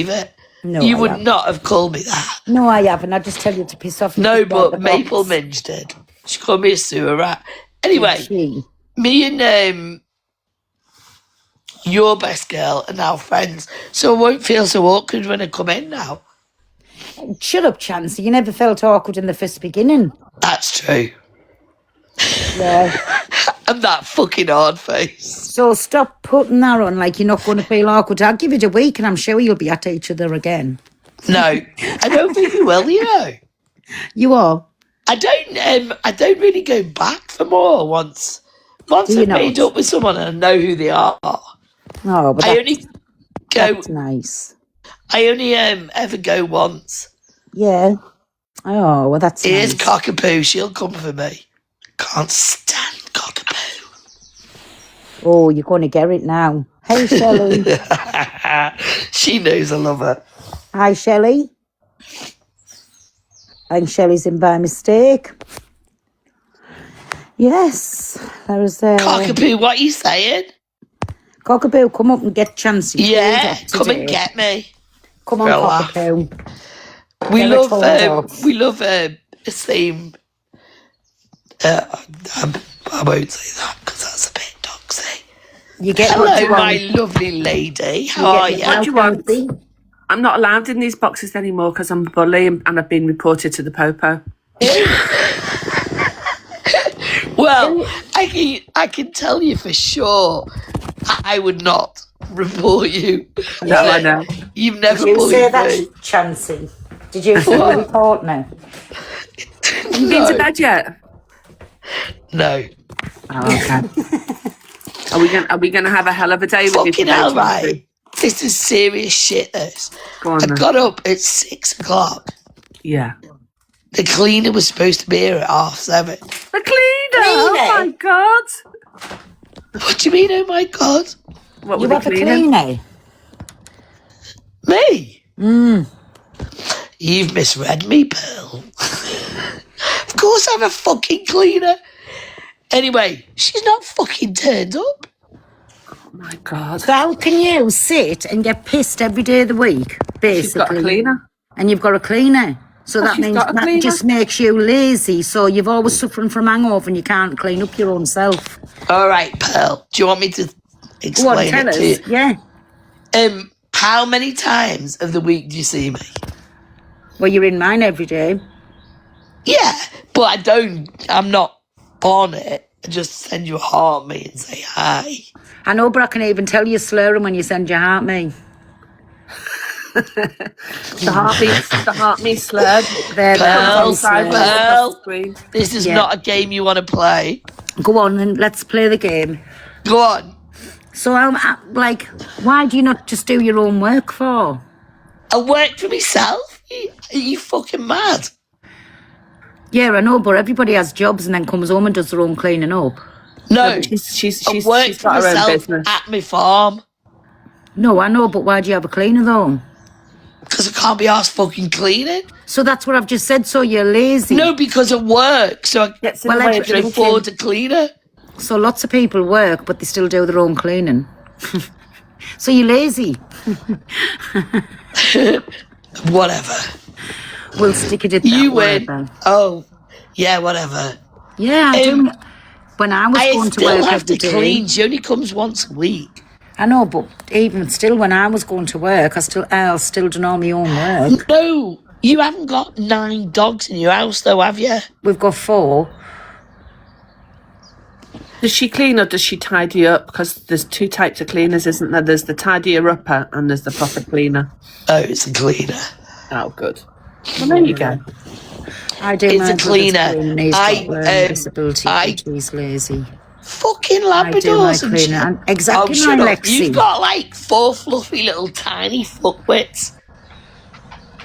it. No, You I would haven't. not have called me that. No, I haven't. I just tell you to piss off. No, About but the Maple box. Minge did. She called me a sewer rat. Did Anyway, she? me and your best girl are now friends, so I won't feel so awkward when I come in now. Shut up, Chancey. You never felt awkward in the first beginning. That's true. Yeah. I'm that fucking hard face. So stop putting that on like you're not going to feel awkward. I'll give it a week and I'm sure you'll be at each other again. No, I don't think you will, you know. You are? I don't really go back for more once Do you I've made not? up with someone and I know who they are. Oh, but I only go that's nice. I only ever go once. Yeah. Oh, well, that's Here's nice. Cockapoo, she'll come for me. Can't stand Cockapoo. Oh, you're going to get it now. Hey, Shelley. She knows I love her. Hi, Shelley. I think Shelley's in by mistake. Yes, there was Cockapoo, what are you saying? Cockapoo, come up and get Chancey. Yeah, come and get me. Come on, Relax. Cockapoo. We Get her love told off. we love the same. I won't say that because that's a bit toxic. You get what Hello, you my want. lovely lady. How You are get you? what What do you want? Chancey. I'm not allowed in these boxes anymore because I'm a bully and I've been reported to the Popo. Well, I can tell you for sure, I would not report you. No, I know. You've never Did you say bullied that, me. Chancey? Did you say What? your partner? You been to bed yet? No. Oh, okay. Are we gonna have a hell of a day with you Fucking today, hell, Chancey? right? This is serious shit, this. Go on I then. got up at 6 o'clock. Yeah. The cleaner was supposed to be here at 7:30. The cleaner! Oh my god! What do you mean, oh my God? What You were have they a cleaning? cleaner? Me? You've misread me, Pearl. Of course I'm a fucking cleaner. Anyway, she's not fucking turned up. Oh my god. So how can you sit and get pissed every day of the week, basically? She's got a cleaner. And you've got a cleaner. So Oh, that she's means got a that cleaner? just makes you lazy. So you're always suffering from hangover and you can't clean up your own self. All right, Pearl. Do you want me to Go on, explain tell it to us. you? Yeah. How many times of the week do you see me? Well, you're in mine every day. Yeah, but I'm not on it. I just send you a heart me and say hi. I know, but I can even tell you slurring when you send your heart me. The heart me slurred. There, Pearl, that's how you slur. Pearl, Screen. this is Yeah. not a game you want to play. Go on and let's play the game. Go on. So, why do you not just do your own work for? I work for myself. Are you fucking mad? Yeah, I know, but everybody has jobs and then comes home and does their own cleaning up. No, She's I work for got her own myself business. at my farm No, I know, but why do you have a cleaner though? because I can't be asked fucking cleaning. So that's what I've just said. So you're lazy. No, because of work, so I Gets in Well, the way I of can drinking. afford a cleaner. So lots of people work, but they still do their own cleaning. So you're lazy. Whatever. We'll stick it at that You word win. then. Oh, yeah, whatever. Yeah, I do. When I was I going to still work have every to day. clean. She only comes once a week. I know, but even still, when I was going to work, I'll still do all my own work. No, you haven't got 9 dogs in your house, though, have you? We've got 4. Does she clean or does she tidy up? Because there's 2 types of cleaners, isn't there? There's the tidier upper and there's the proper cleaner. Oh, it's a cleaner. Oh, good. Well, there you go. I do It's my a brother's cleaner. cleaning. He's I, got learning disability, I- but he's lazy. Fucking I do my Labradors and cleaning. shit. And exactly shut like up. You've Lexi. got like 4 fluffy little tiny fuckwits.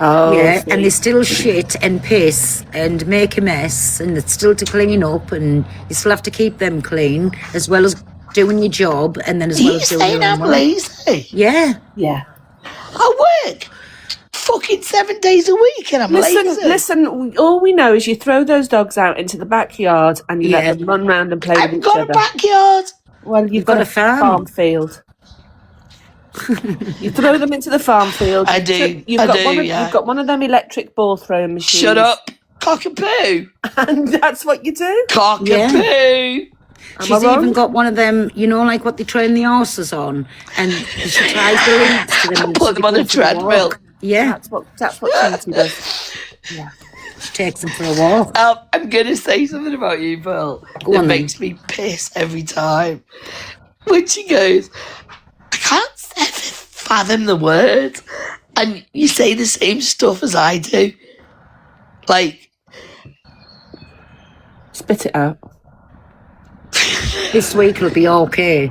Oh, Yeah, see. and they still shit and piss and make a mess, and it's still to clean up, and you still have to keep them clean as well as doing your job, and then as Are well you as doing saying your own I'm work. lazy? Yeah, Yeah. I work fucking 7 days a week and I'm lazy. Listen, all we know is you throw those dogs out into the backyard and you Yeah. let them run round and play I've with each got a other. backyard. Well, you've got a got a farm. farm field. You throw them into the farm field. I do. You've got one of them electric ball throwing machines. Shut up. Cockapoo. And that's what you do. Cockapoo. She's even got one of them, you know, like what they train the horses on, and she ties the links to them. And Put them on a treadmill. Yeah, That's what Chanty does. yeah. She takes them for a walk. I'm going to say something about you, Pearl. Go It on then. makes me piss every time. When she goes, I can't ever fathom the words. And you say the same stuff as I do. Like, Spit it out. This week it'll be okay.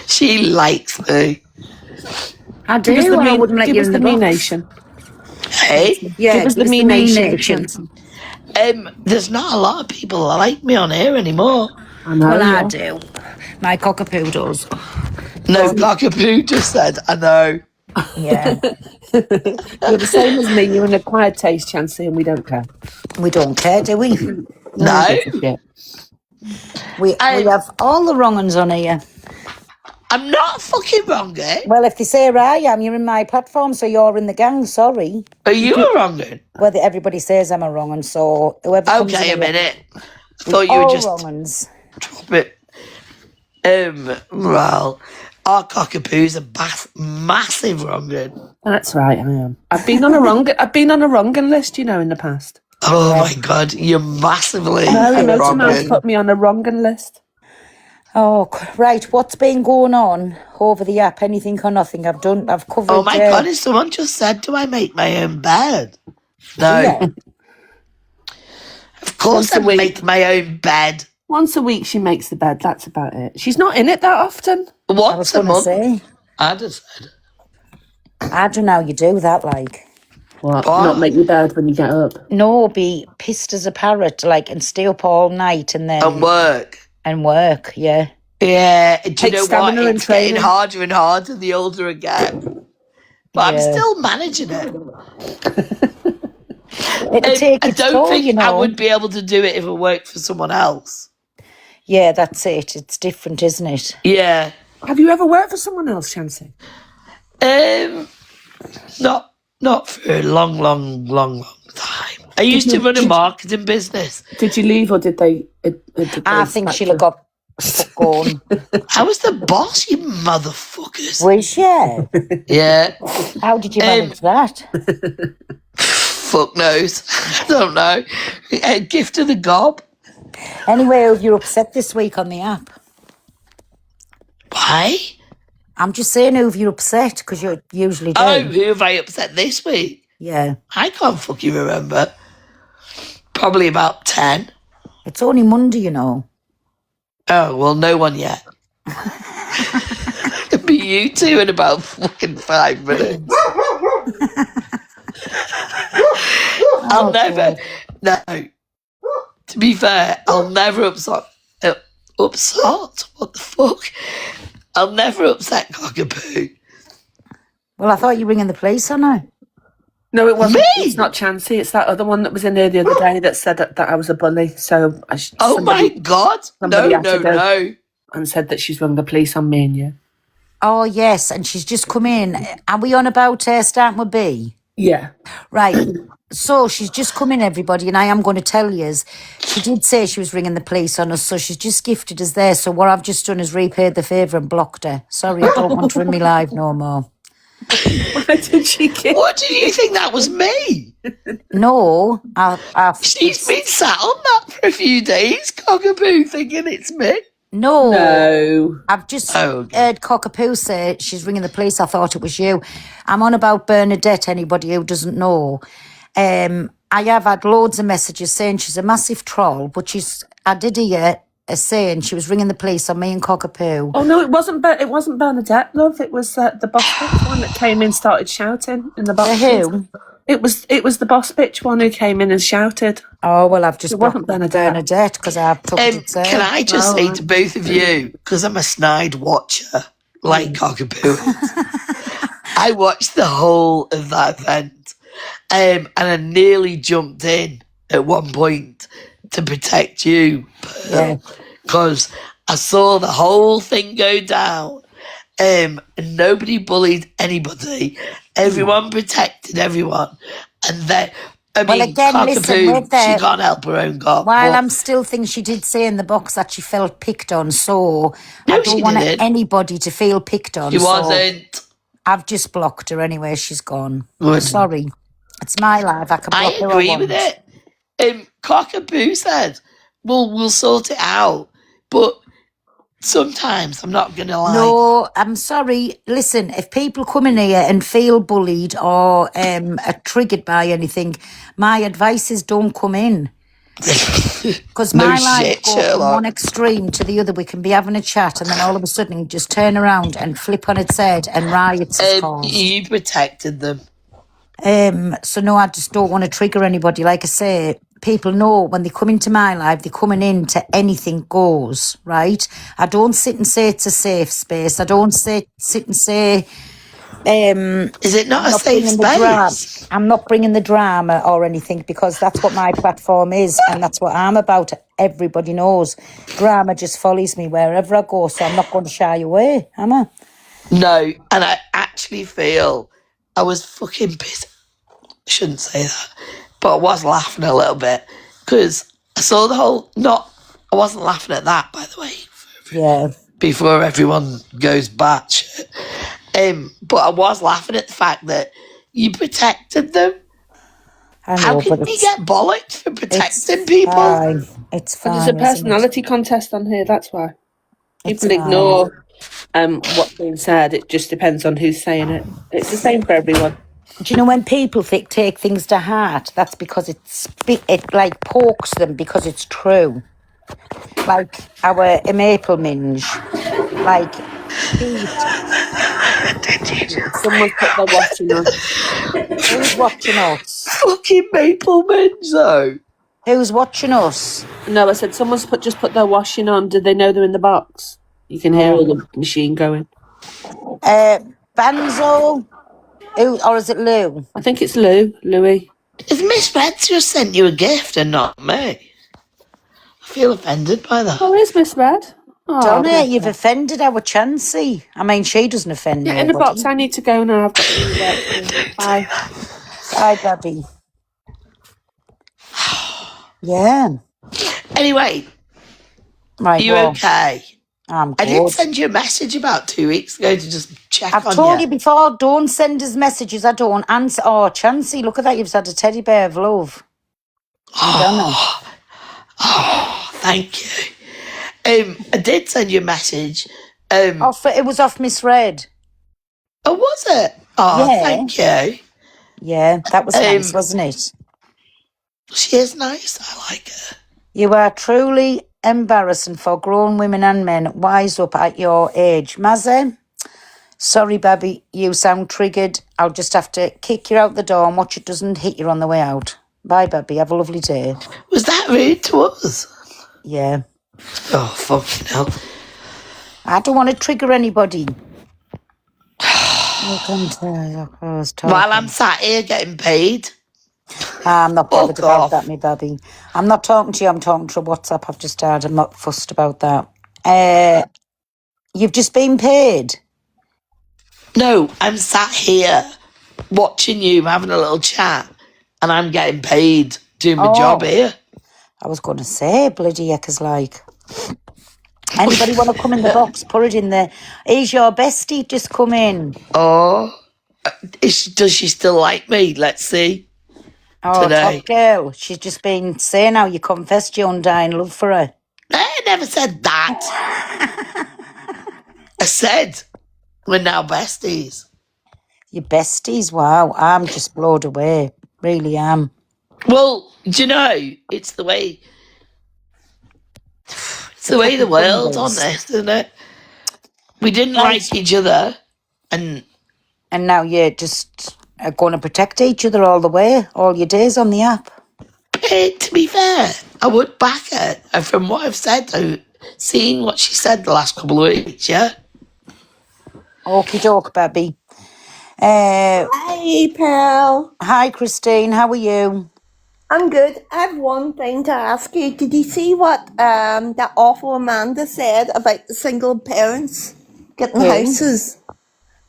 she likes me. I do. Give us the I mean, wouldn't let give you us in the the mean box. nation. Hey, Yeah, Give us the mean nation. there's not a lot of people that like me on here anymore. I know. Well, I do. My cockapoo does. No, Cockapoo just said, I know. Yeah, You're the same as me. You're an acquired taste, Chancy, and we don't care. we don't care, do we? No. Yeah. We have all the wrong uns on here. I'm not fucking wrong, eh? Well, if they say I am, you're in my platform, so you're in the gang. Sorry. Are you a wrong one? Well, everybody says I'm a wrong un, so whoever comes Okay, a in minute. I thought you were all just wrong uns. drop it. Well, our Cockapoo's a massive wrong one. That's right, I am. I've been on a wrong list, you know, in the past. Oh my god, you're massively Mary wrong Motormouth one. put me on a wrong list. Oh, right. What's been going on over the app? Anything or nothing? I've covered. Oh my god, has someone just said, do I make my own bed? No. Yeah. Of course Once a I week. make my own bed. Once a week she makes the bed, that's about it. She's not in it that often. I was Once a going to month. say. I just said. I don't know how you do that, like. What? What? Not make your bed when you get up. No, be pissed as a parrot, like, and stay up all night and then... And work. And work, yeah. Yeah, do you Takes know what? stamina and It's getting training. harder and harder the older I get. But I'm Yeah. still managing it. It'll take I its don't toll, think you know. I would be able to do it if it worked for someone else. Yeah, that's it. It's different, isn't it? Yeah. Have you ever worked for someone else, Chancy? Not for a long time. I used to run a marketing business. Did you leave or did they? I think she'll have got fuck gone. I was the boss, you motherfuckers. Was yeah. Yeah. How did you manage that? Fuck knows. I don't know. A gift of the gob. Anyway, have you upset this week on the app? Why? I'm just saying who have you upset, because you usually do. Oh, who have I upset this week? Yeah. I can't fucking remember. Probably about 10. It's only Monday, you know. Oh, well, no one yet. It'll be you two in about fucking 5 minutes. I'll never. No. To be fair, I'll never upset. What the fuck? I'll never upset Cockapoo. Well, I thought you were ringing the police on her. No, it wasn't. Me? It's not Chancy. It's that other one that was in there the other day that said that I was a bully. So Oh my god! No, somebody had to go. no. and said that she's rung the police on me and you. Oh, yes, and she's just come in. Are we on about starting with B? Yeah. Right. So she's just come in, everybody, and I am going to tell you. She did say she was ringing the police on us, so she's just gifted us there. So what I've just done is repaid the favour and blocked her. Sorry, I don't want her in me live no more. Why did she get? What did you think that was me? No, She's been sat on that for a few days, Cockapoo, thinking it's me. No. No. I've just Oh, okay. heard Cockapoo say she's ringing the police. I thought it was you. I'm on about Bernadette, anybody who doesn't know. I have had loads of messages saying she's a massive troll, but I did hear her saying she was ringing the police on me and Cockapoo. Oh no, it wasn't. It wasn't Bernadette, love. It was the boss bitch one that came in, started shouting in the box. Who? It was the boss bitch one who came in and shouted. Oh, well, I've just It wasn't blocked Bernadette. because I've took it. Can I just say to both of you, because I'm a snide watcher, like Cockapoo is, I watched the whole of that event, and I nearly jumped in at one point to protect you, Yeah. because I saw the whole thing go down. And nobody bullied anybody. Everyone protected everyone. And then, I Well, mean, again, listen, Cockapoo, with she the can't help her own cock. while But I'm still thinking she did say in the box that she felt picked on, so I no, don't she want didn't. anybody to feel picked on. She So wasn't. I've just blocked her anyway. She's gone. Good. Sorry, it's my life. I can I block who I agree with want. it. Cockapoo said, "Well, we'll sort it out," but sometimes I'm not gonna lie. No, I'm sorry. Listen, if people come in here and feel bullied or are triggered by anything, my advice is don't come in. Because No my life shit, go from one Sherlock. extreme to the other. We can be having a chat and then all of a sudden just turn around and flip on its head and riots is caused. You protected them. So no, I just don't want to trigger anybody. Like I say, people know when they come into my life, they're coming into anything goes, right? I don't sit and say it's a safe space. I don't sit and say Is it not I'm a not safe bringing the drama. space? I'm not bringing the drama or anything because that's what my platform is and that's what I'm about. Everybody knows drama just follows me wherever I go, so I'm not going to shy away, am I? No, and I actually feel I was fucking pissed. I shouldn't say that, but I was laughing a little bit because I saw the whole. I wasn't laughing at that, by the way. Yeah. Before everyone goes batshit. But I was laughing at the fact that you protected them. I How know, can but you get bollocked for it's protecting people? fine. It's But there's a fine, isn't it? personality contest on here, that's why. It's People fine. ignore what's being said. It just depends on who's saying it. It's the same for everyone. Do you know when people take things to heart? That's because it like pokes them because it's true. Like our maple minge, like Pete. Someone's put their watching on. Who's watching us? Fucking Maple Minge, though. Who's watching us? No, I said someone's just put their washing on. Did they know they're in the box? You can hear all the machine going. Banzo? Who, or is it Lou? I think it's Louis. If Miss Red just sent you a gift and not me, I feel offended by that. Oh, here's Miss Red. Oh, Donna, you've offended our Chansey. I mean, she doesn't offend get in the nobody. box. I need to go now. I've got to do that. Bye. Bye, Babby. Yeah. Anyway, Right, you well, okay? I'm I did good. send you a message about 2 weeks ago to just check I've on told you. you before, don't send us messages. I don't answer. Oh, Chansey, look at that. You've had a teddy bear of love. Donna. Thank you. I did send you a message. It was off Miss Red. Oh, was it? Oh, Yeah. thank you. Yeah, that was nice, wasn't it? She is nice. I like her. You are truly embarrassing for grown women and men. Wise up at your age. Mazza, sorry, Babby, you sound triggered. I'll just have to kick you out the door and watch it doesn't hit you on the way out. Bye, Babby. Have a lovely day. Was that rude to us? Yeah. Oh, fucking hell. I don't want to trigger anybody. While I'm sat here getting paid. I'm not bothered Fuck about off. that, me Babby. I'm not talking to you. I'm talking to WhatsApp. I've just had. I'm not fussed about that. You've just been paid. No, I'm sat here watching you having a little chat and I'm getting paid doing my job here. I was going to say, bloody heckers like. Anybody want to come in the box? Put it in there. Is your bestie just come in? Oh, does she still like me? Let's see. Oh, Today. top girl. She's just been saying how you confessed your undying love for her. I never said that. I said we're now besties. Your besties? Wow, I'm just blown away. Really am. Well, do you know, it's the way the world's on this, isn't it? We didn't like each other and now you're just going to protect each other all the way, all your days on the app. to be fair, I would back her. And from what I've said, seeing what she said the last couple of weeks, yeah? Okie doke, baby. Hey, pal. Hi, Christine. How are you? I'm good. I have one thing to ask you. Did you see what that awful Amanda said about the single parents getting Who? houses?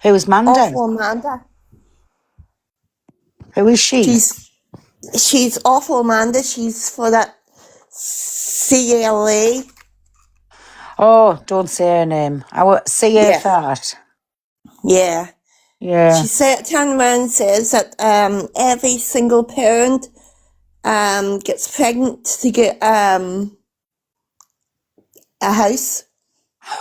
Who's Manda? Awful Amanda. Who is she? She's awful Amanda. She's for that CLA. Oh, don't say her name. I will see her Yeah. fart. Yeah. Yeah. She turned around and says that every single parent gets pregnant to get a house,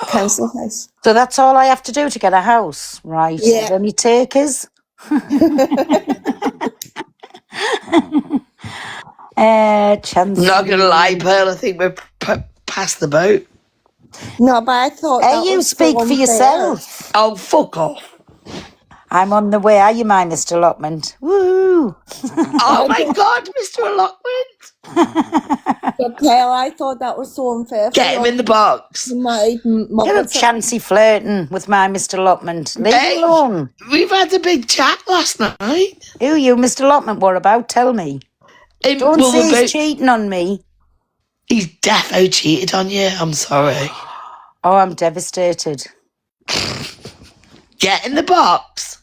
a council house. So that's all I have to do to get a house, right? Yeah. Any takers? Chance. Not gonna lie, Pearl, I think we're past the boat. No, but I thought Hey, that you was so speak for unfair. yourself. Oh, fuck off. I'm on the way. Are you, my Mr. Allotment? Woo! Oh my God, Mr. Allotment. But Pearl, I thought that was so unfair. Get him in the box. Get up, Chancy, flirting with my Mr. Allotment. Leave Hey. me alone. We've had a big chat last night. Who you, Mr. Allotment, were about? Tell me. Don't Well, say we're he's both- cheating on me. He's defo cheated on you. I'm sorry. Oh, I'm devastated. Get in the box.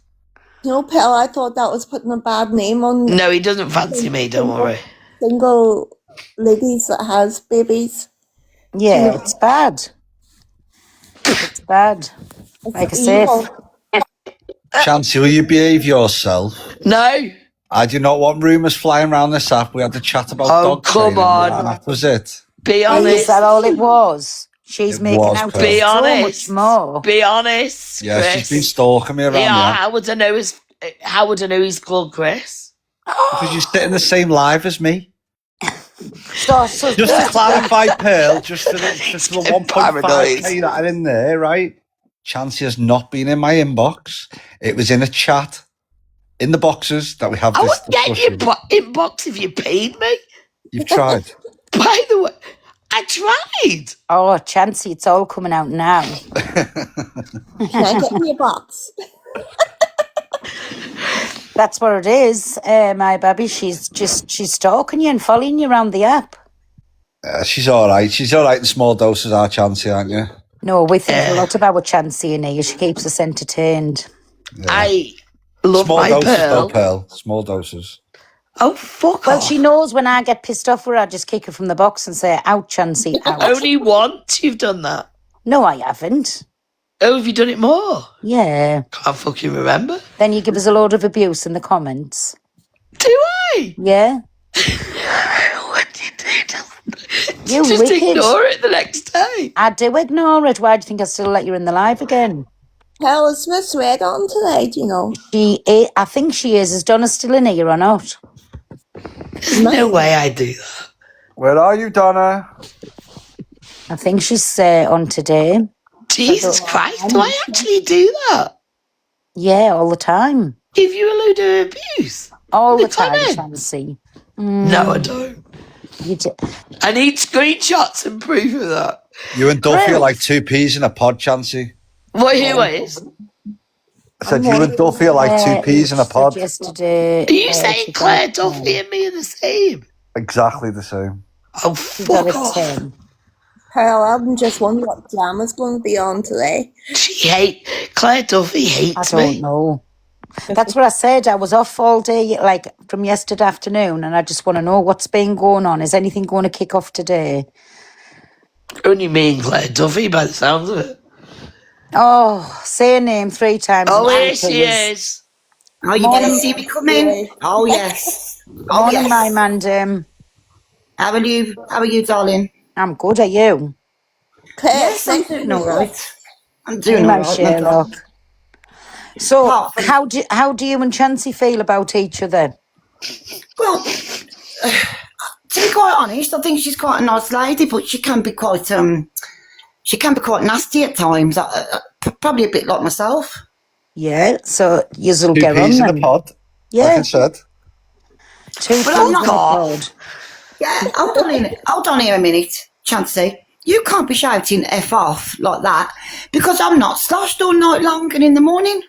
No, Pearl, I thought that was putting a bad name on No, he doesn't fancy me. Don't worry. single ladies that has babies. Yeah, it's bad. It's bad. It's Like I say, evil. Chancy, will you behave yourself? No. I do not want rumours flying around this app. We had a chat about Oh, dog come training, on. and that was it. Be is honest. that all it was? She's It making was, out Pearl. Be so honest. much more. Be honest. Yeah, Chris. she's been stalking me around Yeah, here. how would I know he's called Chris? Because you sit in the same live as me. So, Just to clarify, Pearl, just for the 1.5k paranoid. that are in there, right? Chancy has not been in my inbox. It was in a chat in the boxes that we have I this would get your discussion. inbox if you paid me. You've tried. By the way, I tried. oh, Chancy, it's all coming out now. Can I get in your box? That's what it is, my baby. She's stalking you and following you around the app. She's all right. She's all right in small doses, our Chancy, aren't you? No, we think a lot about Chancy and here. She keeps us entertained. Yeah. I love Small my doses, Pearl. though, Pearl. Small doses. Oh, fuck Well, off. she knows when I get pissed off with her, I just kick her from the box and say, out, Chancy, out. Only once you've done that. No, I haven't. Oh, have you done it more? Yeah. Can't fucking remember. Then you give us a load of abuse in the comments. Do I? Yeah. What do you do? You Just wicked. ignore it the next day. I do ignore it. Why do you think I still let you in the live again? Pearl, is Miss Red on today, do you know? I think she is. Is Donna still in here or not? There's no way I do that. Where are you, Donna? I think she's on today. Jesus Christ, do I actually do that? Yeah, all the time. Give you a load of abuse? All In the the time, comments? Chancy. No, I don't. You do. I need screenshots and proof of that. You and Duffy are Really? like two peas in a pod, Chancy. What, who is? I said you and Duffy are like two peas in a She pod. said yesterday. Are you saying she Claire got Duffy and me are the same? Exactly the same. Oh, She got fuck a off. 10. Pearl, I'm just wondering what drama's going to be on today. Claire Duffy I hates don't me. know. That's what I said. I was off all day, like from yesterday afternoon, and I just want to know what's been going on. Is anything going to kick off today? Only me and Claire Duffy by the sounds of it. Oh, say a name 3 times. Oh, and here she please. is. Oh, you Morning. didn't see me coming? Oh, yes. Oh, Morning, yes. my man. How are you? How are you, darling? I'm good. Are you? Claire, Yes, I'm doing all right. I'm doing My all right. no Sherlock. problem. So, Apart from- how do you and Chancy feel about each other? Well, to be quite honest, I think she's quite a nice lady, but she can be quite nasty at times. Probably a bit like myself. Yeah. So you'll Two get on peas in a then. pod, like Yeah. I said. 2 But peas I'm in a not. pod. Yeah, hold on here a minute, Chancey. You can't be shouting F off like that because I'm not sloshed all night long and in the morning.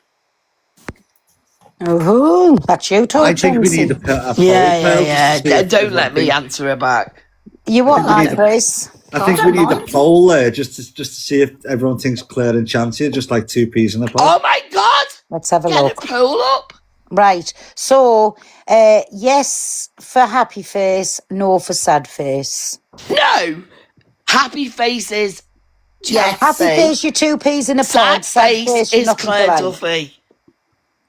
Oh, that's you I talking. think we need a poll. Yeah. Don't let everyone me thinks- answer her back. You want I think that, we need Chris? I think we need a poll there just to see if everyone thinks Claire and Chancey are just like two peas in a pod. Oh my God! Let's have a Get look. a poll up. Right. So, yes for happy face, no for sad face. No! Happy faces. Yes. Happy Chelsea. face, you're two peas in a Sad pod. Sad face face, you're is nothing Claire alike. Duffy.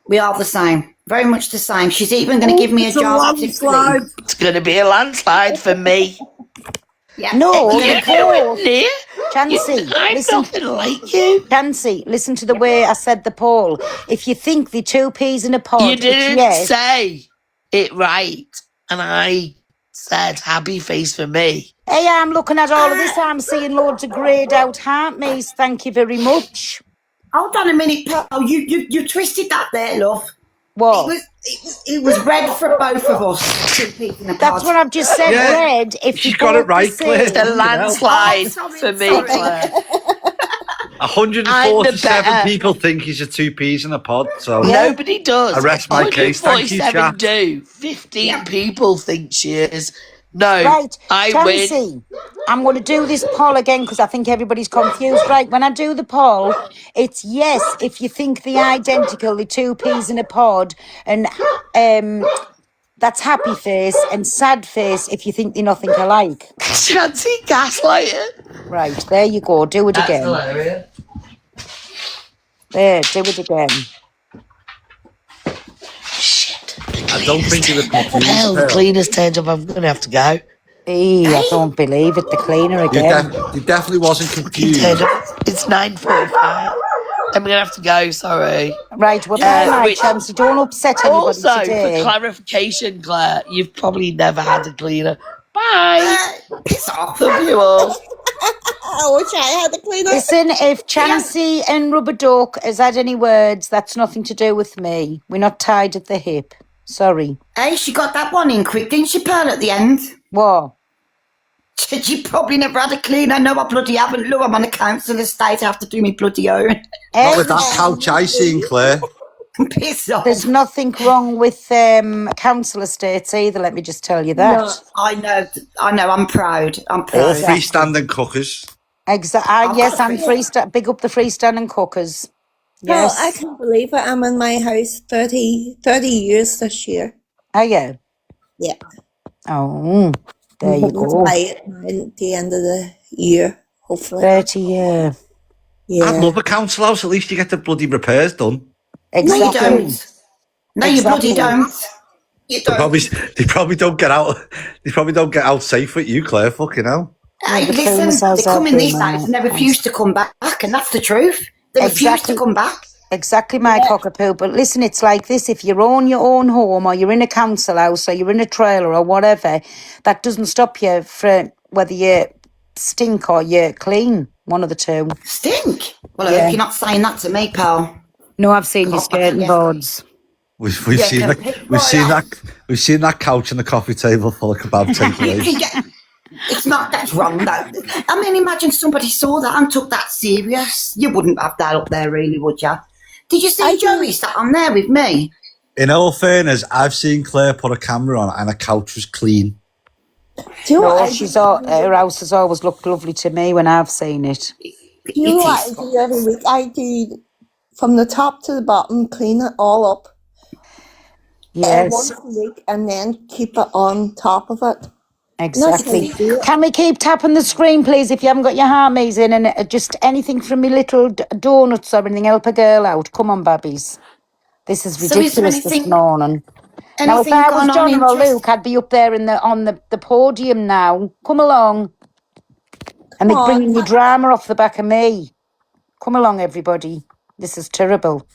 We are the same. Very much the same. She's even going to give me a It's a job to landslide. clean. It's going to be a landslide for me. Yeah. No, You're the poll. nowhere near. Chancey, I'm listen. nothing like you. Chancey, listen to the way I said the poll. If you think the two peas in a pod, You it's didn't yes. say it right. And I said happy face for me. Hey, I'm looking at all of this. I'm seeing loads of greyed out heart maze. Thank you very much. Hold on a minute, Pearl. You twisted that there, love. What? It was red for both of us. Two people in a That's pod. what I've just said. Yeah. Red. If She's you got go it right, to say- Claire. The You know. landslide Oh, sorry, for me, sorry. Claire. 147 better. people think he's a two peas in a pod. So Nobody does. I rest my case. Thank you, 147 chat. do. 15 people think she is. No, Right, I win. Chancey, I'm going to do this poll again because I think everybody's confused. Right, when I do the poll, it's yes if you think they're identical, the two peas in a pod, and that's happy face, and sad face if you think they're nothing alike. Chancey gaslighter. Right, there you go. Do it again. hilarious. There, do it again. Shit. I don't think he was confused. Hell, the Pearl. cleaner's turned up. I'm going to have to go. I don't believe it. The cleaner You, again. you definitely wasn't He confused. turned up. It's 9:45. I'm going to have to go. Sorry. Right, well, bye, my wait. Chancey. Don't upset anybody Also, today. for clarification, Claire, you've probably never had a cleaner. Bye. Piss off. Love you all. I wish I had a cleaner. Listen, if Chancey and Rubber Duck has had any words, that's nothing to do with me. We're not tied at the hip. Sorry. Hey, she got that one in quick, didn't she, Pearl, at the end? What? She probably never had a cleaner. No, I bloody haven't. Look, I'm on a council estate. I have to do me bloody own. Not Eh? with that couch I seen, Claire. Piss off. There's nothing wrong with council estates either, let me just tell you that. No. I know. I'm proud. I'm All proud. freestanding cookers. Yes, I'm big up the freestanding cookers. Well, I Yes. can't believe it. I'm in my house 30 years this year. Oh, yeah. Yeah. Oh, there you Hoping to go. buy it at the end of the year, hopefully. 30 year. I Yeah. love a council house. At least you get the bloody repairs done. No, you Exactly. don't. No, you bloody Exactly. don't. You They don't. probably don't get out. They probably don't get out safe with you, Claire. Fucking hell. Hey, the listen, famous house they come in out these there, days and they man. refuse to come back, and that's the truth. They refuse Exactly. to come back. Exactly, my cockapoo. But listen, it's like this. If you own your own home or you're in a council house or you're in a trailer or whatever, that doesn't stop you from whether you stink or you're clean. One of the two. Stink. Well, I Yeah. hope you're not saying that to me, pal. No, I've seen your skirting yeah. boards. We've Yeah, seen can that. pick We've right seen up. that. We've seen that couch and the coffee table full of kebab You takeaways. can get. It's not. That's wrong, though. I mean, imagine somebody saw that and took that serious. You wouldn't have that up there, really, would you? Did you see Joey sat on there with me? In all fairness, I've seen Claire put a camera on and a couch was clean. Do you know No, what her house has always looked lovely to me when I've seen it. Do you know It what is. I do every week? I do from the top to the bottom, clean it all up Yes, once a week, and then keep it on top of it. exactly. Nothing to do. Can we keep tapping the screen, please, if you haven't got your harmies in and just anything from me little donuts or anything, help a girl out. Come on, babbies. This is So is there ridiculous this anything- morning. Now, if Anything I was gone on John or interest- Luke, I'd be up there on the podium now. Come along. And they're Come on. bringing your drama off the back of me. Come along, everybody. This is terrible.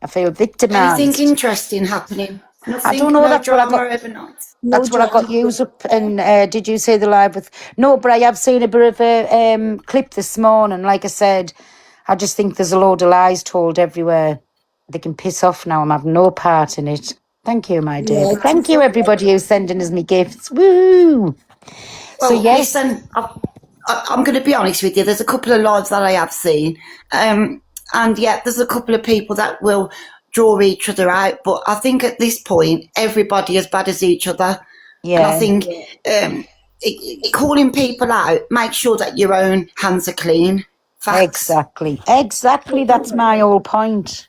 I feel victimised. Anything interesting happening? Nothing, don't know, no that's what I drama got- overnight. That's what I got used up. And did you say the live with? No, but I have seen a bit of a clip this morning. Like I said, I just think there's a load of lies told everywhere. They can piss off now. I'm having no part in it. Thank you, my dear. Yeah. Thank you, everybody who's sending us me gifts. Woo! Well, So yes, listen, I'm going to be honest with you. There's a couple of lives that I have seen, and yeah, there's a couple of people that will draw each other out. But I think at this point, everybody as bad as each other. And I Yeah, think calling people out, make sure that your own hands are clean. Facts. exactly. That's my whole point.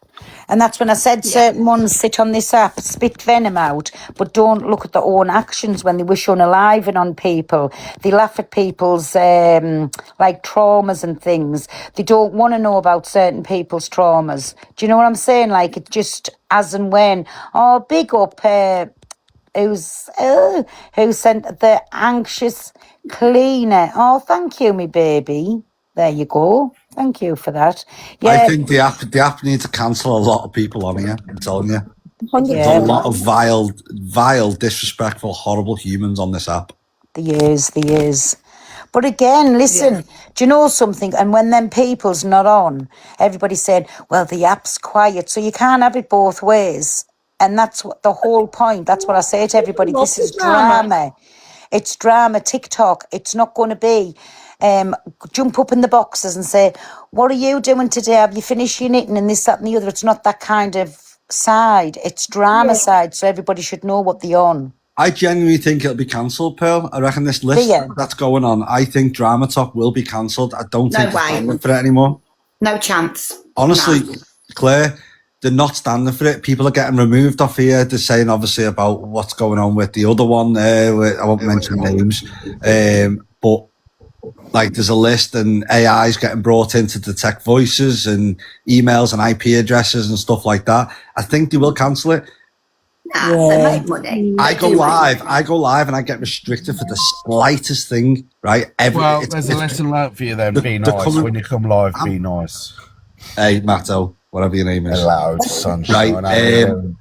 And that's when I said certain ones sit on this app, spit venom out, but don't look at their own actions when they wish unaliving on people. They laugh at people's like traumas and things. They don't want to know about certain people's traumas. Do you know what I'm saying? Like, it just as and when. Oh, big up. Who sent the anxious cleaner? Oh, thank you, me baby. There you go. Thank you for that. I Yeah, think the app needs to cancel a lot of people on here. I'm telling you. 100%. There's a yeah. lot of vile, disrespectful, horrible humans on this app. There is. But again, listen, do you know something? And when them people's not on, everybody said, well, the app's quiet. So you can't have it both ways. And that's what the whole point. That's what I say to everybody. This is drama. It's drama. TikTok. It's not going to be jump up in the boxes and say, what are you doing today? Have you finished your knitting and this, that and the other? It's not that kind of side. It's drama side. So everybody should know what they're on. I genuinely think it'll be cancelled, Pearl. I reckon this list Do you? that's going on, I think Drama Talk will be cancelled. I don't No think they're way. standing for it anymore. No chance. Honestly, No. Claire, they're not standing for it. People are getting removed off here. They're saying, obviously, about what's going on with the other one. I won't mention names. But, like, there's a list and AI's getting brought in to detect voices and emails and IP addresses and stuff like that. I think they will cancel it. Nah, they make money. I go live and I get restricted for the slightest thing, right? Well, there's a lesson learned for you then. Be nice. When you come live, be nice. Hey, Matto, whatever your name is. Hello, sunshine. Right,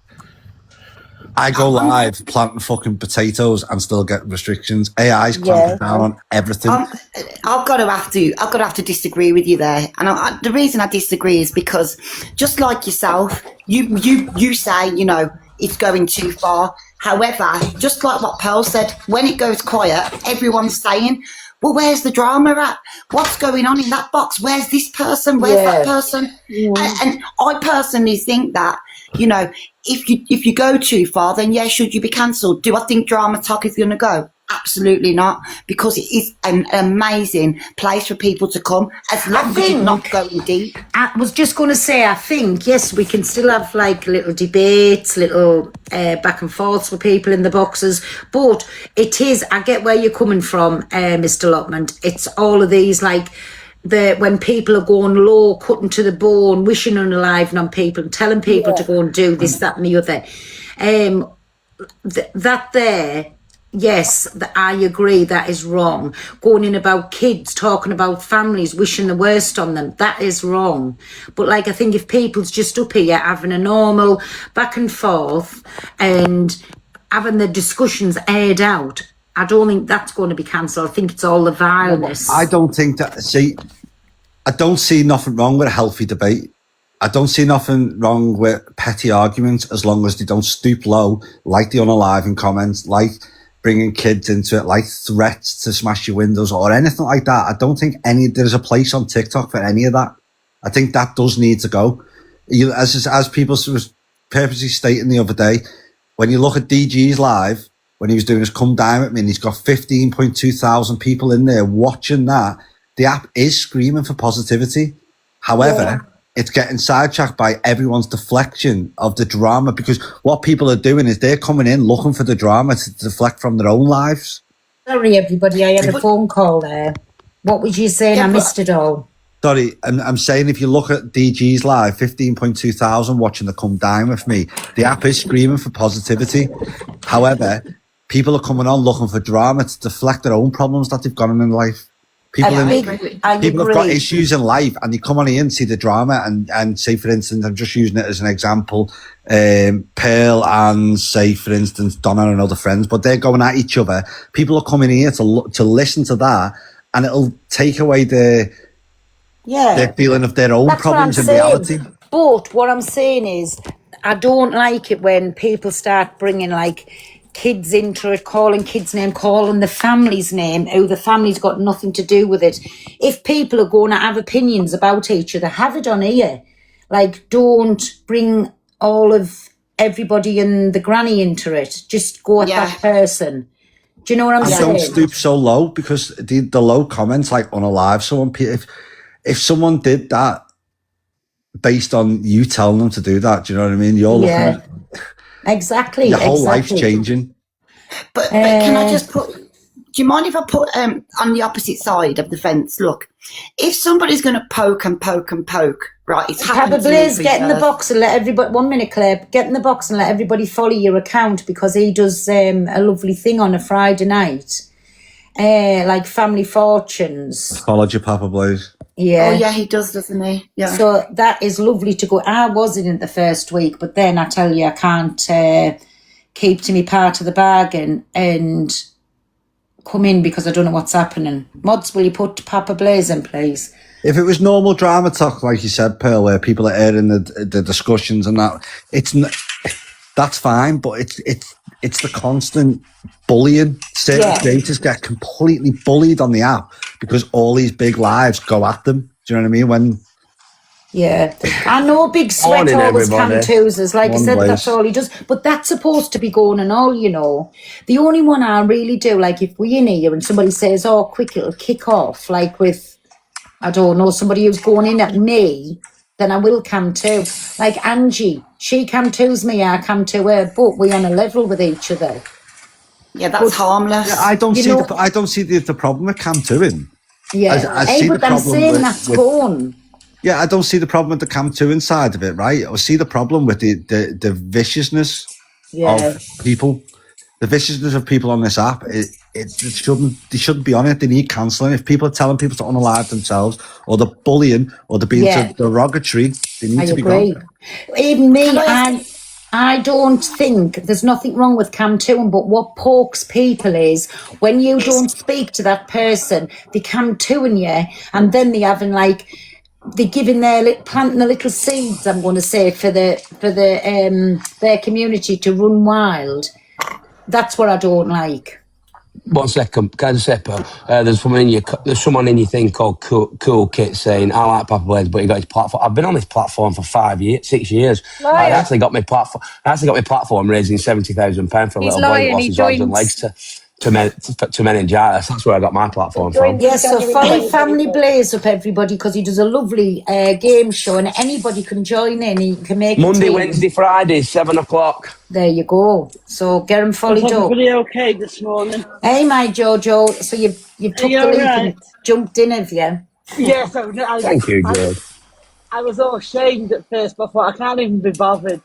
I go live planting fucking potatoes and still get restrictions. AI's clamping down on everything. I've got to have to disagree with you there. And the reason I disagree is because, just like yourself, you say, you know, it's going too far. However, just like what Pearl said, when it goes quiet, everyone's saying, well, where's the drama at? What's going on in that box? Where's this person? Where's that person? And I personally think that, you know, if you go too far, then yeah, should you be cancelled? Do I think Drama Talk is going to go? Absolutely not, because it is an amazing place for people to come, as long as it's not going deep. I was just going to say, I think, yes, we can still have like little debates, little back and forths with people in the boxes, but it is, I get where you're coming from, Mr. Lotman. It's all of these, like, when people are going low, cutting to the bone, wishing unalive on people, telling people to go and do this, that and the other. That there... Yes, I agree, that is wrong. Going in about kids, talking about families, wishing the worst on them, that is wrong. But like, I think if people's just up here having a normal back and forth and having the discussions aired out, I don't think that's going to be cancelled. I think it's all the vileness. I don't think that, see, I don't see nothing wrong with a healthy debate. I don't see nothing wrong with petty arguments as long as they don't stoop low, like the unaliving comments, like bringing kids into it, like threats to smash your windows or anything like that. I don't think there's a place on TikTok for any of that. I think that does need to go. As people was purposely stating the other day, when you look at DG's live, when he was doing his Come Down With Me, and he's got 15.2 thousand people in there watching that, the app is screaming for positivity. However, it's getting sidetracked by everyone's deflection of the drama, because what people are doing is they're coming in looking for the drama to deflect from their own lives. Sorry, everybody, I had a phone call there. What was you saying? I missed it all. Sorry, I'm saying if you look at DG's live, 15.2 thousand watching the Come Down With Me, the app is screaming for positivity. However, people are coming on looking for drama to deflect their own problems that they've got in life. People have got issues in life and they come on here and see the drama and say, for instance, I'm just using it as an example, Pearl and, say, for instance, Donna and other friends, but they're going at each other. People are coming here to listen to that, and it'll take away their feeling of their own problems in reality. But what I'm saying is, I don't like it when people start bringing like kids into it, calling kids' name, calling the family's name, who the family's got nothing to do with it. If people are going to have opinions about each other, have it on here. Like, don't bring all of everybody and the granny into it. Just go at that person. Do you know what I'm saying? Don't stoop so low, because the low comments, like unalive someone, if someone did that based on you telling them to do that, do you know what I mean? You're looking at exactly your whole life's changing. But can I just put, do you mind if I put on the opposite side of the fence? Look, if somebody's going to poke and poke and poke, right, it's happened to me. Blaze, get in the box and let everybody, 1 minute, Claire, get in the box and let everybody follow your account, because he does a lovely thing on a Friday night, like Family Fortunes. Followed you, Papa Blaze. Yeah. Oh, yeah, he does, doesn't he? Yeah. So that is lovely to go. I wasn't in the first week, but then I tell you, I can't keep to me part of the bargain and come in because I don't know what's happening. Mods, will you put Papa Blaze in, please? If it was normal drama talk, like you said, Pearl, where people are airing the discussions and that, that's fine, but it's the constant bullying. Certain creators get completely bullied on the app because all these big lives go at them. Do you know what I mean? I know Big Sweat always Cam-Toozers. Like I said, that's all he does. But that's supposed to be going and all, you know. The only one I really do, like if we're in here and somebody says, oh, quick, it'll kick off, like with, I don't know, somebody who's going in at me, then I will Cam-Too. Like Angie, she Cam-Toos me, I Cam-Too her, but we're on a level with each other. Yeah, that's harmless. Yeah, I don't see the problem with Cam-Tooing. Yeah, I see the but I'm saying that's gone. Yeah, I don't see the problem with the Cam-Tooing side of it, right? I see the problem with the viciousness of people. The viciousness of people on this app, they shouldn't be on it. They need cancelling. If people are telling people to unalive themselves, or they're bullying, or they're being derogatory, they need to be gone. Even me, I don't think there's nothing wrong with Cam-Tooing, but what pokes people is when you don't speak to that person, they Cam-Tooing you, and then they're having like, they're giving planting the little seeds, I'm going to say, for their community to run wild. That's what I don't like. 1 second, can I just say, there's someone in your thing called Cool Kit saying, I like Papa Blaze, but he got his platform. I've been on this platform for 6 years. I actually got my platform raising £70,000 for a little boy who lost his arms and legs to meningitis. That's where I got my platform from. Yes, so follow Family Blaze up, everybody, because he does a lovely game show, and anybody can join in. He can make Monday, Wednesday, Friday, 7 o'clock. There you go. So get him followed up. Everybody okay this morning? Hey, my Jojo. So you've took the leap and jumped in, have you? Yes. Thank you, George. I was all ashamed at first, but I thought I can't even be bothered.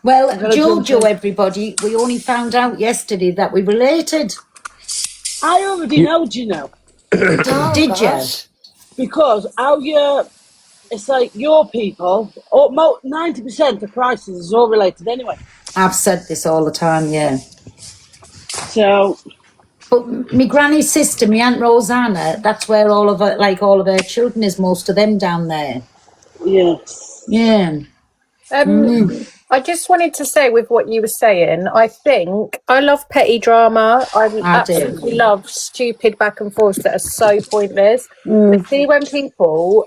Well, Jojo, everybody, we only found out yesterday that we related. I already know, do you know? Did you? Because it's like your people, 90% of crisis is all related anyway. I've said this all the time, yeah. So, but my granny's sister, my Aunt Rosanna, that's where all of her children is, most of them down there. Yes. Yeah. I just wanted to say with what you were saying, I think I love petty drama. I absolutely love stupid back and forths that are so pointless. But see, when people,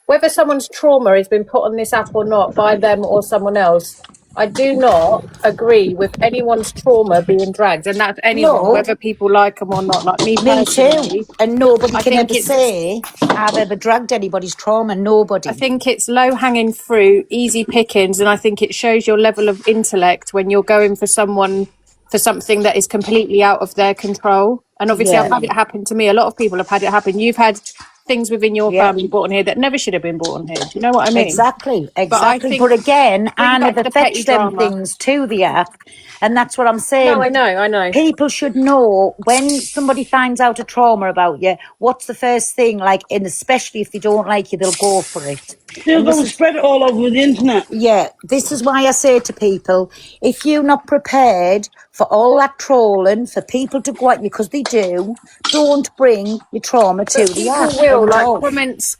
whether someone's trauma has been put on this app or not by them or someone else, I do not agree with anyone's trauma being dragged, and that's anyone, whether people like them or not. Like me too. And nobody can ever say I've ever dragged anybody's trauma. Nobody. I think it's low-hanging fruit, easy pickings, and I think it shows your level of intellect when you're going for something that is completely out of their control. And obviously, I've had it happen to me. A lot of people have had it happen. You've had things within your family brought on here that never should have been brought on here. Do you know what I mean? Exactly. But again, I never fetch them things to the app, and that's what I'm saying. No, I know. People should know when somebody finds out a trauma about you, what's the first thing, like, and especially if they don't like you, they'll go for it. They're going to spread it all over the internet. Yeah, this is why I say to people, if you're not prepared for all that trolling, for people to go at you, because they do, don't bring your trauma to the app.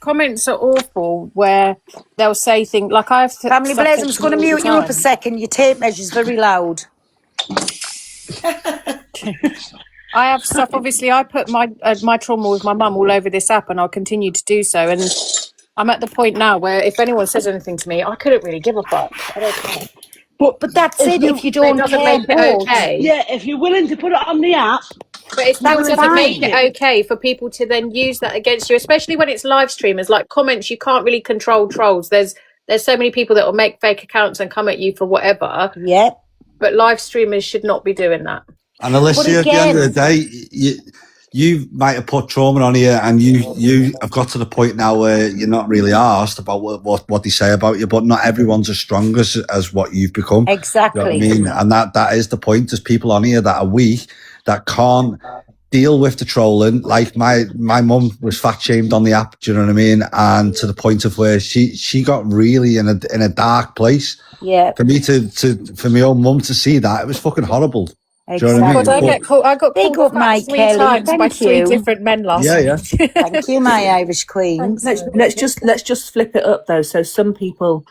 Comments are awful where they'll say things like I've... Family Blaze, I'm just going to mute you up a second. Your tape measure's very loud. I have stuff, obviously, I put my trauma with my mum all over this app, and I'll continue to do so. And I'm at the point now where if anyone says anything to me, I couldn't really give a fuck. I don't care. But that's it. If you It don't doesn't care, make it okay. Yeah, if you're willing to put it on the app, But it still doesn't make it okay for people to then use that against you, especially when it's live streamers. Like comments, you can't really control trolls. There's so many people that will make fake accounts and come at you for whatever. Yep. But live streamers should not be doing that. And Alicia, at the end of the day, you might have put trauma on here, and you have got to the point now where you're not really asked about what they say about you, but not everyone's as strong as what you've become. Exactly. You know what I mean? And that is the point. There's people on here that are weak, that can't deal with the trolling. Like my mum was fat shamed on the app, do you know what I mean? And to the point of where she got really in a dark place. Yeah. For me for my own mum to see that, it was fucking horrible. Do you know what I mean? God, I got Big called up, my fat 3 Kelly. times by Thank 3 you. different men last Yeah, yeah. night. Thank you, my Irish queen. Let's just flip it up though. So some people,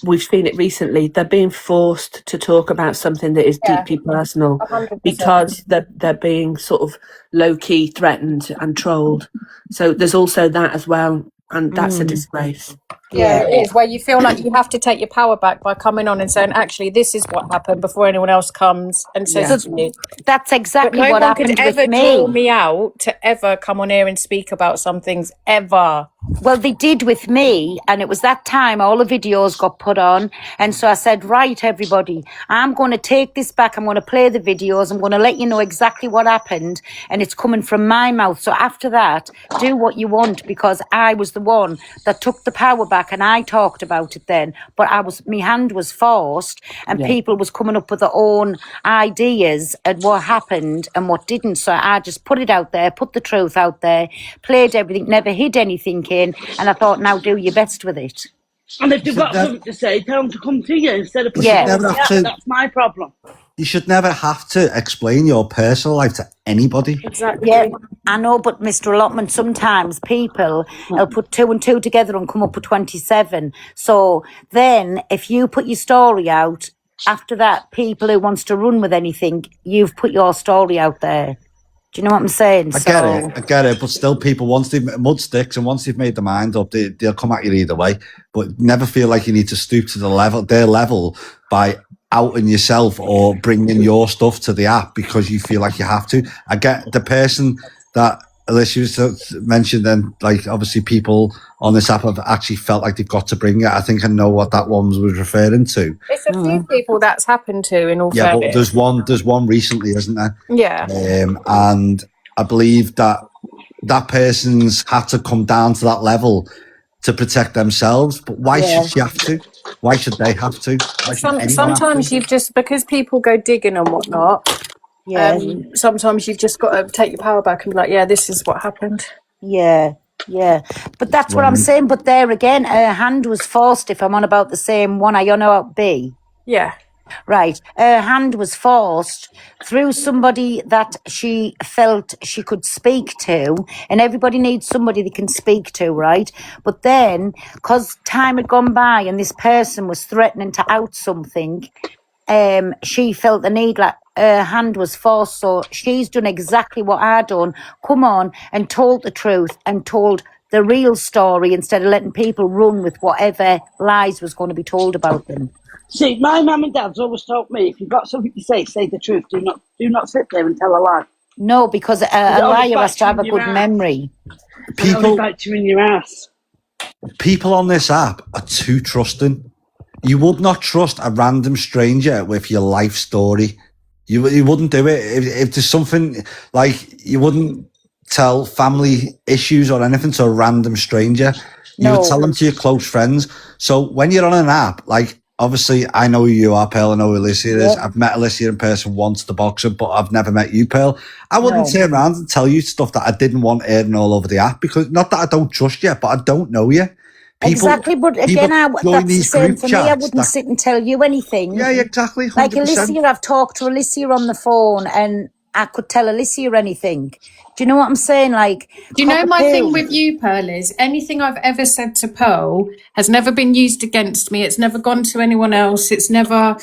we've seen it recently. They're being forced to talk about something that is deeply personal 100%. because they're being sort of low key threatened and trolled. So there's also that as well, and that's a disgrace. Yeah, it is, where you feel like you have to take your power back by coming on and saying, actually, this is what happened before anyone else comes and says it. That's exactly But no what one happened could ever with draw me. me out to ever come on here and speak about some things, ever. Well, they did with me, and it was that time all the videos got put on, and so I said, right, everybody, I'm going to take this back, I'm going to play the videos, I'm going to let you know exactly what happened, and it's coming from my mouth. So after that, do what you want, because I was the one that took the power back, and I talked about it then, but my hand was forced, and people was coming up with their own ideas at what happened and what didn't. So I just put it out there, put the truth out there, played everything, never hid anything in, and I thought, now do your best with it. and if they've got something to say, tell them to come to you instead of pushing Yeah. it on the Never app. have to- That's my problem. You should never have to explain your personal life to anybody. Exactly. Yeah, I know, but Mr. Allotment, sometimes people will put 2 and 2 together and come up with 27. So then if you put your story out, after that, people who wants to run with anything, you've put your story out there. Do you know what I'm saying? I get it, but still people, once they've mud sticks and once they've made their mind up, they'll come at you either way. But never feel like you need to stoop to their level by outing yourself or bringing your stuff to the app because you feel like you have to. I get the person that Alicia mentioned, and like obviously people on this app have actually felt like they've got to bring it. I think I know what that one was referring to. It's a few people that's happened to, in all Yeah, but fairness. there's one recently, isn't there? Yeah. And I believe that person's had to come down to that level to protect themselves. But why should she have to? Why should they have to? Why should anyone have to? Sometimes you've just, because people go digging and whatnot, sometimes you've just got to take your power back and be like, yeah, this is what happened. Yeah. But that's what I'm saying. But there again, her hand was forced, if I'm on about the same one, I know about B. Yeah. Right. Her hand was forced through somebody that she felt she could speak to, and everybody needs somebody they can speak to, right? But then, because time had gone by and this person was threatening to out something, she felt the need, like her hand was forced, so she's done exactly what I done, come on and told the truth and told the real story instead of letting people run with whatever lies was going to be told about them. See, my mum and dad's always taught me, if you've got something to say the truth. Do not sit there and tell a lie. No, because a liar has to have a good memory. People bite you in your ass. People on this app are too trusting. You would not trust a random stranger with your life story. You wouldn't do it. If there's something, like, you wouldn't tell family issues or anything to a random stranger. You would tell them to your close friends. So when you're on an app, like, obviously, I know who you are, Pearl. I know who Alicia is. I've met Alicia in person once, the boxer, but I've never met you, Pearl. I wouldn't turn around and tell you stuff that I didn't want airing all over the app, because not that I don't trust you, but I don't know you. Exactly, but again, that's the same for me. I wouldn't sit and tell you anything. Yeah, exactly. 100%. Like Alicia, I've talked to Alicia on the phone, and I could tell Alicia anything. Do you know what I'm saying? Like, do you know my thing with you, Pearl, is anything I've ever said to Pearl has never been used against me. It's never gone to anyone else. It's never,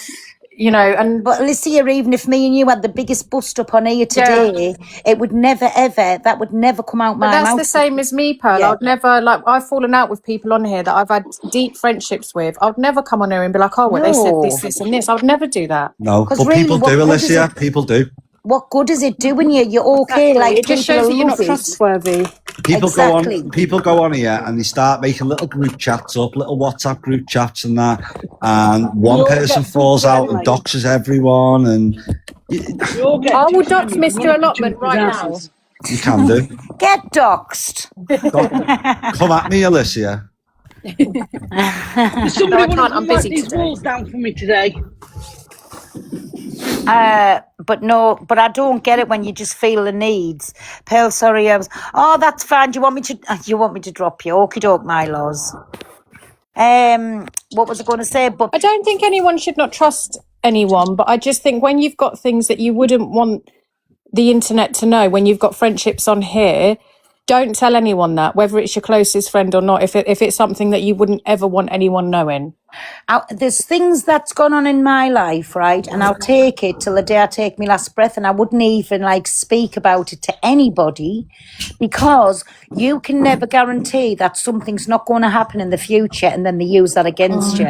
you know, and But Alicia, even if me and you had the biggest bust up on here today, it would never ever, that would never come out my but that's mouth. the same as me, Pearl. Yeah. I'd never, like, I've fallen out with people on here that I've had deep friendships with. I'd never come on here and be like, oh, well, they said this, No. this and this. I would never do that. No, 'Cause but really, people what do, good is Alicia. it? People do. What good is it doing you? You're okay, Exactly. like It just people shows will that you're love not it. trustworthy. People go on here and they start making little group chats up, little WhatsApp group chats and that, and one all person get falls booked out and anyway. doxes everyone, and We all get I will too dox many, we Mr. wanna be Allotment jumping right now. asses. you can do. Get doxed. Come at me, Alicia. Does No, somebody I want can't. to I'm write busy these today. walls down for me today? But no, but I don't get it when you just feel the needs. Pearl, sorry, oh, that's fine. Do you want me to drop you? Okie doke, my laws. What was I going to say? But I don't think anyone should not trust anyone, but I just think when you've got things that you wouldn't want the internet to know, when you've got friendships on here, don't tell anyone that, whether it's your closest friend or not, if it's something that you wouldn't ever want anyone knowing. there's things that's gone on in my life, right? And I'll take it till the day I take my last breath, and I wouldn't even like speak about it to anybody, because you can never guarantee that something's not going to happen in the future and then they use that against you.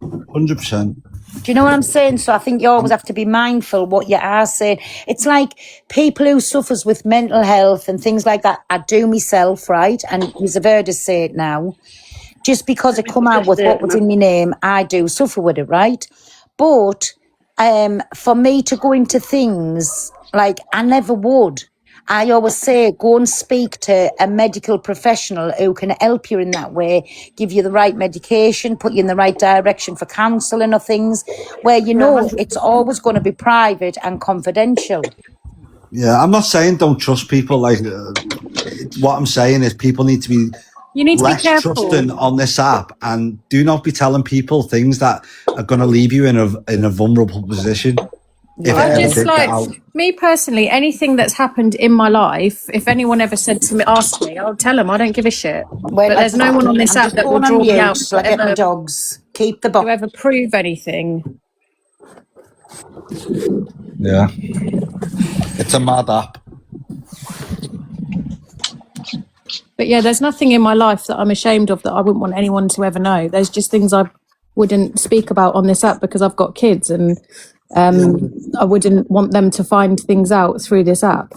100%. Do you know what I'm saying? So I think you always have to be mindful what you are saying. It's like people who suffers with mental health and things like that. I do myself, right? And you've heard us say it now. Just because it come out with what was in my name, I do suffer with it, right? But for me to go into things, like, I never would. I always say, go and speak to a medical professional who can help you in that way, give you the right medication, put you in the right direction for counselling or things, where you know it's always going to be private and confidential. Yeah, I'm not saying don't trust people. Like, what I'm saying is people need to be You need to be less careful. trusting on this app, and do not be telling people things that are going to leave you in a vulnerable position. If it I ever just did get like, out. me personally, anything that's happened in my life, if anyone ever said to me, ask me, I'll tell them I don't give a shit. Well, But there's no one on this I'm app just that will going on draw me out mute till I get my dogs. Keep the box. to ever prove anything. Yeah, it's a mad app. But yeah, there's nothing in my life that I'm ashamed of that I wouldn't want anyone to ever know. There's just things I wouldn't speak about on this app because I've got kids, and I wouldn't want them to find things out through this app.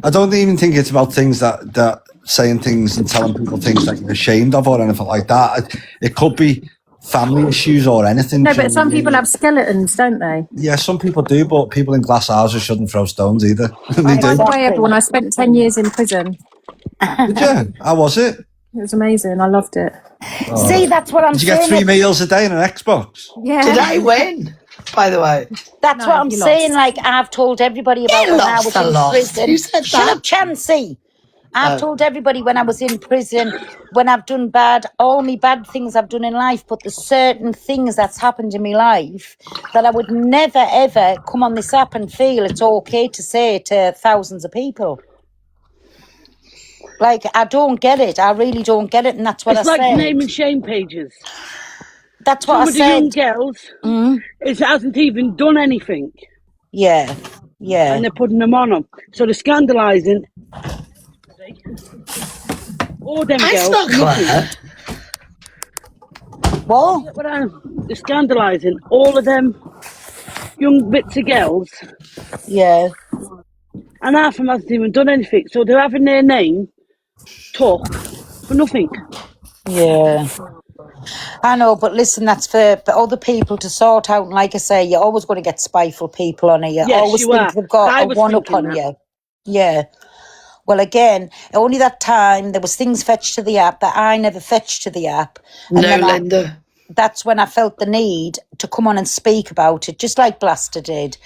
I don't even think it's about things that saying things and telling people things that you're ashamed of or anything like that. It could be family issues or anything. No, but some people have skeletons, don't they? Yeah, some people do, but people in glass houses shouldn't throw stones either. They By do. the way, everyone, I spent 10 years in prison. Did you? How was it? It was amazing. I loved it. Oh. See, that's what I'm Did you saying. get 3 meals a day and an Xbox? Yeah. Did I win, by the way? That's No, what I'm you saying. lost. Like, I've told everybody about You when I lost, was I in lost. prison. Who said Shut that? up, Chansey. I've Oh. told everybody when I was in prison, when I've done bad, all me bad things I've done in life, but there's certain things that's happened in my life that I would never, ever come on this app and feel it's okay to say to thousands of people. Like, I don't get it. I really don't get it, and that's what It's I like said. name and shame pages. That's what Some I of the young said. girls, it hasn't even done anything, Yeah, yeah. and they're putting them on them. So they're scandalising all them That's girls. not for nothing. clear. What? They're scandalising all of them young bits of girls, Yeah. and half of them hasn't even done anything. So they're having their name took for nothing. Yeah. I know, but listen, that's for other people to sort out. And like I say, you're always going to get spiteful people on here. You Yes, always you think are. they've got I a was one-up thinking on that. you. Yeah. Well, again, only that time there was things fetched to the app that I never fetched to the app. And No, then Linda. that's when I felt the need to come on and speak about it, just like Blaster did.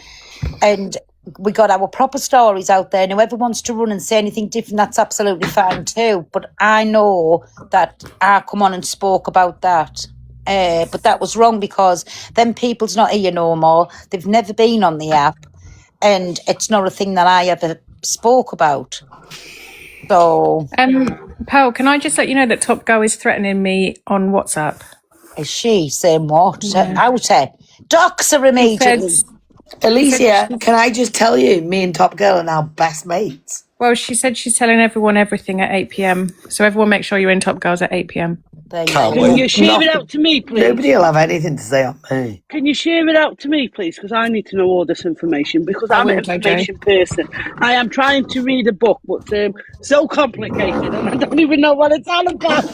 And we got our proper stories out there. And whoever wants to run and say anything different, that's absolutely fine too. But I know that I come on and spoke about that. But that was wrong because them people's not here no more. They've never been on the app. And it's not a thing that I ever spoke about. So, Pearl, can I just let you know that Top Girl is threatening me on WhatsApp? Is she saying what? Out her. Docs her immediately. Alicia, can I just tell you, me and Top Girl are now best mates. Well, she said she's telling everyone everything at 8 p.m. So everyone make sure you're in Top Girls at 8 p.m. Can you share it out to me, please? Nobody will have anything to say on me. Can you share it out to me, please? Because I need to know all this information, because I'm an information person. I am trying to read a book, but so complicated, and I don't even know what it's all about.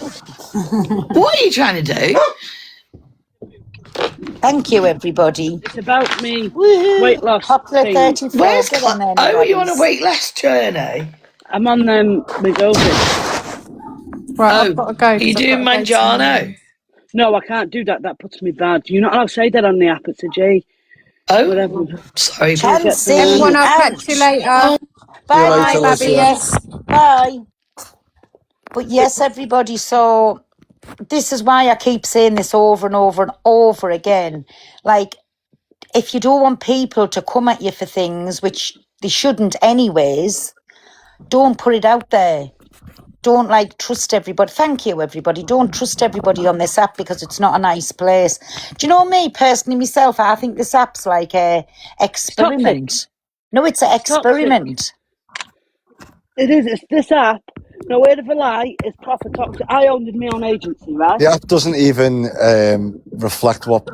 What are you trying to do? Thank you, everybody. It's about me, weight loss. Popular thing. 34. Where's Get on there, are you on a buddies. weight loss journey? I'm on Wegovy. Right, I've got to go. Are you doing Mangiano? No, I can't do that. That puts me bad. You're not allowed to say that on the app. It's a J. Oh, whatever. Sorry. Chansey, everyone, I'll catch you later. Bye, later, yes. Bye. But yes, everybody, so this is why I keep saying this over and over and over again. Like, if you don't want people to come at you for things, which they shouldn't anyways, don't put it out there. Don't trust everybody. Thank you, everybody. Don't trust everybody on this app because it's not a nice place. Do you know me, personally, myself, I think this app's like a experiment. No, it's an experiment. It is. It's this app. No word of a lie. It's proper toxic. I owned my own agency, right? The app doesn't even reflect what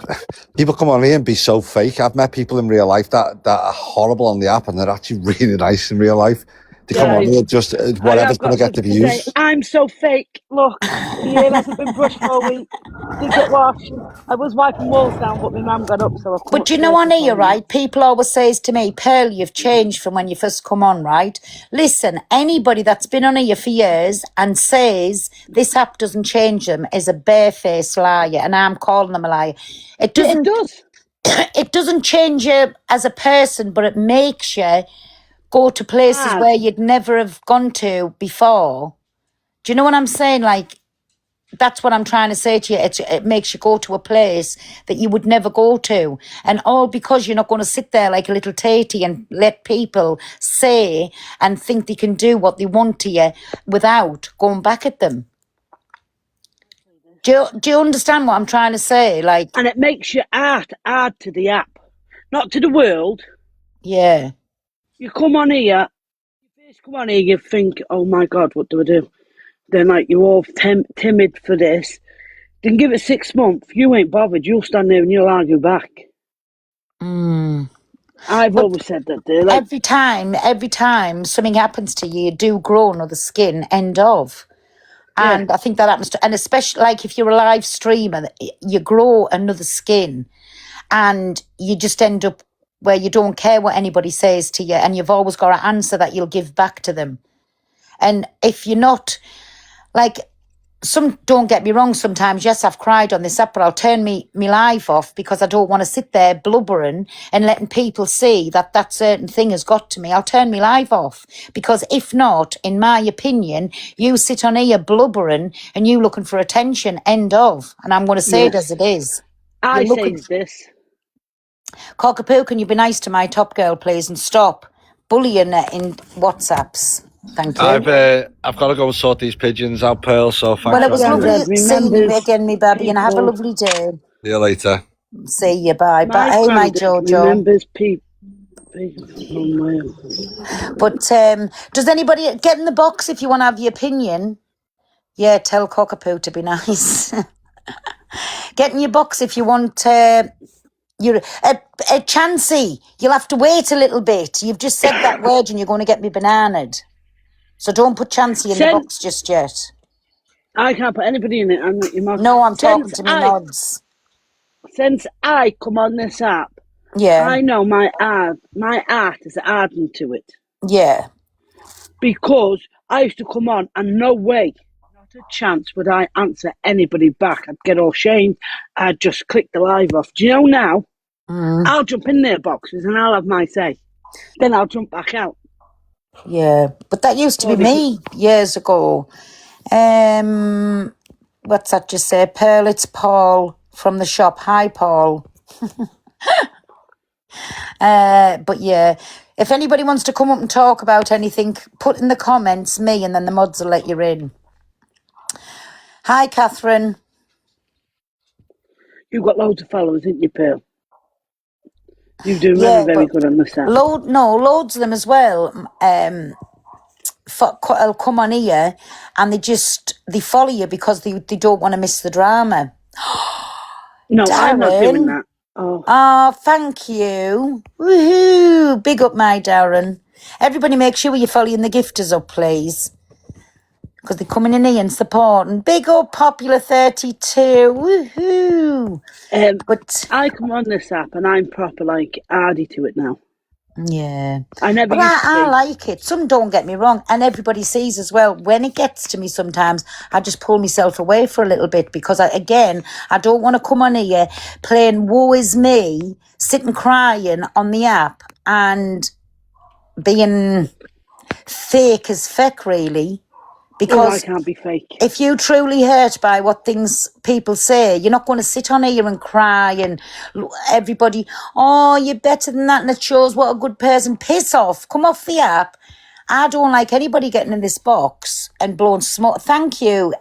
people come on here and be so fake. I've met people in real life that are horrible on the app, and they're actually really nice in real life. They come on here just whatever's going to get the views. I'm so fake. Look, the hair hasn't been brushed for a week. Did get washed. I was wiping walls down, but my mum got up, so I couldn't. But do you know on here, right? People always says to me, Pearl, you've changed from when you first come on, right? Listen, anybody that's been on here for years and says this app doesn't change them is a barefaced liar, and I'm calling them a liar. It doesn't. It does. It doesn't change you as a person, but it makes you go to places where you'd never have gone to before. Do you know what I'm saying? That's what I'm trying to say to you. It makes you go to a place that you would never go to. And all because you're not going to sit there like a little tatey and let people say and think they can do what they want to you without going back at them. Do you understand what I'm trying to say? And it makes you add to the app, not to the world. Yeah. You come on here, you think, oh my God, what do I do? Then you're all timid for this. Then give it 6 months. You ain't bothered. You'll stand there and you'll argue back. I've always said that, dear. Every time something happens to you, you do grow another skin, end of. And I think that happens and especially if you're a live streamer, you grow another skin and you just end up where you don't care what anybody says to you, and you've always got an answer that you'll give back to them. And if you're not, don't get me wrong, sometimes, yes, I've cried on this app, but I'll turn me live off because I don't want to sit there blubbering and letting people see that certain thing has got to me. I'll turn me live off because if not, in my opinion, you sit on here blubbering and you looking for attention, end of. And I'm going to say it as it is. I say this. Cockapoo, can you be nice to my Top Girl, please, and stop bullying her in WhatsApps? Thank you. I've got to go and sort these pigeons out, Pearl, so thanks. Well, it was lovely seeing you again, me baby, and have a lovely day. See you later. See you, bye. Bye. Hey, my Jojo. Remembers people. But does anybody get in the box if you want to have your opinion? Yeah, tell Cockapoo to be nice. Get in your box if you want... You're a Chansey. You'll have to wait a little bit. You've just said that word and you're going to get me bananaed. So don't put Chansey in the box just yet. I can't put anybody in it. No, I'm talking to me nods. Since I come on this app, I know my art is adding to it. Yeah. Because I used to come on and no way, not a chance would I answer anybody back. I'd get all shamed. I'd just click the live off. Do you know now? I'll jump in their boxes and I'll have my say. Then I'll jump back out. Yeah, but that used to be me years ago. What's that just say? Pearl, it's Paul from the shop. Hi, Paul. But yeah, if anybody wants to come up and talk about anything, put in the comments me and then the mods will let you in. Hi, Catherine. You've got loads of followers, haven't you, Pearl? You're doing Yeah, very but good on this app. loads of them as well. Will come on here and they follow you because they don't want to miss the drama. No, I'm not doing Darren. that. Oh, thank you. Woohoo! Big up, my Darren. Everybody make sure you're following the gifters up, please. Because they're coming in here and supporting. Big up, Popular 32. Woohoo! But I come on this app and I'm proper like Ardy to it now. Yeah. I never But used to I be. like it. Some don't get me wrong. And everybody sees as well, when it gets to me sometimes, I just pull myself away for a little bit because, I don't want to come on here playing woe is me, sitting crying on the app and being fake as feck, really. Because I can't be fake. if you truly hurt by what things people say, you're not going to sit on here and cry and everybody, oh, you're better than that and it shows what a good person. Piss off. Come off the app. I don't like anybody getting in this box and blowing smoke. Thank you,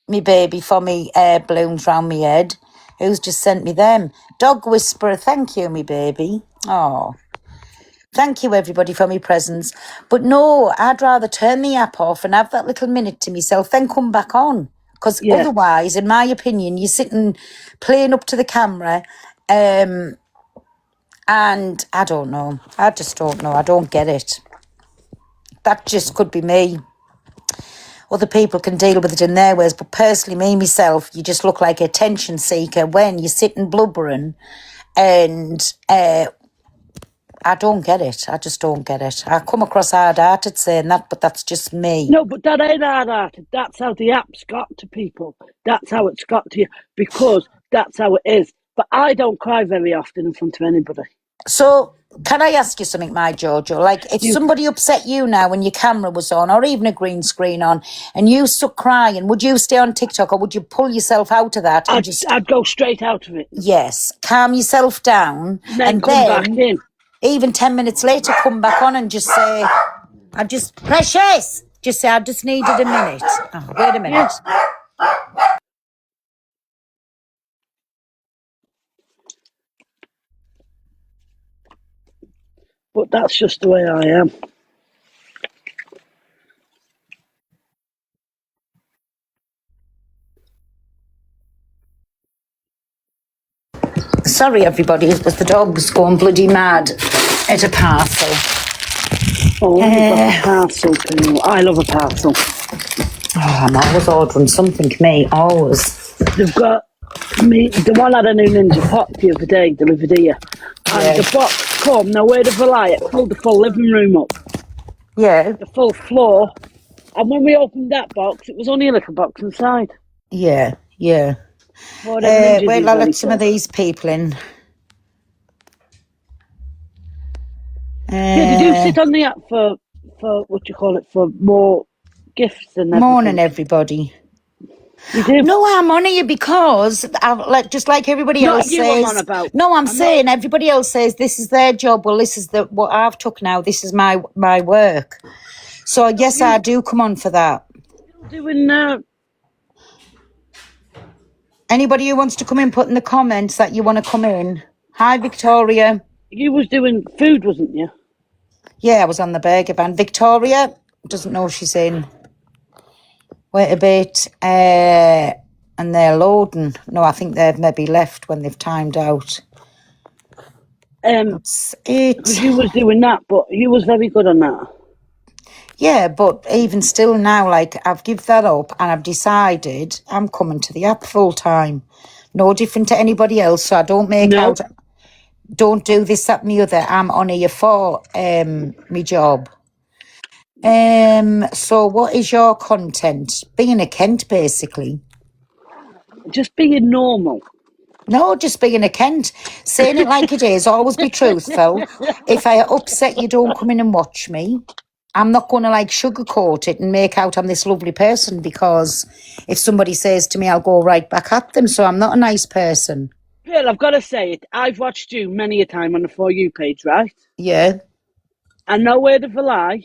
me baby, for me balloons round me head. Who's just sent me them? Dog Whisperer, thank you, me baby. Oh. Thank you, everybody, for my presents. But no, I'd rather turn the app off and have that little minute to myself, then come back on. Because otherwise, in my opinion, you're sitting playing up to the camera and I don't know. I just don't know. I don't get it. That just could be me. Other people can deal with it in their ways, but personally, me, myself, you just look like a attention seeker when you're sitting blubbering and... I don't get it. I just don't get it. I come across hard-hearted saying that, but that's just me. No, but that ain't hard-hearted. That's how the app's got to people. That's how it's got to you because that's how it is. But I don't cry very often in front of anybody. So, can I ask you something, my Jojo? Like, if somebody upset you now when your camera was on or even a green screen on and you stuck crying, would you stay on TikTok or would you pull yourself out of that? I'd go straight out of it. Yes. Calm yourself down. Then come back in. Even 10 minutes later, come back on and just say, Precious! Just say, I just needed a minute. Oh, wait a minute. But that's just the way I am. Sorry, everybody, it was the dogs going bloody mad at a parcel. Oh, a parcel. I love a parcel. Oh, I'm always ordering something, me, always. They've got me. The one had a new Ninja Pot the other day delivered here. And the box come, now where the lie, it filled the full living room up. Yeah. The full floor. And when we opened that box, it was only a little box inside. Yeah. Wait, I'll let some of these people in. Did you sit on the app for what you call it, for more gifts and everything? Morning, everybody. You do? No, I'm on here because, just like everybody else says. I'm saying everybody else says this is their job. Well, this is what I've took now. This is my work. So yes, I do come on for that. Doing Anybody who wants to come in, put in the comments that you want to come in. Hi, Victoria. You was doing food, wasn't you? Yeah, I was on the burger van. Victoria doesn't know she's in. Wait a bit. And they're loading. No, I think they've maybe left when they've timed out. That's it. You was doing that, but you was very good on that. Yeah, but even still now, like, I've given that up and I've decided I'm coming to the app full time. No different to anybody else, so I don't make out, don't do this, that and the other. I'm on here for my job. So what is your content? Being a Kent, basically. Just being normal. No, just being a Kent. Saying it like it is, always be truthful. If I upset you, don't come in and watch me. I'm not going to sugarcoat it and make out I'm this lovely person because if somebody says to me, I'll go right back at them. So I'm not a nice person. Well, I've got to say it. I've watched you many a time on the For You page, right? Yeah. And no word of a lie.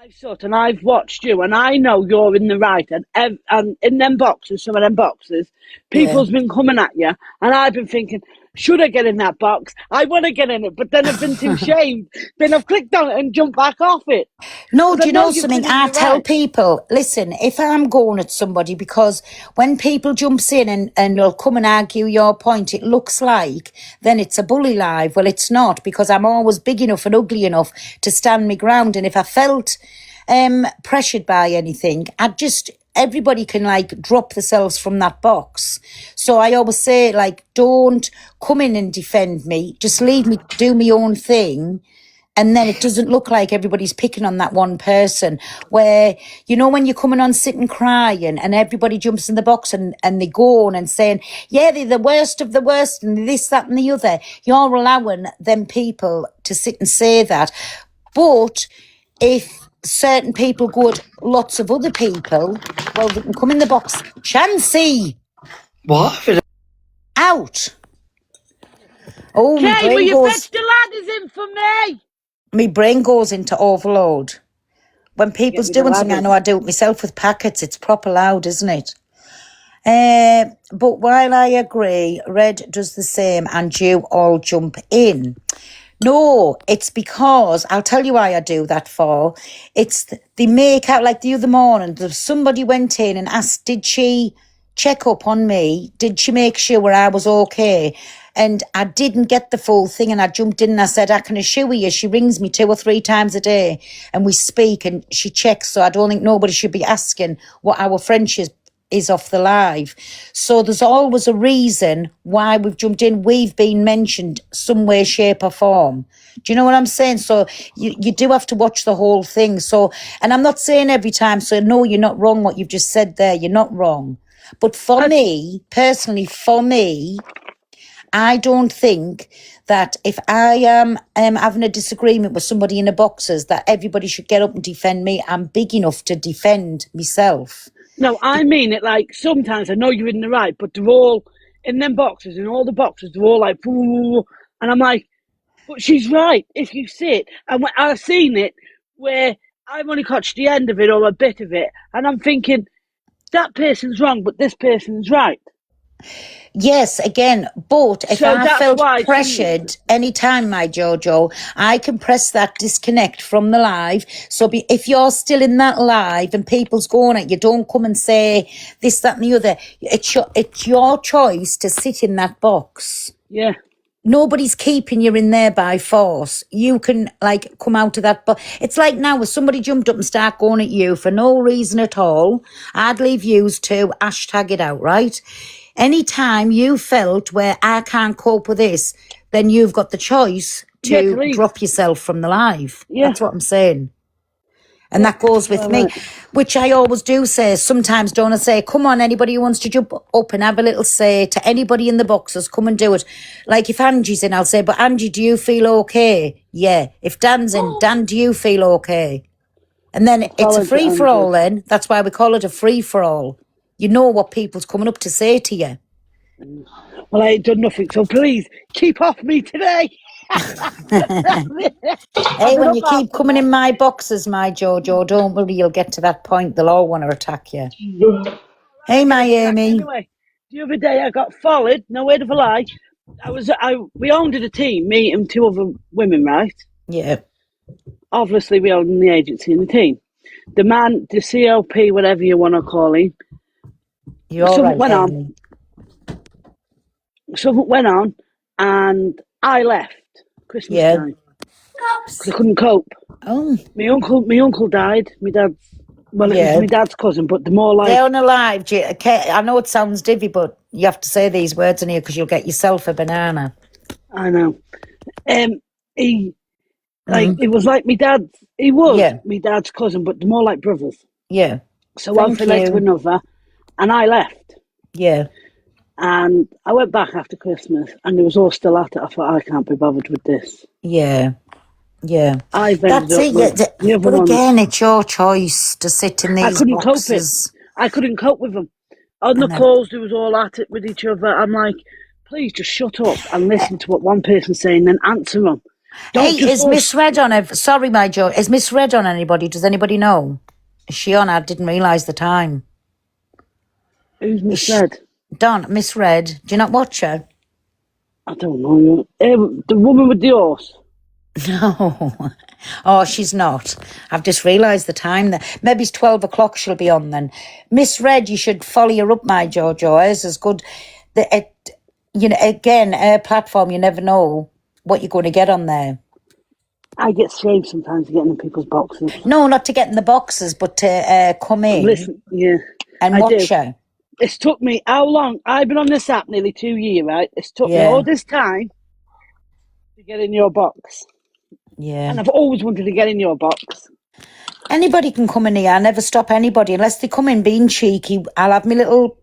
I've sat and I've watched you, and I know you're in the right. And in them boxes, some of them boxes, people's been coming at you, and I've been thinking, should I get in that box? I want to get in it, but then I've been too shamed. Then I've clicked on it and jumped back off it. No, But do I you know know you've something? been in I the tell right. people, listen, if I'm going at somebody, because when people jumps in and they'll come and argue your point, it looks like then it's a bully live. Well, it's not, because I'm always big enough and ugly enough to stand my ground. And if I felt pressured by anything, everybody can like drop themselves from that box. So I always say, like, don't come in and defend me. Just leave me do my own thing. And then it doesn't look like everybody's picking on that one person where, you know, when you're coming on sitting crying and everybody jumps in the box and they go on and saying, yeah, they're the worst of the worst and this, that and the other. You're allowing them people to sit and say that. But if certain people go at lots of other people, well, they can come in the box. Chansey! What? Out! Oh, my Kay, will brain you goes... fetch the ladders in for me? My brain goes into overload. When people's doing something, I know I do it myself with packets. It's proper loud, isn't it? But while I agree, Red does the same and you all jump in. No, it's because, I'll tell you why I do that for. They make out, like the other morning, somebody went in and asked, did she check up on me? Did she make sure I was okay? And I didn't get the full thing, and I jumped in and I said, I can assure you, she rings me 2 or 3 times a day and we speak and she checks, so I don't think nobody should be asking what our friendship is off the live. So there's always a reason why we've jumped in. We've been mentioned some way, shape or form. Do you know what I'm saying? So you do have to watch the whole thing. So, and I'm not saying every time, so no, you're not wrong what you've just said there. You're not wrong. But for me, personally, I don't think that if I am having a disagreement with somebody in the boxes that everybody should get up and defend me. I'm big enough to defend myself. No, I mean it like sometimes I know you're in the right, but they're all in them boxes, in all the boxes, they're all like, ooh, and I'm like, but she's right if you see it. And I've seen it where I've only caught the end of it or a bit of it, and I'm thinking, that person's wrong, but this person's right. Yes, again, but if So I that's felt why pressured anytime, my Jojo, I can press that disconnect from the live. So if you're still in that live and people's going at you, don't come and say this, that and the other. It's your choice to sit in that box. Yeah. Nobody's keeping you in there by force. You can, like, come out of that. But it's like now, if somebody jumped up and started going at you for no reason at all, I'd leave yous to hashtag it out, right? Anytime you felt where I can't cope with this, then you've got the choice to drop yourself from the live. Yeah. That's what I'm saying. And that goes with me, which I always do say. Sometimes don't I say, come on, anybody who wants to jump up and have a little say to anybody in the boxes, come and do it. Like if Angie's in, I'll say, but Angie, do you feel okay? Yeah. If Dan's in, Dan, do you feel okay? And then it's a free-for-all then. That's why we call it a free-for-all. You know what people's coming up to say to you. Well, I ain't done nothing, so please keep off me today. Hey, when you keep coming in my boxes, my Jojo, don't worry, you'll get to that point. They'll all want to attack you. Hey, my Amy. Anyway, the other day I got followed, no word of a lie. We owned a team, me and 2 other women, right? Yeah. Obviously, we owned the agency and the team. The man, the CLP, whatever you want to call him. Something went on, and I left Christmas time because I couldn't cope. Oh, my uncle died. My dad's it was my dad's cousin, but the more like they're unalive. I know it sounds divvy, but you have to say these words in here because you'll get yourself a banana. I know. He it was like my dad. He was my dad's cousin, but more like brothers. Yeah. So one thing led to another, and I left. Yeah. And I went back after Christmas, and they was all still at it. I thought, I can't be bothered with this. Yeah. Yeah. That's it. But again, it's your choice to sit in these I couldn't boxes. cope it. I couldn't cope with them. On the calls, they was all at it with each other. I'm like, please just shut up and listen to what one person's saying, then answer them. Don't Hey, just is Miss Red on? Sorry, my Joe. Is Miss Red on anybody? Does anybody know? Is she on? I didn't realise the time. Who's Miss Red? Don, Miss Red. Do you not watch her? I don't know. The woman with the horse. No. Oh, she's not. I've just realised the time. Maybe it's 12 o'clock she'll be on then. Miss Red, you should follow her up, my Jojo. Hers is good. Again, her platform, you never know what you're going to get on there. I get shaved sometimes to get in people's boxes. No, not to get in the boxes, but to come in. Listen, and watch her. It's took me how long? I've been on this app nearly 2 years, right? It's took me all this time to get in your box. Yeah. And I've always wanted to get in your box. Anybody can come in here. I never stop anybody unless they come in being cheeky. I'll have my little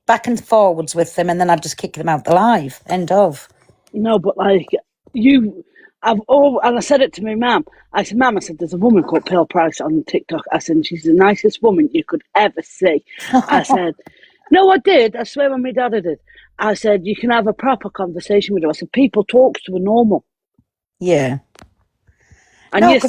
back and forwards with them and then I'll just kick them out the live. End of. No, but and I said it to my mum. I said, Mum, there's a woman called Pearl Price on TikTok. I said, she's the nicest woman you could ever see. I said, no, I did. I swear on my dad I did. I said, you can have a proper conversation with her. I said, people talk to her normal. Yeah. And no,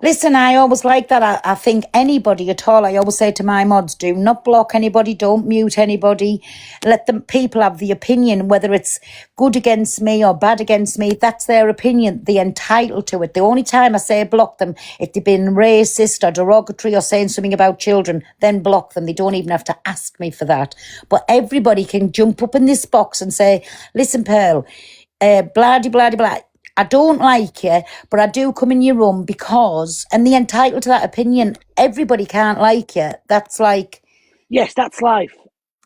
listen, I always like that. I think anybody at all, I always say to my mods, do not block anybody, don't mute anybody. Let the people have the opinion, whether it's good against me or bad against me. That's their opinion. They're entitled to it. The only time I say block them, if they've been racist or derogatory or saying something about children, then block them. They don't even have to ask me for that. But everybody can jump up in this box and say, listen, Pearl, blah, de, blah, de, blah. I don't like you, but I do come in your room because, and they're entitled to that opinion. Everybody can't like you. That's like... Yes, that's life.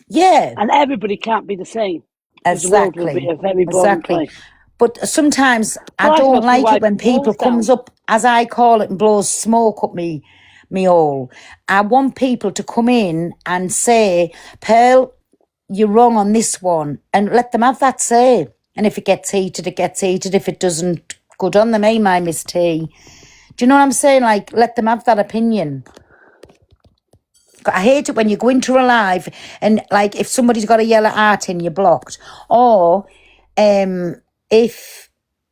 Yeah. And everybody can't be the same. Exactly. The world will be a very boring place. But sometimes I don't like it when people comes up, as I call it, and blows smoke up me hole. I want people to come in and say, Pearl, you're wrong on this one, and let them have that say. And if it gets heated, it gets heated. If it doesn't, good on them, my Miss T. Do you know what I'm saying? Like, let them have that opinion. I hate it when you go into a live and, like, if somebody's got a yellow heart in, you're blocked. Or if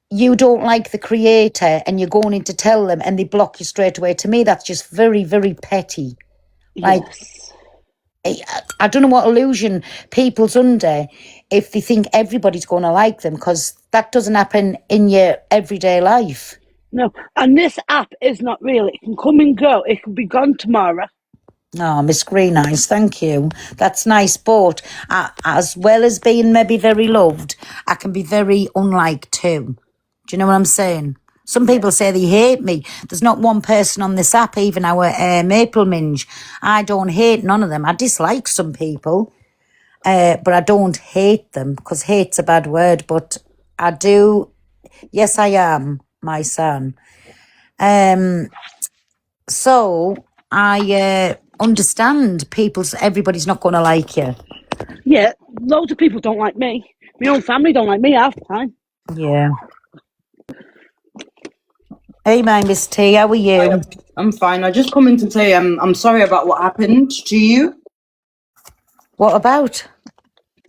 you don't like the creator and you're going in to tell them and they block you straight away. To me, that's just very, very petty. Like, I don't know what illusion people's under if they think everybody's going to like them, because that doesn't happen in your everyday life. No, and this app is not real. It can come and go. It can be gone tomorrow. Oh, Miss Green Eyes, thank you. That's nice, but as well as being maybe very loved, I can be very unliked too. Do you know what I'm saying? Some people say they hate me. There's not one person on this app, even our Maple Minge. I don't hate none of them. I dislike some people, but I don't hate them, because hate's a bad word, but I do. Yes, I am, my son. So I understand everybody's not going to like you. Yeah, loads of people don't like me. My own family don't like me half the time. Yeah. Hey, my Miss T, how are you? I'm fine. I just come in to say I'm sorry about what happened to you. What about?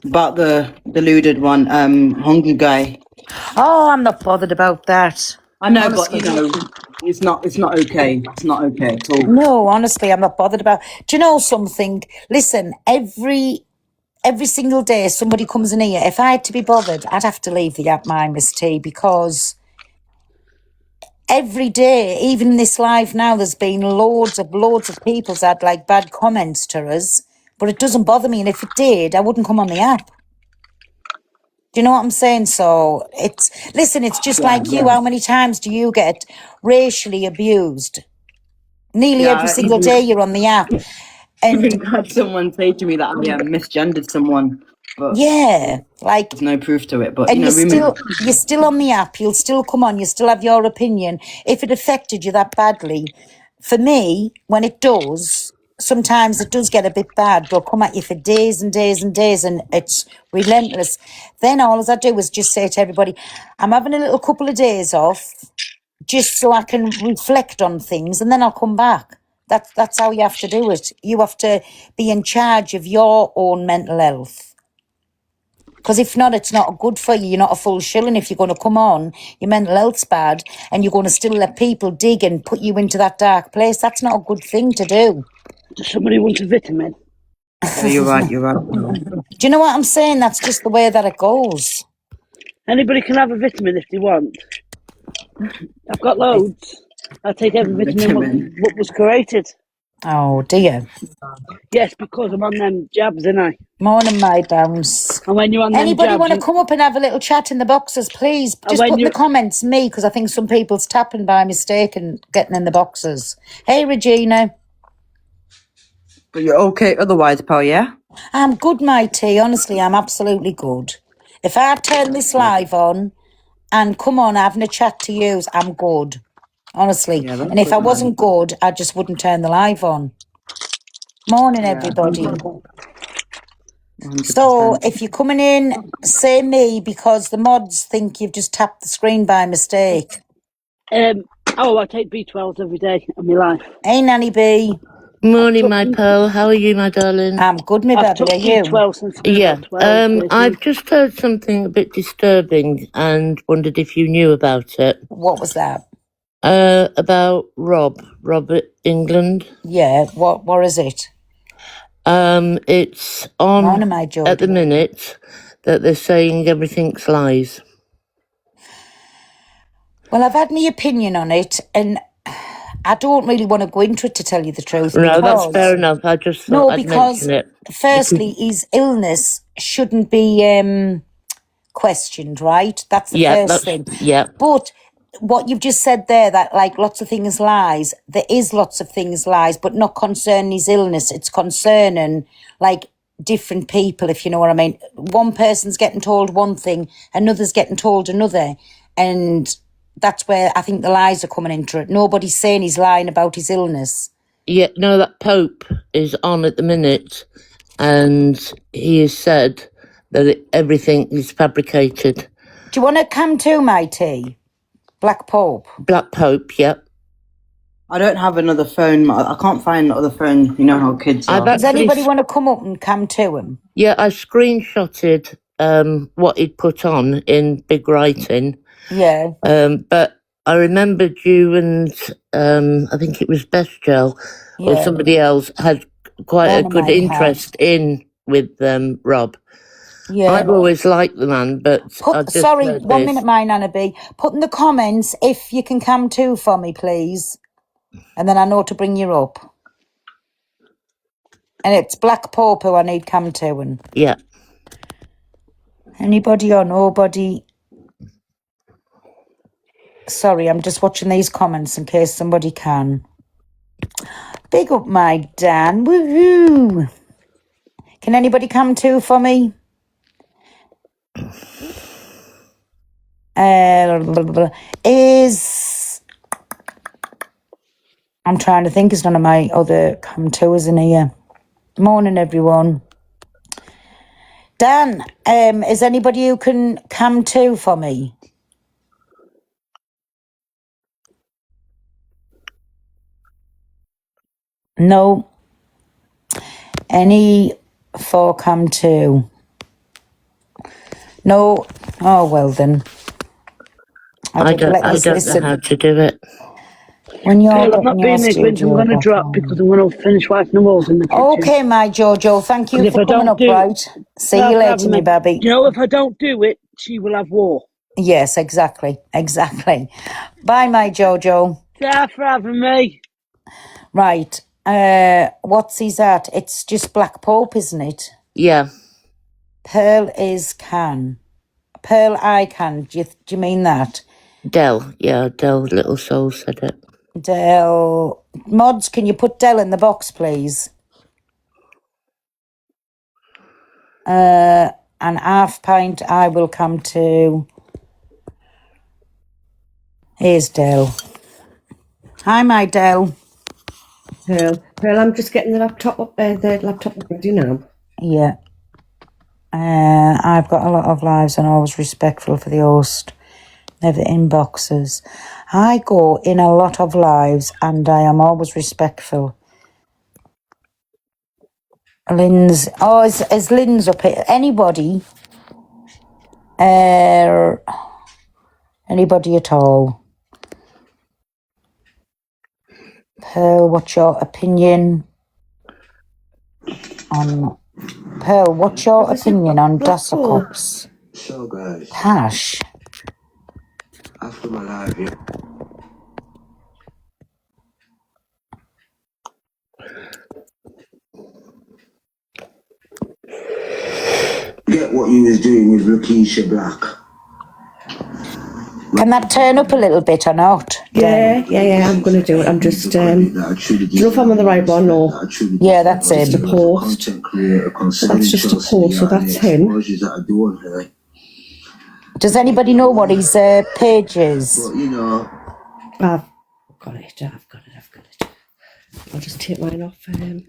About the deluded one, hungry guy. Oh, I'm not bothered about that. I know, Honestly. but you know, it's not okay. It's not okay at all. No, honestly, I'm not bothered about. Do you know something? Listen, every single day somebody comes in here. If I had to be bothered, I'd have to leave the app, my Miss T, because every day, even in this live now, there's been loads of people's had like bad comments to us, but it doesn't bother me. And if it did, I wouldn't come on the app. Do you know what I'm saying? So it's just like you. How many times do you get racially abused? Nearly every single day you're on the app. And even had someone say to me that I misgendered someone. But like there's no proof to it. But and you know, you're still on the app. You'll still come on. You still have your opinion. If it affected you that badly, for me, when it does, sometimes it does get a bit bad. They'll come at you for days and days and days, and it's relentless. Then all I do is just say to everybody, I'm having a little couple of days off, just so I can reflect on things, and then I'll come back. That's how you have to do it. You have to be in charge of your own mental health. Because if not, it's not good for you. You're not a full shilling if you're going to come on. Your mental health's bad and you're going to still let people dig and put you into that dark place. That's not a good thing to do. Does somebody want a vitamin? Yeah, you're right. Do you know what I'm saying? That's just the way that it goes. Anybody can have a vitamin if they want. I've got loads. I'll take every vitamin what was created. Oh, dear. Yes, because I'm on them jabs, ain't I? Morning, my bounce. And when you're on them Anybody jabs... want to come up and have a little chat in the boxes, please? Just put in the comments, me, because I think some people's tapping by mistake and getting in the boxes. Hey, Regina. But you're okay otherwise, pal, yeah? I'm good, my T. Honestly, I'm absolutely good. If I turn this live on and come on having a chat to you, I'm good. Honestly. Yeah, and if I wasn't good, I just wouldn't turn the live on. Morning, everybody. 100%. So, if you're coming in, say me, because the mods think you've just tapped the screen by mistake. I take B12s every day of my life. Hey, Nanny B. Morning, my pearl. How are you, my darling? I'm good, my baby. Are you? B12 since Yeah. 12, I've just heard something a bit disturbing and wondered if you knew about it. What was that? About Robert England. Yeah. What is it? It's on at the minute that they're saying everything's lies. Well, I've had my opinion on it, and I don't really want to go into it, to tell you the truth. No, that's fair enough. I just thought I'd mention it. Firstly, his illness shouldn't be questioned, right? That's the first thing. Yeah. But what you've just said there, that like lots of things lies, there is lots of things lies, but not concerning his illness. It's concerning like different people, if you know what I mean. One person's getting told one thing, another's getting told another, and that's where I think the lies are coming into it. Nobody's saying he's lying about his illness. Yeah, no, that Pope is on at the minute, and he has said that everything is fabricated. Do you want to come to my tea? Black Pope. Black Pope, yep. I don't have another phone. I can't find another phone. You know how kids are. Does anybody want to come up and come to him? Yeah, I screenshotted what he'd put on in big writing. Yeah. But I remembered you and I think it was Best Gel or somebody else had quite a good interest in with Rob. Yeah. I've always liked the man, but sorry, 1 minute, my Nana B. Put in the comments if you can come to for me, please. And then I know to bring you up. And it's Black Pope who I need come to. And yeah. Anybody or nobody? Sorry, I'm just watching these comments in case somebody can. Big up my Dan. Woohoo! Can anybody come to for me? I'm trying to think, is none of my other come to's in here. Morning, everyone. Dan, is anybody who can come to for me? No. Any for come to? No. Oh, well then. I don't know how to do it. When you're I'm not being ignorant, I'm going to drop because I'm going to finish wiping the walls in the kitchen. Okay, my Jojo, thank you for coming up, right? See you later, my baby. You know, if I don't do it, she will have war. Yes, exactly. Bye, my Jojo. Thanks for having me. Right. What's he at? It's just Black Pope, isn't it? Yeah. Pearl is can. Pearl I can. Do you mean that? Del, Little Soul said it. Del. Mods, can you put Del in the box, please? An half pint I will come to. Here's Del. Hi, my Del. Pearl, I'm just getting the laptop up ready now. Yeah. I've got a lot of lives and always respectful for the host. Never in boxes. I go in a lot of lives and I am always respectful. Lynn's... Oh, is Lynn's up here? Anybody Anybody at all? Pearl, what's your opinion on Pearl? What's your opinion on Dassacops? So guys, Hash. after my live, yeah. Get what you was doing with Lakeisha Black. Can that turn up a little bit or not? Yeah, I'm going to do it. I'm just, do you know if I'm on the right one or? Yeah, that's just him. a post. That's just a post, so that's him. Does anybody know what his page is? I've got it. I'll just take mine off. I don't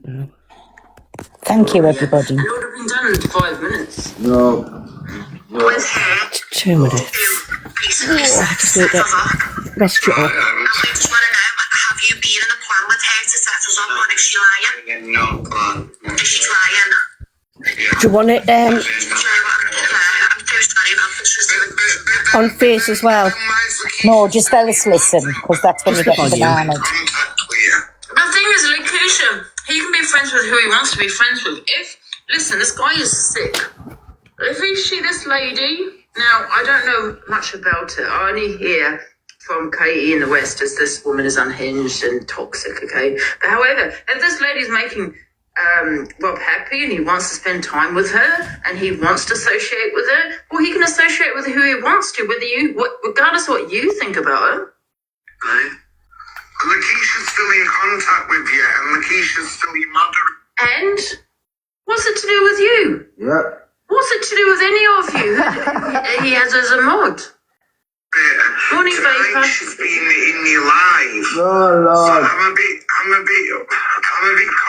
know. Thank you, everybody. It would have been done in 5 minutes. No. 2 minutes. I just need to rest it up. I just want to know, have you been in a plan with her to set us up, or is she lying? No plan. Is she lying? Do you want it I'm so sorry about this. on face as well? No, just let us listen, because that's when you get bananas. The thing is, Lakeisha, he can be friends with who he wants to be friends with. Listen, this guy is sick. If we see this lady, now, I don't know much about it. I only hear from KE in the West as this woman is unhinged and toxic, okay? But however, if this lady's making Rob happy and he wants to spend time with her and he wants to associate with her, well, he can associate with who he wants to, regardless of what you think about her. Okay. Lakeisha's still in contact with you, and Lakeisha's still your mother. And what's it to do with you? Yeah. What's it to do with any of you? He has as a mod. Morning, Vapor. She's been in your life. Oh Lord. So I'm a bit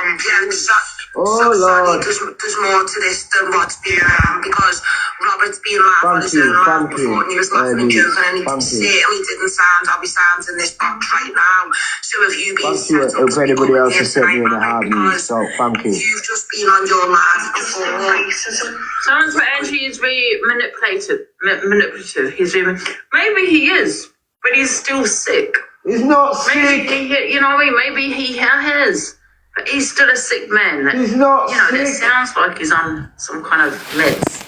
confused. Lord. There's more to this than what's been because Robert's been laughing on his own life before, and he was laughing and joking, and he didn't sound how he sounds in this box right now. So if you been set up if anybody else has said me in a hard news, so thank you. You've just been on your life before. Sounds like Angie is very manipulative. Maybe he is, but he's still sick. He's not sick. Maybe you know what I mean? Maybe he has. But he's still a sick man. He's not sick. It sounds like he's on some kind of meds.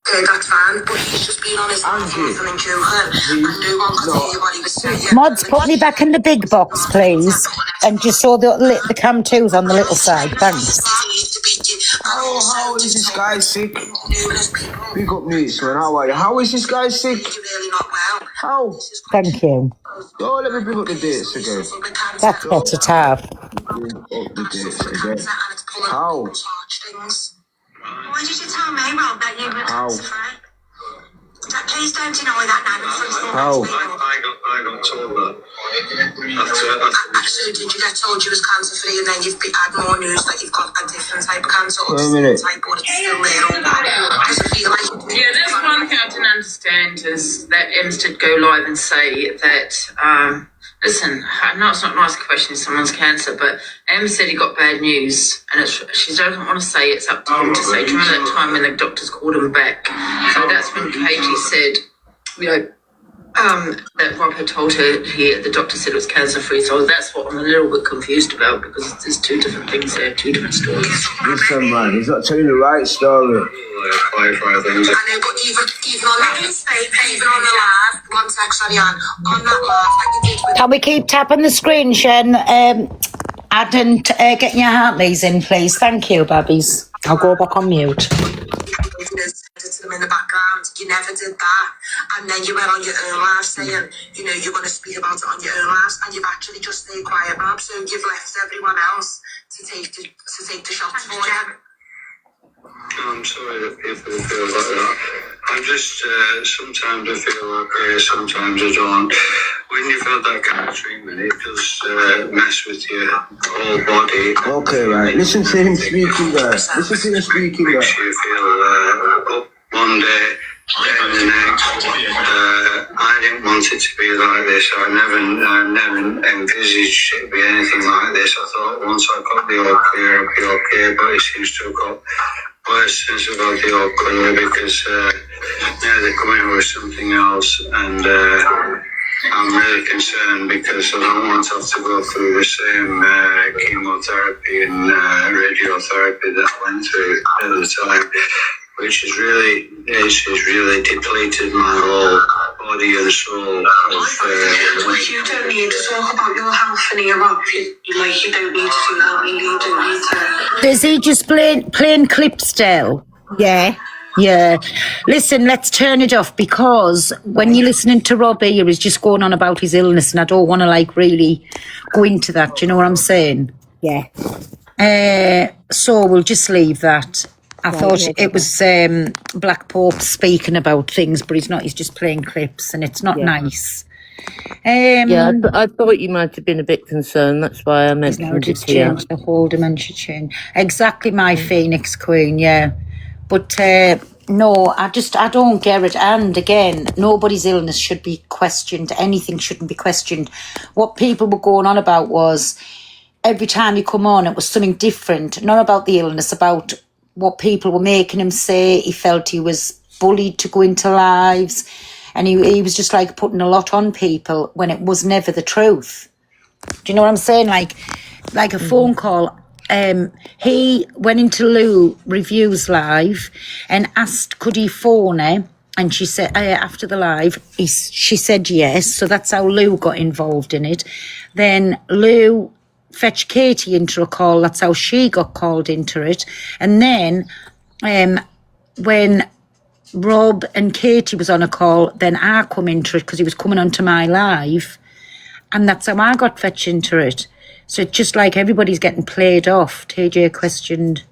Okay, that's fine, but he's just been on his own and joking, and no one could hear what he was saying. Mods, put me back in the big box, please. And just show the cam 2's on the little side. Thanks. How is this guy sick? Big up news, man. How are you? How is this guy sick? How? Thank you. Oh, let me bring up the dates again. That's better, Tav. Bring up the dates again. How? Why did you tell me, Rob, that you were cancer-free? Please don't deny that now in front of all these people. I got told that. So did you get told you was cancer-free and then you've had more news that you've got a different type of cancer or Wait a minute. type, or it's still there all that? Does it feel like... Yeah, that's one thing I didn't understand is that Ems did go live and say that... listen, I know it's not nice questioning someone's cancer, but Em said he got bad news, and she doesn't want to say it's up to him to say. Do you remember that time when the doctors called him back? So that's when Katie said, that Rob had told her the doctor said it was cancer-free. So that's what I'm a little bit confused about, because there's two different things there, two different stories. Listen, man, he's not telling the right story. I know, but even on that mistake, even on the live, one sec, sorry, Anne, on that live that you did with... Can we keep tapping the screen, Shen? Add and get your Hartleys in, please. Thank you, babbies. I'll go back on mute. To them in the background, you never did that, and then you went on your own live saying, you're going to speak about it on your own live, and you've actually just stayed quiet, Bob. So you've left everyone else to take the shots for you. I'm sorry that people feel like that. I'm just, sometimes I feel okay, sometimes I don't. When you've had that kind of treatment, it does mess with your whole body. Okay, right. Listen to him speaking there. Makes you feel up one day, then the next. I didn't want it to be like this. I never envisaged it to be anything like this. I thought once I got the all clear, I'd be okay, but it seems to have got questions about the old country because they're coming up with something else, and I'm really concerned because I don't want to have to go through the same chemotherapy and radiotherapy that I went through at the time, which is really depleted my whole body and soul. You don't need to talk about your health in your up. You don't need to do that. You don't need to. Is he just playing clips still? Yeah. Yeah. Listen, let's turn it off because when you're listening to Rob here, he's just going on about his illness and I don't want to really go into that. Do you know what I'm saying? Yeah. So we'll just leave that. I thought it was Black Pope speaking about things, but he's not. He's just playing clips and it's not nice. I thought you might have been a bit concerned. That's why I mentioned it here. Changed the whole dementia chain. Exactly, my Phoenix Queen, yeah. But no, I don't get it. And again, nobody's illness should be questioned. Anything shouldn't be questioned. What people were going on about was every time you come on, it was something different. Not about the illness, about what people were making him say. He felt he was bullied to go into lives. And he was just putting a lot on people when it was never the truth. Do you know what I'm saying? Like a phone call. He went into Lou Reviews Live and asked could he phone her, and she said after the live she said yes, so that's how Lou got involved in it. Then Lou fetched Katie into a call, that's how she got called into it. And then when Rob and Katie was on a call, then I come into it because he was coming onto my live, and that's how I got fetched into it. So it's just like everybody's getting played off. TJ questioned.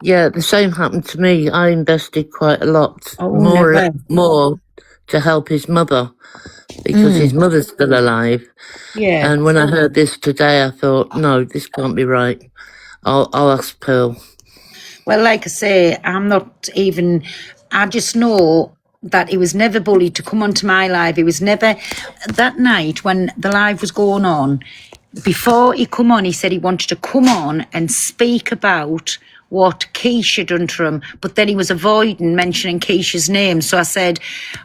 Yeah, the same happened to me. I invested quite a lot more to help his mother because his mother's still alive. Yeah. And when I heard this today, I thought, no, this can't be right. I'll ask Pearl. Well, like I say, I just know that he was never bullied to come onto my live. He was never, that night when the live was going on, before he come on, he said he wanted to come on and speak about what Keisha done to him, but then he was avoiding mentioning Keisha's name. So I said,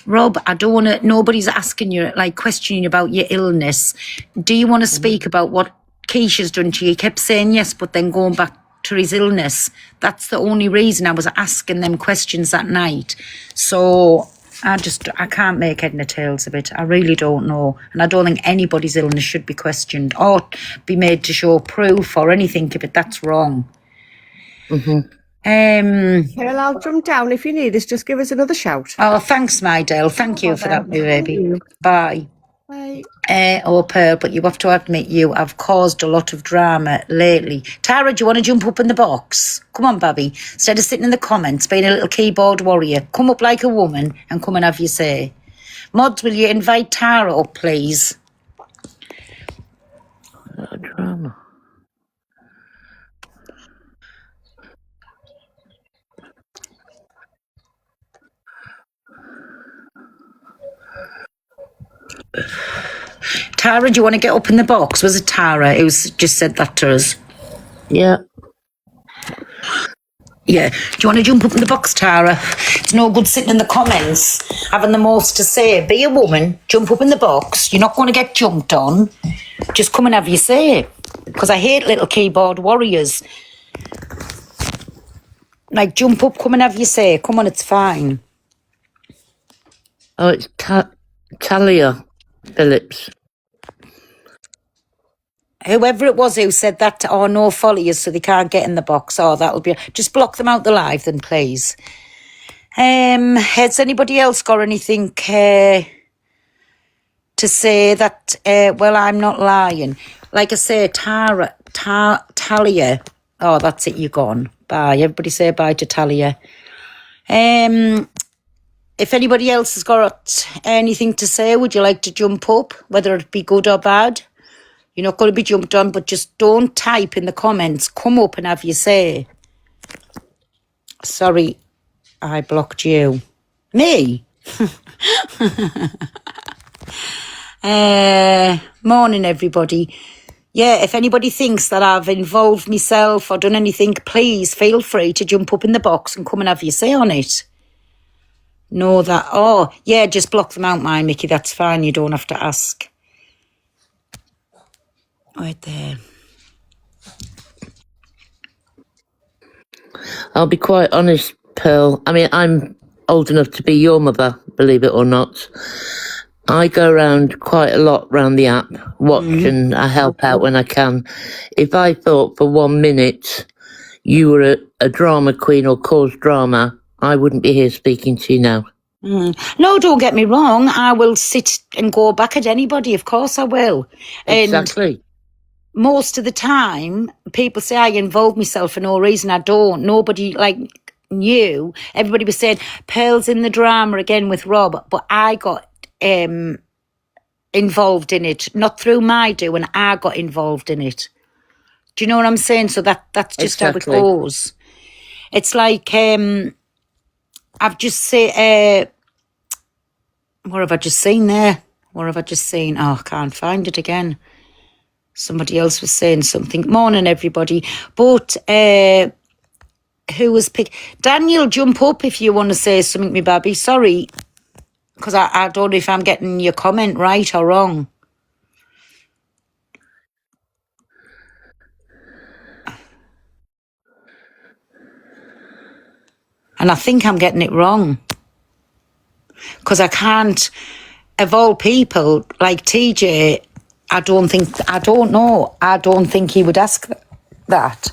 Rob, I don't want to, nobody's asking you, questioning you about your illness. Do you want to speak about what Keisha's done to you? He kept saying yes, but then going back to his illness. That's the only reason I was asking them questions that night. So I can't make head nor tails of it. I really don't know. And I don't think anybody's illness should be questioned or be made to show proof or anything of it. That's wrong. Carol, I'll jump down if you need us. Just give us another shout. Oh, thanks, my Dale. Thank you for that, my baby. Bye. Bye. Pearl, but you have to admit you have caused a lot of drama lately. Tara, do you want to jump up in the box? Come on, Babby. Instead of sitting in the comments being a little keyboard warrior, come up like a woman and come and have your say. Mods, will you invite Tara up, please? Drama. Tara, do you want to get up in the box? Was it Tara who just said that to us? Yeah. Yeah. Do you want to jump up in the box, Tara? It's no good sitting in the comments, having the most to say. Be a woman, jump up in the box. You're not going to get jumped on. Just come and have your say. Because I hate little keyboard warriors. Jump up, come and have your say. Come on, it's fine. Oh, it's Talia Phillips. Whoever it was who said that, no followers, so they can't get in the box. Oh, that'll be... Just block them out the live then, please. Has anybody else got anything to say that, well, I'm not lying? Like I say, Talia. Oh, that's it, you're gone. Bye. Everybody say bye to Talia. If anybody else has got anything to say, would you like to jump up, whether it be good or bad? You're not going to be jumped on, but just don't type in the comments. Come up and have your say. Sorry, I blocked you. Me? Morning, everybody. Yeah, if anybody thinks that I've involved myself or done anything, please feel free to jump up in the box and come and have your say on it. Know that, oh, yeah, just block them out, my Mickey, that's fine, you don't have to ask. Right there. I'll be quite honest, Pearl. I mean, I'm old enough to be your mother, believe it or not. I go around quite a lot round the app, watch and I help out when I can. If I thought for 1 minute you were a drama queen or caused drama, I wouldn't be here speaking to you now. No, don't get me wrong. I will sit and go back at anybody. Of course I will. Exactly. And most of the time, people say I involve myself for no reason. I don't. Nobody, like you, everybody was saying, Pearl's in the drama again with Rob. But I got involved in it. Not through my doing. I got involved in it. Do you know what I'm saying? So that's just Exactly. how it goes. It's like... I've just seen, what have I just seen there? What have I just seen? Oh, I can't find it again. Somebody else was saying something. Morning, everybody. But who was picked? Daniel, jump up if you want to say something, me baby. Sorry, because I don't know if I'm getting your comment right or wrong. And I think I'm getting it wrong. Because I can't, of all people, like TJ, I don't think he would ask that.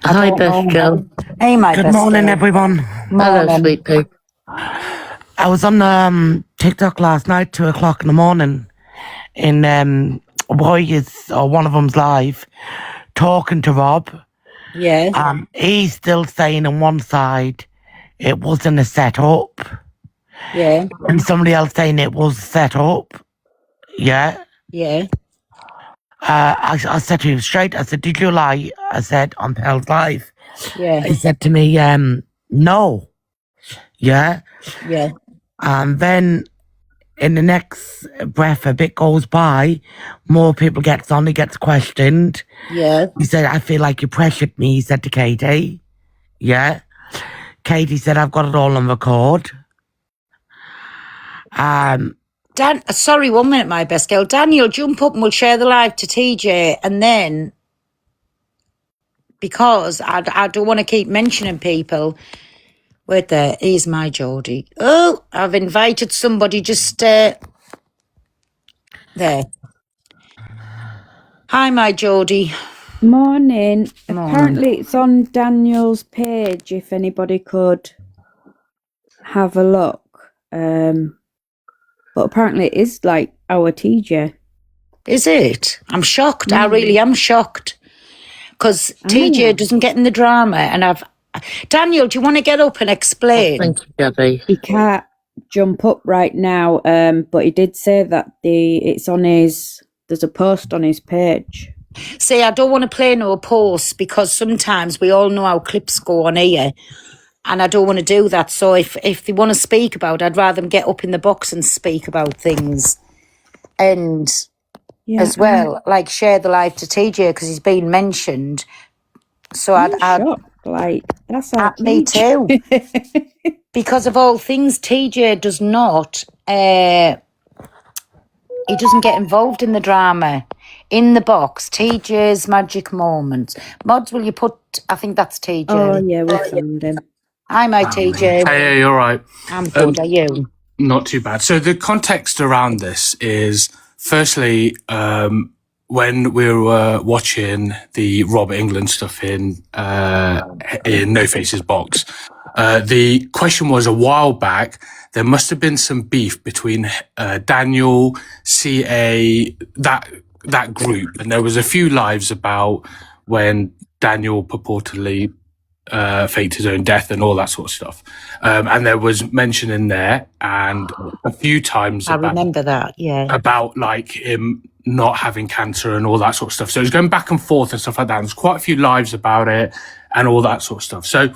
Hi, Best Joe. Hey, my Good best morning, girl. everyone. Hello, sweet pea. I was on TikTok last night, 2:00 in the morning, in Boy's or one of them's live, talking to Rob. Yeah. He's still saying on one side it wasn't a set up, Yeah. and somebody else saying it was set up. Yeah. Yeah. I said to him straight, I said, did you lie? I said, on Pearl's Live. Yeah. He said to me, no. Yeah. Yeah. And then in the next breath, a bit goes by, more people gets on, he gets questioned. Yeah. He said, I feel like you pressured me, he said to Katie. Yeah. Katie said, I've got it all on record. Sorry, 1 minute, my best girl. Daniel, jump up and we'll share the live to TJ. And then, because I don't want to keep mentioning people, wait there, here's my Geordie. Oh, I've invited somebody just there. Hi, my Geordie. Morning. Morning. Apparently it's on Daniel's page if anybody could have a look. But apparently it is like our TJ. Is it? I'm shocked. I really am shocked. Because TJ doesn't get in the drama and Daniel, do you want to get up and explain? Thank you, Gabby. He can't jump up right now, but he did say that there's a post on his page. See, I don't want to play no posts because sometimes we all know how clips go on here and I don't want to do that. So if they want to speak about it, I'd rather them get up in the box and speak about things. And as well, like share the live to TJ because he's been mentioned. So I'm shocked. Like, that's our me too. Because of all things, TJ does not, he doesn't get involved in the drama. In the box, TJ's magic moments. Mods, will you put, I think that's TJ. Oh, yeah, we found him. Hi, my TJ. Hey, you're right. I'm good, are you? Not too bad. So the context around this is, firstly, when we were watching the Rob England stuff in No Faces box, the question was a while back, there must have been some beef between Daniel, CA, that group. And there was a few lives about when Daniel purportedly faked his own death and all that sort of stuff. And there was mention in there and a few times I remember that, yeah. About like him not having cancer and all that sort of stuff. So it was going back and forth and stuff like that. There's quite a few lives about it and all that sort of stuff. So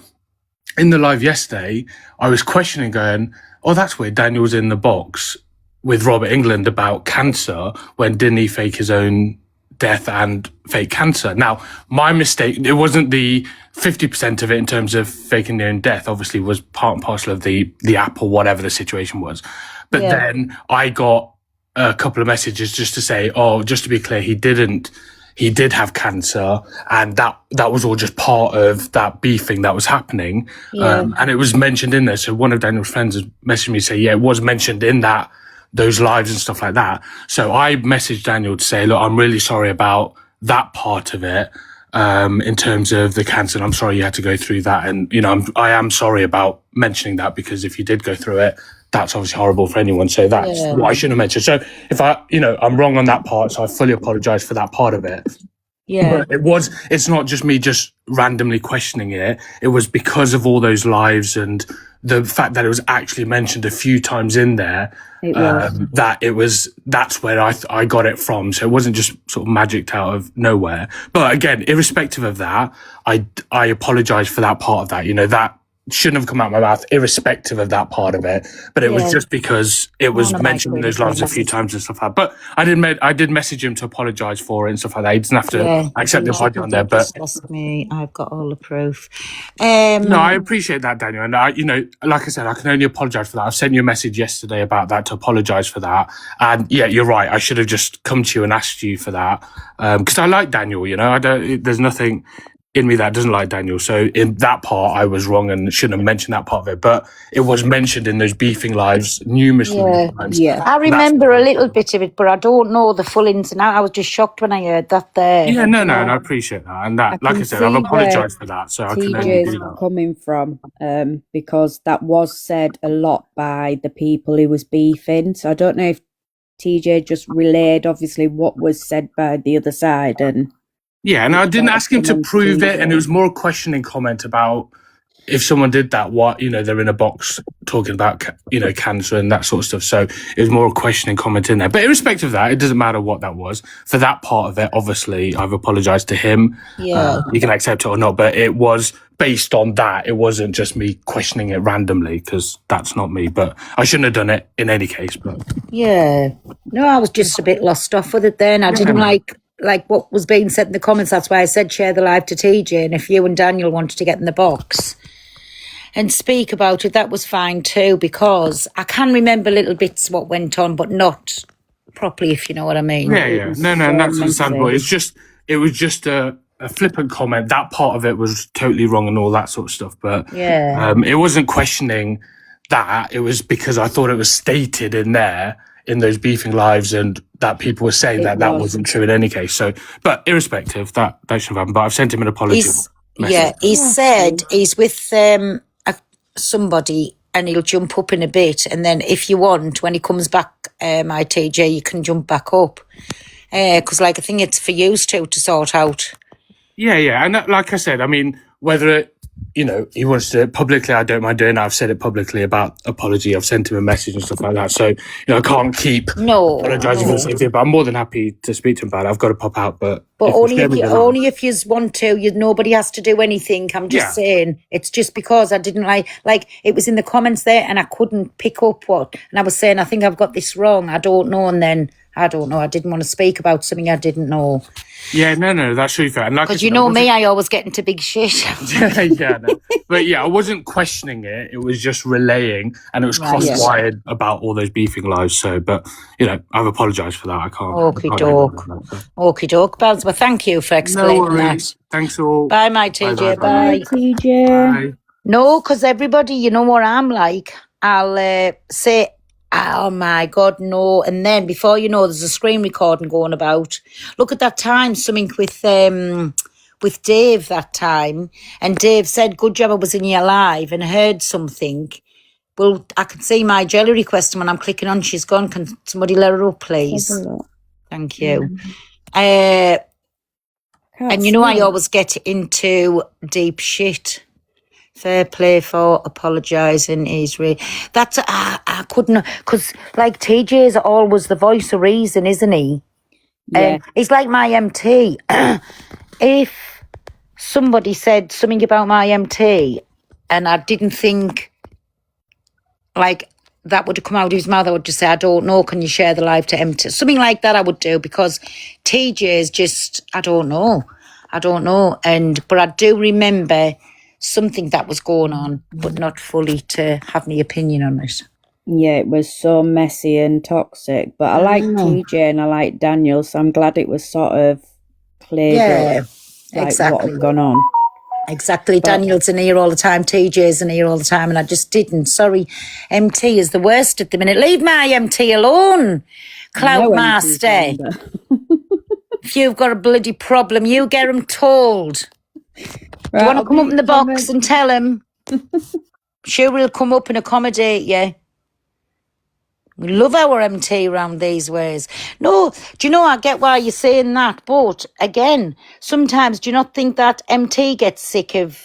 in the live yesterday, I was questioning going, oh, that's weird. Daniel's in the box with Robert England about cancer when didn't he fake his own death and fake cancer? Now, my mistake, it wasn't the 50% of it in terms of faking their own death, obviously was part and parcel of the app or whatever the situation was. But then I got a couple of messages just to say, oh, just to be clear, he did have cancer, and that was all just part of that beefing that was happening. And it was mentioned in there. So one of Daniel's friends has messaged me to say, yeah, it was mentioned in those lives and stuff like that. So I messaged Daniel to say, look, I'm really sorry about that part of it, in terms of the cancer. And I'm sorry you had to go through that. And, I am sorry about mentioning that, because if you did go through it, that's obviously horrible for anyone. So that's what I shouldn't have mentioned. So if I'm wrong on that part, so I fully apologize for that part of it. Yeah. But it's not just me just randomly questioning it. It was because of all those lives and the fact that it was actually mentioned a few times in there, that's where I got it from. So it wasn't just sort of magicked out of nowhere. But again, irrespective of that, I apologize for that part of that. That shouldn't have come out of my mouth, irrespective of that part of it. But it was just because it was mentioned in those lines a few times and stuff like that. But I did message him to apologise for it and stuff like that. He doesn't have to accept the apology on there. But Trust me, I've got all the proof. no, I appreciate that, Daniel. And like I said, I can only apologise for that. I've sent you a message yesterday about that to apologise for that. And yeah, you're right. I should have just come to you and asked you for that. Because I like Daniel, there's nothing in me that doesn't like Daniel. So in that part, I was wrong and shouldn't have mentioned that part of it. But it was mentioned in those beefing lives numerous times. Yeah, I remember a little bit of it, but I don't know the full ins and outs. I was just shocked when I heard that there. Yeah, no, and I appreciate that. And that, like I said, I've apologised for that. So I can only do TJ's that. coming from, because that was said a lot by the people who was beefing. So I don't know if TJ just relayed, obviously, what was said by the other side. And yeah, and I didn't ask him to prove it, and it was more a questioning comment about if someone did that, what, they're in a box talking about, cancer and that sort of stuff. So it was more a questioning comment in there. But irrespective of that, it doesn't matter what that was. For that part of it, obviously, I've apologised to him. Yeah. You can accept it or not, but it was based on that. It wasn't just me questioning it randomly, because that's not me. But I shouldn't have done it in any case. But Yeah. No, I was just a bit lost off with it then. I didn't like what was being said in the comments. That's why I said share the live to TJ. And if you and Daniel wanted to get in the box and speak about it, that was fine too, because I can remember little bits what went on, but not properly, if you know what I mean. Yeah. No, and that's understandable. It was just a flippant comment. That part of it was totally wrong and all that sort of stuff. But it wasn't questioning that. It was because I thought it was stated in there in those beefing lives, and that people were saying that wasn't true in any case. So, but irrespective, that should have happened. But I've sent him an apology. He said he's with somebody and he'll jump up in a bit, and then if you want, when he comes back, my TJ, you can jump back up, because I think it's for you two to sort out. Yeah, and like I said, I mean, whether he wants to do it publicly, I don't mind doing it. I've said it publicly about apology. I've sent him a message and stuff like that. So, I can't keep apologising for the same thing, but I'm more than happy to speak to him about it. I've got to pop out, but only if you want to. Nobody has to do anything. I'm just saying, it's just because I didn't like it was in the comments there and I couldn't pick up and I was saying, I think I've got this wrong. I don't know. And then I don't know. I didn't want to speak about something I didn't know. Yeah, no, that's really fair. Because me, I always get into big shit. But I wasn't questioning it. It was just relaying, and it was cross-wired about all those beefing lives. So, but I've apologised for that. I can't. Okie doke, Babs. Well, thank you for explaining that. Thanks all. Bye, my TJ. Bye. TJ. Bye. No, because everybody, you know what I'm like. I'll say, oh my God, no. And then before you know, there's a screen recording going about. Look at that time, something with Dave that time. And Dave said, good job I was in your live and heard something. Well, I can see my jelly request, and when I'm clicking on, she's gone. Can somebody let her up, please? Thank you. And I always get into deep shit. Fair play for apologising, Israel. That's I couldn't, because TJ's always the voice of reason, isn't he? Yeah. He's like my MT. If somebody said something about my MT and I didn't think that would have come out of his mouth, I would just say, I don't know, can you share the live to MT? Something like that I would do, because TJ is just, I don't know. But I do remember something that was going on, but not fully to have my opinion on it. Yeah, it was so messy and toxic. But I like TJ and I like Daniel, so I'm glad it was sort of cleared up, like, exactly. what had gone on. Exactly. Daniel's in here all the time, TJ's in here all the time, and I just didn't. Sorry, MT is the worst at the minute. Leave my MT alone, Cloud Master. If you've got a bloody problem, you get them told. Do you want to come up in the box and tell him? Sure, we'll come up and accommodate you. We love our MT around these ways. No, do you know, I get why you're saying that, but again, sometimes do you not think that MT gets sick of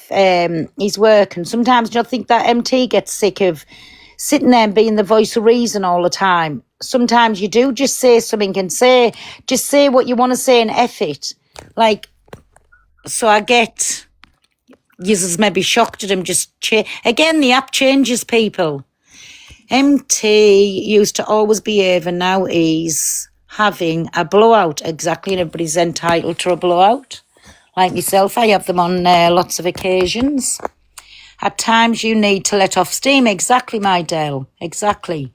his work, and sometimes do you not think that MT gets sick of sitting there and being the voice of reason all the time? Sometimes you do just say something and just say what you want to say and F it. Like, so I get, you're maybe shocked at him again, the app changes people. MT used to always behave, and now he's having a blowout. Exactly, and everybody's entitled to a blowout. Like myself, I have them on lots of occasions. At times you need to let off steam. Exactly, my Dell. Exactly.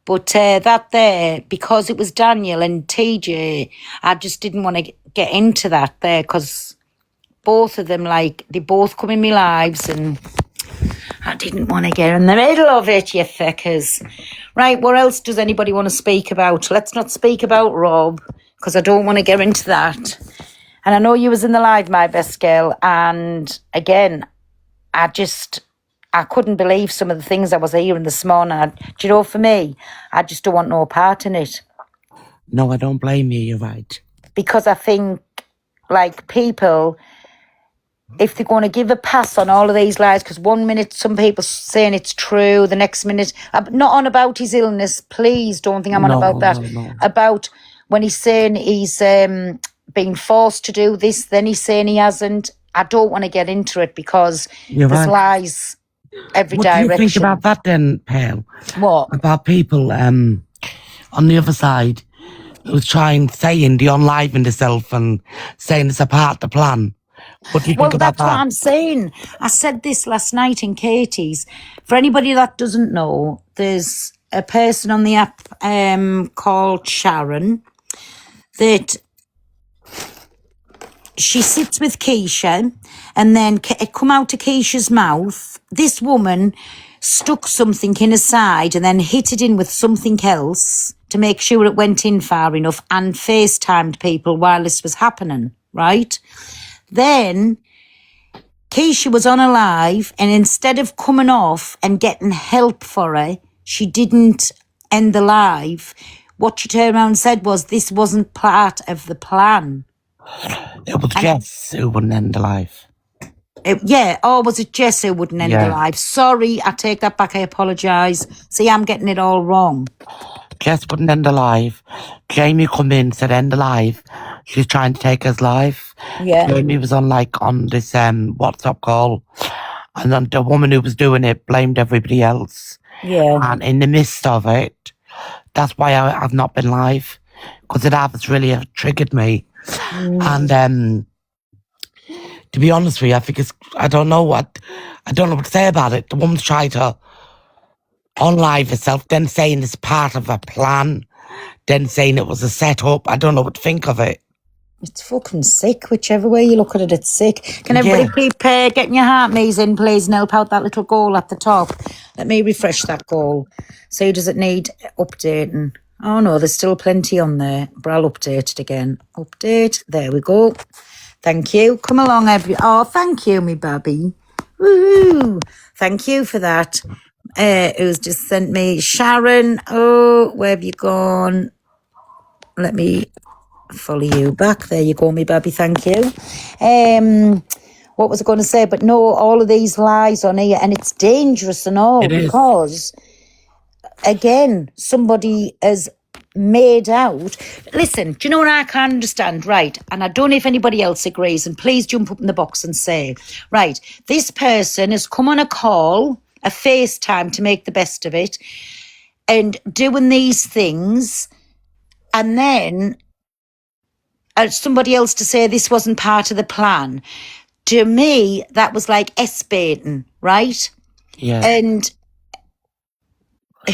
But that there, because it was Daniel and TJ, I just didn't want to get into that there, because both of them, like, they both come in my lives, and I didn't want to get in the middle of it, you feckers. Right, what else does anybody want to speak about? Let's not speak about Rob, because I don't want to get into that. And I know you was in the live, my best girl, and again, I couldn't believe some of the things I was hearing this morning. Do you know, for me, I just don't want no part in it. No, I don't blame you, you're right. Because I think, like, people, if they're going to give a pass on all of these lies, because 1 minute some people saying it's true, the next minute, not on about his illness, please don't think I'm on about that. No. About when he's saying he's being forced to do this, then he's saying he hasn't. I don't want to get into it, because there's lies every direction. What do you think about that then, Pale? What? About people on the other side who's saying they unliving themselves and saying it's a part of the plan. What do you think about that? Well, that's what I'm saying. I said this last night in Katie's. For anybody that doesn't know, there's a person on the app called Sharon that she sits with Keisha, and then it come out of Keisha's mouth. This woman stuck something in her side and then hit it in with something else to make sure it went in far enough, and FaceTimed people while this was happening, right? Then Keisha was on a live, and instead of coming off and getting help for her, she didn't end the live. What she turned around and said was, this wasn't part of the plan. It was Jess who wouldn't end the live. Was it Jess who wouldn't end the live? Sorry, I take that back, I apologise. See, I'm getting it all wrong. Jess wouldn't end the live. Jamie come in, said end the live. She's trying to take us live. Yeah. Jamie was on this WhatsApp call, and then the woman who was doing it blamed everybody else. Yeah. And in the midst of it, that's why I've not been live, because it has really triggered me. And to be honest with you, I think I don't know what to say about it. The woman's tried to unlive herself, then saying it's part of a plan, then saying it was a setup. I don't know what to think of it. It's fucking sick. Whichever way you look at it, it's sick. Can everybody keep getting your heart maze in, please, and help out that little goal at the top? Let me refresh that goal. So does it need updating? Oh no, there's still plenty on there, but I'll update it again. Update. There we go. Thank you. Come along, Oh, thank you, me babby. Woohoo! Thank you for that. Who's just sent me? Sharon. Oh, where have you gone? Let me follow you back. There you go, me babby. Thank you. What was I going to say? But no, all of these lies on here, and it's dangerous and all, because again, somebody has made out. Listen, do you know what I can't understand? Right, and I don't know if anybody else agrees, and please jump up in the box and say, right, this person has come on a call, a FaceTime to make the best of it. and doing these things, and then somebody else to say this wasn't part of the plan. To me, that was like S-baiting, right? Yeah. And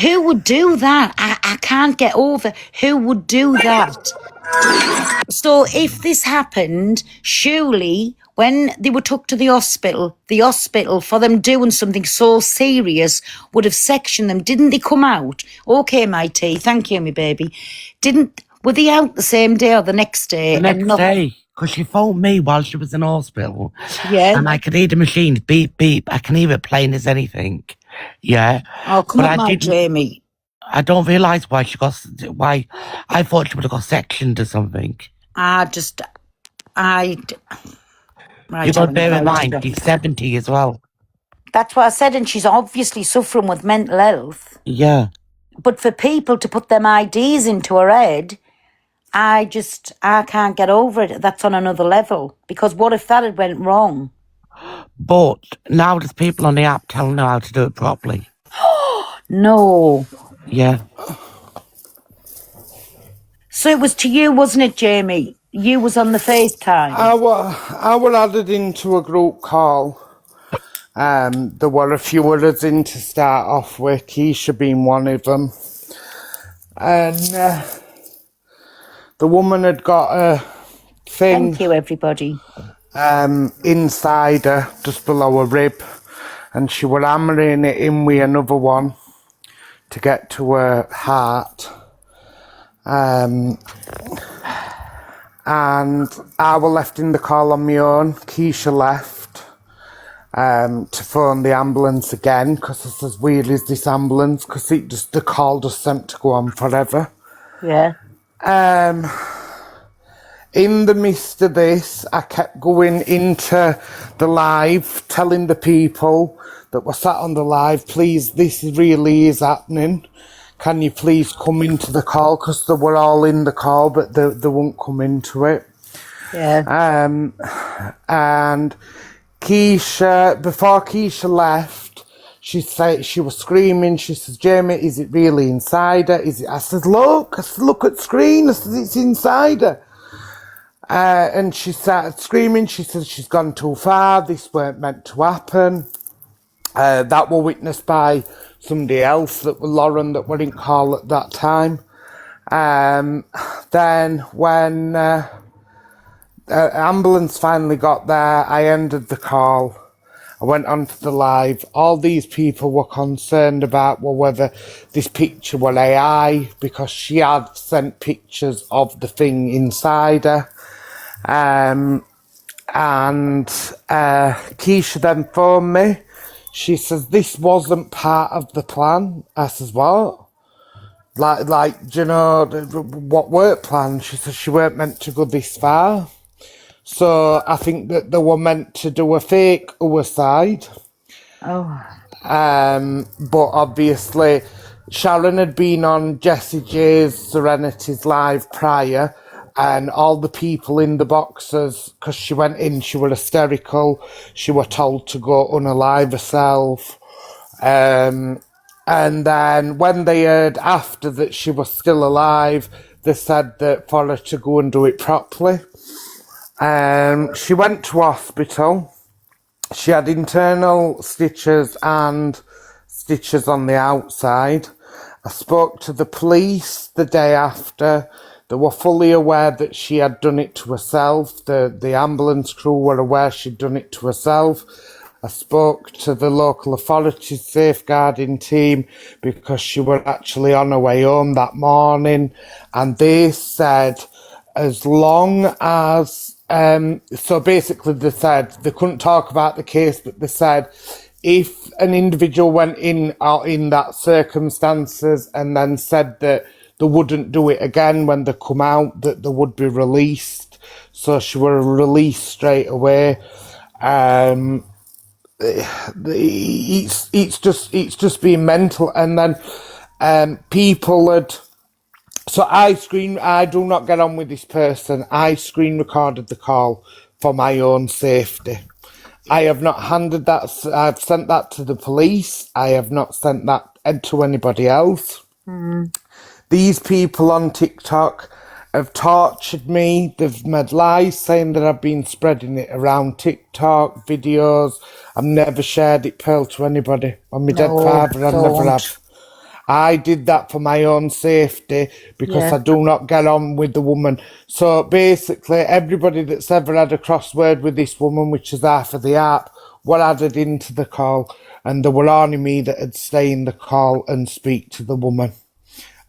who would do that? I can't get over who would do that. So if this happened, surely when they were took to the hospital for them doing something so serious would have sectioned them. Didn't they come out? Okay, my tea. Thank you, my baby. Were they out the same day or the next day? The next day, because she phoned me while she was in hospital. Yeah. And I could hear the machines beep, beep. I can hear it plain as anything. Yeah. Oh, come on, my Jamie. I don't realise why I thought she would have got sectioned or something. Right, You got to bear in mind, she's 70 as well. That's what I said, and she's obviously suffering with mental health. Yeah. But for people to put them ideas into her head, I can't get over it. That's on another level. Because what if that had went wrong? But now there's people on the app telling her how to do it properly. No. Yeah. So it was to you, wasn't it, Jamie? You was on the FaceTime. I were added into a group call. There were a few others in to start off with, Keisha being one of them. And the woman had got a thing. Thank you, everybody. Inside her, just below her rib. And she were hammering it in with another one to get to her heart. And I were left in the call on my own. Keisha left to phone the ambulance again, because it's as weird as this ambulance, because the call just seemed to go on forever. Yeah. In the midst of this, I kept going into the live, telling the people that were sat on the live, please, this really is happening. Can you please come into the call? Because they were all in the call, but they won't come into it. Yeah. And Keisha, before Keisha left, she said, she was screaming. She says, Jamie, is it really inside her? Is it? I said, look at the screen. I said, it's inside her. And she started screaming. She said she's gone too far. This weren't meant to happen. That were witnessed by somebody else, that were Lauren, that were in call at that time. Then when ambulance finally got there, I ended the call. I went onto the live. All these people were concerned about whether this picture were AI, because she had sent pictures of the thing inside her. And Keisha then phoned me. She says, this wasn't part of the plan. I says, what? Like, do you know, what work plan? She says she weren't meant to go this far. So I think that they were meant to do a fake suicide. Oh. But obviously, Sharon had been on Jessie J's Serenity's live prior, and all the people in the boxes, because she went in, she were hysterical. She were told to go unalive herself. And then when they heard after that she was still alive, they said that for her to go and do it properly. She went to hospital. She had internal stitches and stitches on the outside. I spoke to the police the day after. They were fully aware that she had done it to herself. The ambulance crew were aware she'd done it to herself. I spoke to the local authorities safeguarding team, because she were actually on her way home that morning, and they said as long as so basically they said they couldn't talk about the case, but they said if an individual went in that circumstances and then said that they wouldn't do it again when they come out, that they would be released. So she were released straight away. It's just been mental. And then people had, so I do not get on with this person. I screen recorded the call for my own safety. I have not handed that. I've sent that to the police. I have not sent that to anybody else. These people on TikTok have tortured me. They've made lies saying that I've been spreading it around TikTok videos. I've never shared it, Pearl, to anybody. On my dead No, father, I never don't. have. I did that for my own safety because Yeah. I do not get on with the woman. So basically, everybody that's ever had a crossword with this woman, which is half of the app, were added into the call, and there were only me that had stay in the call and speak to the woman.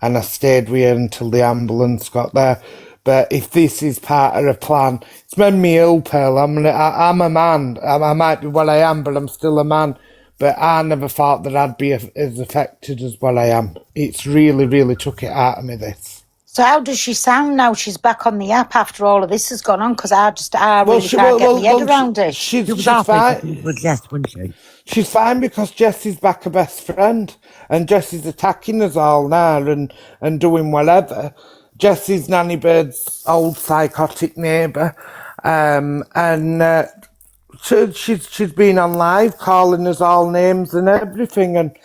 And I stayed with her until the ambulance got there. But if this is part of a plan, it's made me ill, Pearl. I'm a man. I might be what I am, but I'm still a man. But I never thought that I'd be as affected as what I am. It's really, really took it out of me, this. So how does she sound now she's back on the app after all of this has gone on? Because I really can't get my head around it. She's fine. With Jess, wasn't she? She's fine because Jessie's back her best friend. And Jessie's attacking us all now and doing whatever. Jessie's Nanny Bird's old psychotic neighbour. She's been on live calling us all names and everything, and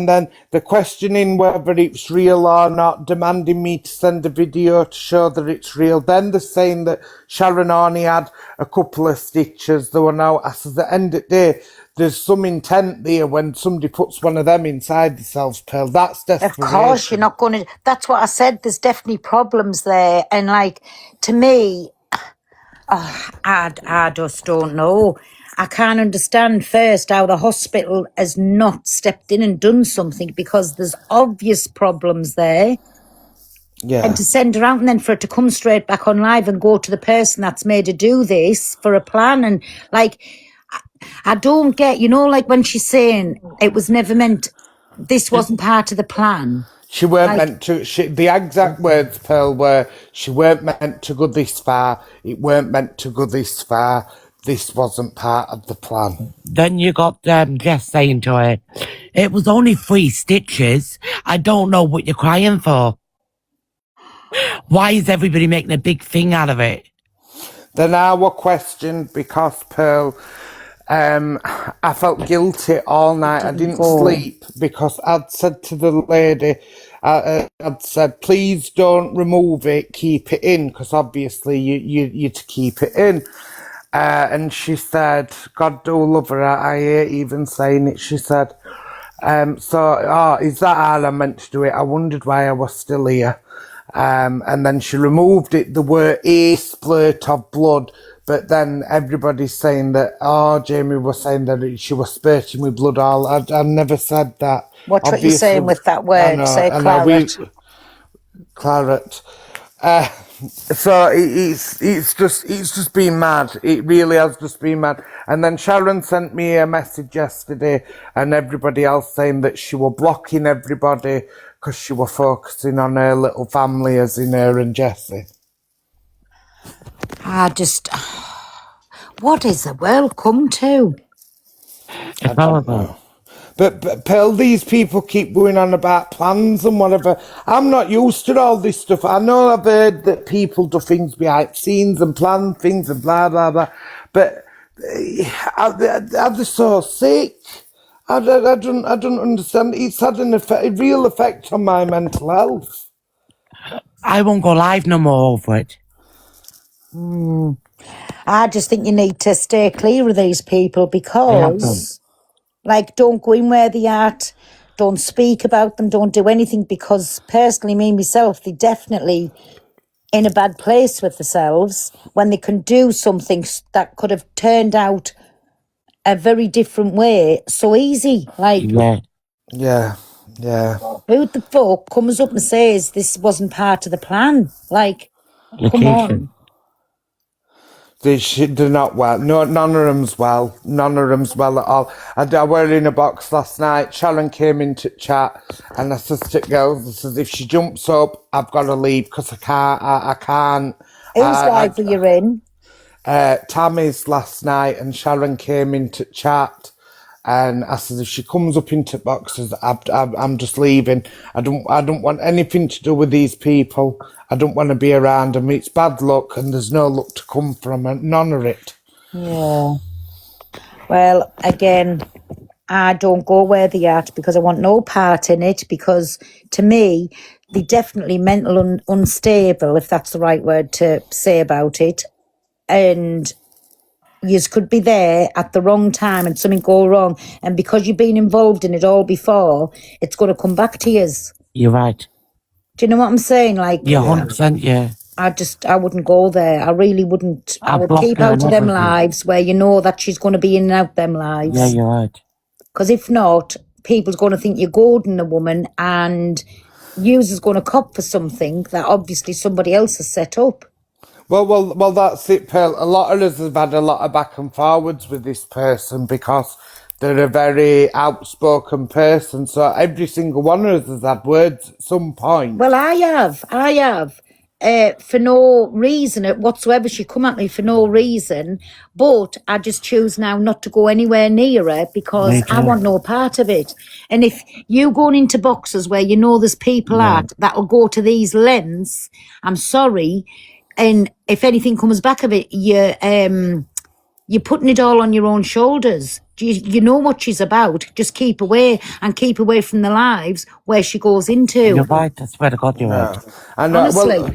then they're questioning whether it's real or not, demanding me to send a video to show that it's real. Then they're saying that Sharon only had a couple of stitches. There were no. I said, at the end of the day, there's some intent there when somebody puts one of them inside themselves, Pearl. That's Of desperation. course, you're not going to. That's what I said. There's definitely problems there, and like to me, I just don't know. I can't understand first how the hospital has not stepped in and done something because there's obvious problems there. Yeah. And to send her out and then for her to come straight back on live and go to the person that's made her do this for a plan. And like, I don't get, like when she's saying it was never meant, this wasn't part of the plan. She weren't meant to. The exact words, Pearl, were she weren't meant to go this far. It weren't meant to go this far. This wasn't part of the plan. Then you got Jess saying to her, it was only 3 stitches. I don't know what you're crying for. Why is everybody making a big thing out of it? Then I was questioned because, Pearl, I felt guilty all night. I didn't sleep because I'd said to the lady, I'd said, please don't remove it, keep it in, because obviously you're to keep it in. And she said, God do love her, I hate even saying it. She said, is that how I meant to do it? I wondered why I was still here. And then she removed it. There were a splurt of blood, but then everybody's saying that, Jamie was saying that she was spurting with blood all. I never said that. Watch what you're saying with that word. Say claret. Claret. So it's just been mad. It really has just been mad. And then Sharon sent me a message yesterday and everybody else saying that she was blocking everybody because she was focusing on her little family, as in her and Jessie. What is the world come to? I don't know. But Pearl, these people keep going on about plans and whatever. I'm not used to all this stuff. I know I've heard that people do things behind scenes and plan things and blah, blah, blah. But are they so sick? I don't understand. It's had a real effect on my mental health. I won't go live no more over it. I just think you need to stay clear of these people because, don't go in where they are. Don't speak about them. Don't do anything because, personally, me myself, they're definitely in a bad place with themselves when they can do something that could have turned out a very different way so easy. Yeah. Who the fuck comes up and says this wasn't part of the plan? Come on. They're not well. No, none of them's well. None of them's well at all. I were in a box last night. Sharon came into chat and I said to girls, if she jumps up, I've got to leave because I can't. Whose live were you in? Tammy's last night, and Sharon came into chat and I said, if she comes up into boxes, I'm just leaving. I don't want anything to do with these people. I don't want to be around them. It's bad luck and there's no luck to come from it. None of it. Yeah. Well, again, I don't go where they're at because I want no part in it, because to me, they're definitely mental unstable, if that's the right word to say about it. And you could be there at the wrong time and something go wrong. And because you've been involved in it all before, it's going to come back to you. You're right. Do you know what I'm saying? Like, Yeah, 100%, yeah. I wouldn't go there. I really wouldn't. I would block keep her out and of them everything. lives where you know that she's going to be in and out them lives. Yeah, you're right. Because if not, people's going to think you're goading a woman, and users going to cop for something that obviously somebody else has set up. Well, that's it, Pearl. A lot of us have had a lot of back and forwards with this person because they're a very outspoken person. So every single one of us has had words at some point. Well, I have. For no reason whatsoever. She come at me for no reason, but I just choose now not to go anywhere near her because Me I too. want no part of it. And if you going into boxes where you know there's people at that'll go to these lengths, I'm sorry. And if anything comes back of it, you're putting it all on your own shoulders. You know what she's about. Just keep away and keep away from the lives where she goes into. You're right. I swear to God, you're right. And Honestly.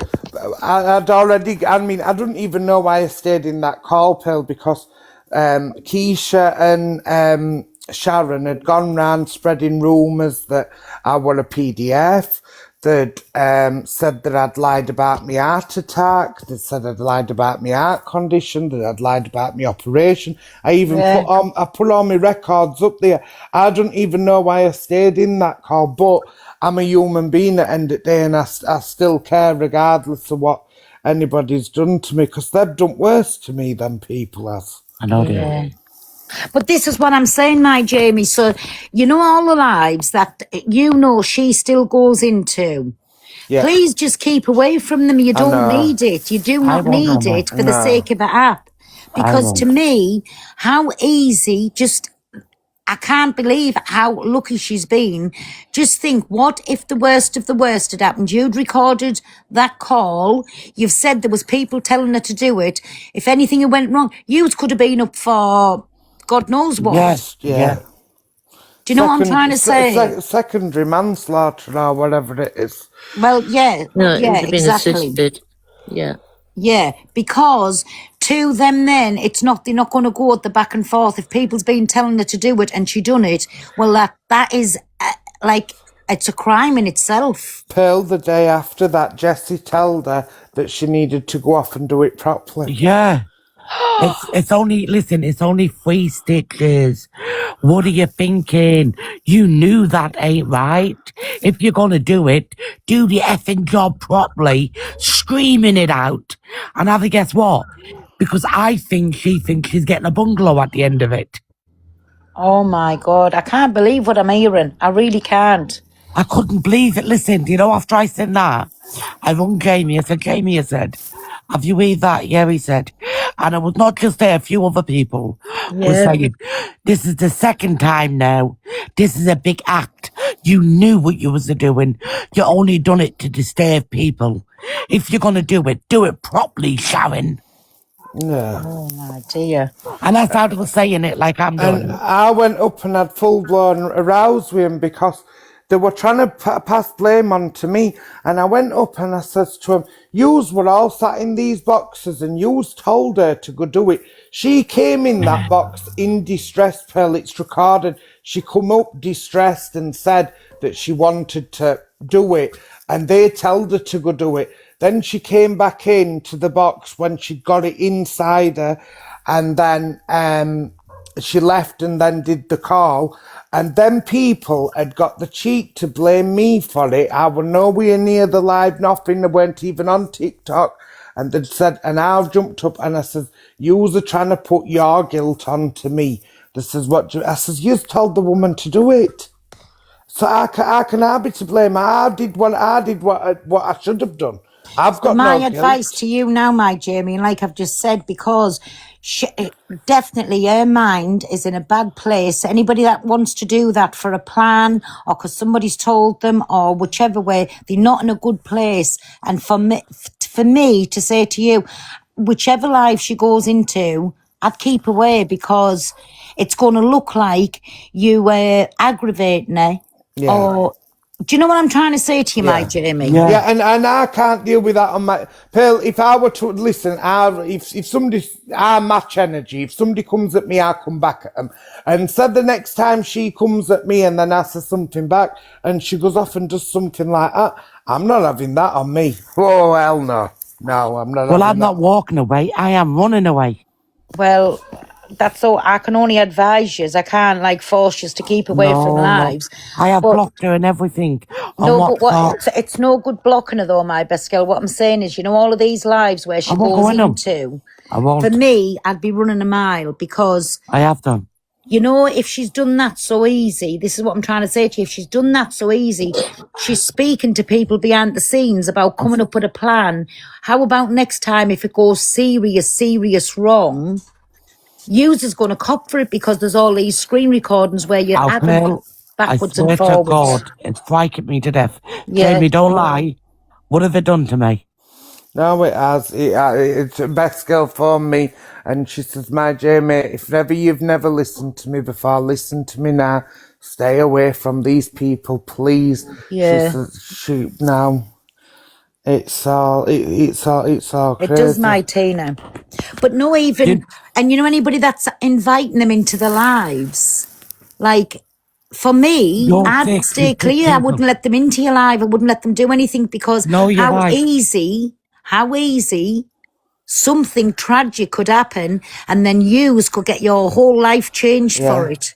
I don't even know why I stayed in that call, Pearl, because Keisha and Sharon had gone round spreading rumours that I were a PDF. They'd said that I'd lied about my heart attack. They said I'd lied about my heart condition. That I'd lied about my operation. I even put all my records up there. I don't even know why I stayed in that call, but I'm a human being at the end of the day, and I still care regardless of what anybody's done to me, because they've done worse to me than people has. I know Yeah. But this is what I'm saying, my Jamie. So, you know, all the lives that she still goes into. Yeah. Please just keep away from them. You don't need it. You do not need it for the sake of the app. Because to me, how easy, I can't believe how lucky she's been. Just think, what if the worst of the worst had happened? You'd recorded that call. You've said there was people telling her to do it. If anything had went wrong, you could have been up for God knows what. Yes, yeah. Do you know what I'm trying to say? Secondary manslaughter or whatever it is. Well, yeah. No, yeah, it would have been exactly. assisted. Yeah. Yeah, because to them then, they're not going to go at the back and forth. If people's been telling her to do it and she done it, well, that is it's a crime in itself. Pearl, the day after that, Jessie told her that she needed to go off and do it properly. Yeah. It's only 3 stitches. What are you thinking? You knew that ain't right. If you're gonna do it, do the effing job properly, screaming it out. And have a guess what? Because I think she thinks she's getting a bungalow at the end of it. Oh my God, I can't believe what I'm hearing. I really can't. I couldn't believe it. Listen, after I said that, I rung Jamie. I said, have you heard that? Yeah, he said. And I was not just there, a few other people were saying, this is the second time now. This is a big act. You knew what you was doing. You only done it to disturb people. If you're going to do it properly, Sharon. Yeah. Oh my dear. And that's how they were saying it, like I'm doing. And I went up and had full-blown rows with him because they were trying to pass blame on to me. And I went up and I said to him, yous were all sat in these boxes and yous told her to go do it. She came in that box in distress, Pearl. It's recorded. She come up distressed and said that she wanted to do it. And they told her to go do it. Then she came back into the box when she got it inside her. And then she left and then did the call. And then people had got the cheek to blame me for it. I was nowhere near the live, nothing. They weren't even on TikTok. And they said, and I jumped up and I said, yous are trying to put your guilt onto me. This is what I says, you've told the woman to do it. So I can be to blame. I did what I should have done. I've got my no advice guilt. to you now, my Jamie, and like I've just said, because definitely her mind is in a bad place. Anybody that wants to do that for a plan or because somebody's told them or whichever way, they're not in a good place. And for me to say to you, whichever life she goes into, I'd keep away because it's going to look like you were aggravating her. Yeah. Or, do you know what I'm trying to say to you, my Jamie? Yeah, and I can't deal with that on my Pearl. If I were to listen, if somebody, I match energy. If somebody comes at me, I come back at them. And said the next time she comes at me and then I say something back, and she goes off and does something like that, I'm not having that on me. Oh hell no, no, I'm not. Well, having I'm not walking away. I am running away. Well, that's all. I can only advise you. I can't like force you to keep away from lives. I have But- blocked her and everything. On No, but WhatsApp. it's no good blocking her though, my best girl. What I'm saying is, you know, all of these lives where she I won't goes go in 'em. into, I won't. for me, I'd be running a mile because, I have done. you know, if she's done that so easy, this is what I'm trying to say to you, if she's done that so easy, she's speaking to people behind the scenes about coming up with a plan. How about next time if it goes serious wrong, user's going to cop for it because there's all these screen recordings where you're adding Pearl, I backwards swear and to forwards. God, it's frightened me to death. Yeah. Jamie, don't lie. What have they done to me? No, it has. It's the best girl phoned me, and she says, "My Jamie, if ever you've never listened to me before, listen to me now. Stay away from these people, please." Yeah. She says, "No, it's all It crazy." does my Tina. But no even, and you know anybody that's inviting them into their lives, like, for me, You're I'd thick, stay you thick clear. I people. wouldn't let them into your life. I wouldn't let them do anything because No, you're how right. easy something tragic could happen and then yous could get your whole life changed for it.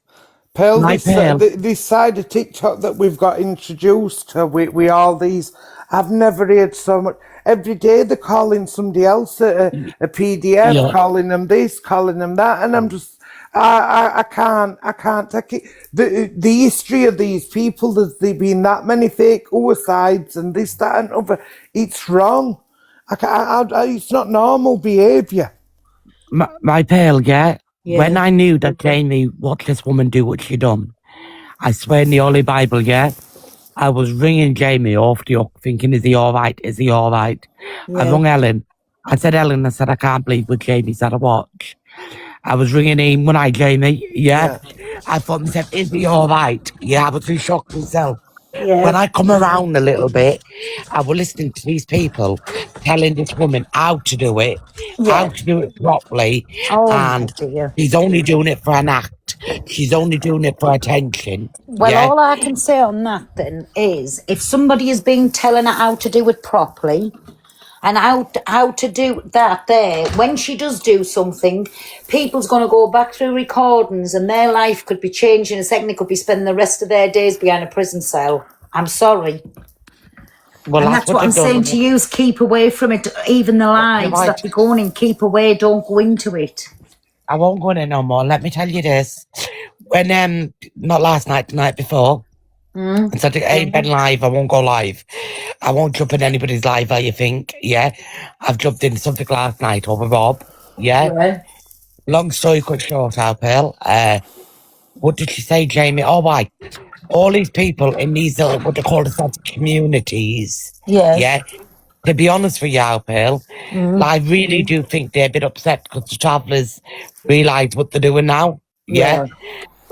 Pearl, My Pearl. this side of TikTok that we've got introduced to, we all these, I've never heard so much. Every day they're calling somebody else a PDF, Yeah. calling them this, calling them that, and I'm just, I can't take it. The history of these people, there's been that many fake suicides and this, that, and other. It's wrong. It's not normal behaviour. My Pearl, yeah? Yeah. When I knew that Jamie watched this woman do what she done, I swear in the Holy Bible, yeah? I was ringing Jamie off the hook, thinking, is he all right? Is he all right? I Yeah. rung Ellen. I said, Ellen, I said, I can't believe what Jamie's had a watch. I was ringing him when I, Jamie, yeah? I thought myself, is he all right? Yeah, I was in shock myself. Yeah. When I come around a little bit, I was listening to these people telling this woman how to do it, how to do it properly, Oh, and dear. she's only doing it for an act. She's only doing it for attention. Well, yeah? all I can say on that then is if somebody has been telling her how to do it properly and how to do that there, when she does do something, people's going to go back through recordings and their life could be changed in a second. They could be spending the rest of their days behind a prison cell. I'm sorry. Well, And that's what I'm they've done, saying isn't to you is keep away from it. Even the lives right. that you're going in, keep away, don't go into it. I won't go in it no more. Let me tell you this. When, not last night, the night before, I said, hey, Ben live, I won't go live. I won't jump in anybody's live, how you think, yeah? I've jumped in something last night over Rob, yeah? Yeah. Long story cut short, our Pearl. What did she say, Jamie? Oh, right. All these people in these, what they call the communities, Yes. yeah? To be honest with you, our Pearl, I really do think they're a bit upset because the travellers realise what they're doing now, yeah?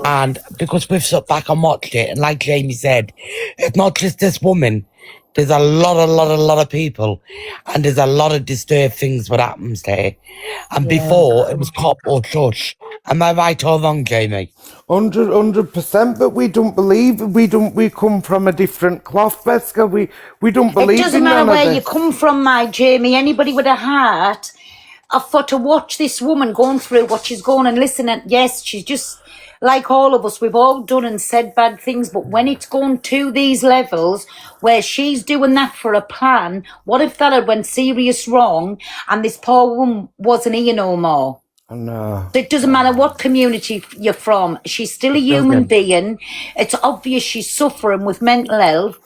And because we've sat back and watched it, and like Jamie said, it's not just this woman. There's a lot of people, and there's a lot of disturbed things what happens there. And before, it was cop or shush. Am I right or wrong, Jamie? 100%, but we don't believe, we come from a different cloth, Beska. We don't believe It doesn't in matter none of where this. you come from, my Jamie. Anybody with a heart, I've thought to watch this woman going through what she's going and listen. And yes, she's just like all of us. We've all done and said bad things, but when it's gone to these levels where she's doing that for a plan, what if that had went serious wrong and this poor woman wasn't here no more? No. It doesn't matter what community you're from. She's still a human being. It's obvious she's suffering with mental health.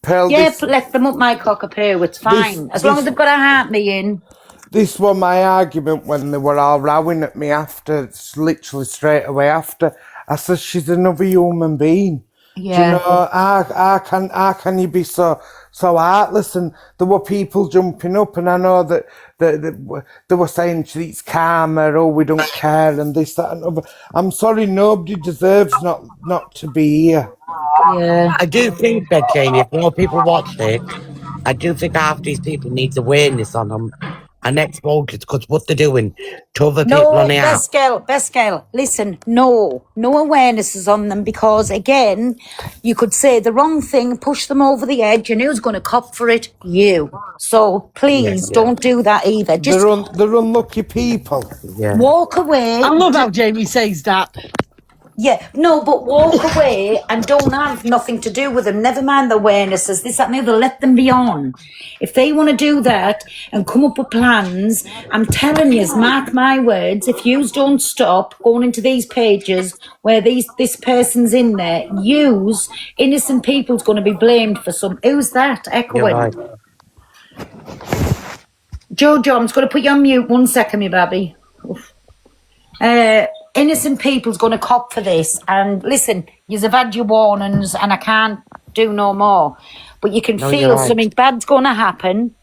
Pearl, Yeah, this, but let them up my cockapoo. It's fine. As long as they've got a heart me in. this was my argument when they were all rowing at me after, literally straight away after. I said, she's another human being. Do you Yeah. know, how can you be so heartless? And there were people jumping up, and I know that they were saying it's karma, oh, we don't care, and this, that, and other. I'm sorry, nobody deserves not to be here. Yeah. I do think that, Jamie, if more people watch it, I do think half these people need awareness on them and exposure, because what they're doing to other people on No, the app. best girl, listen, no awareness is on them, because again, you could say the wrong thing, push them over the edge, and who's going to cop for it? You. So please don't do that either. Just They're unlucky people. Yeah. walk away. I love how Jamie says that. Yeah, no, but walk away and don't have nothing to do with them. Never mind the awarenesses, this, that, and the other. Let them be on. If they want to do that and come up with plans, I'm telling you, mark my words, if yous don't stop going into these pages where this person's in there, yous, innocent people's going to be blamed for some. Who's that echoing? You're right. Jojo, I'm just going to put you on mute 1 second, me baby. Oof. Innocent people's going to cop for this, and listen, you've had your warnings and I can't do no more, but you can feel something bad's going to happen,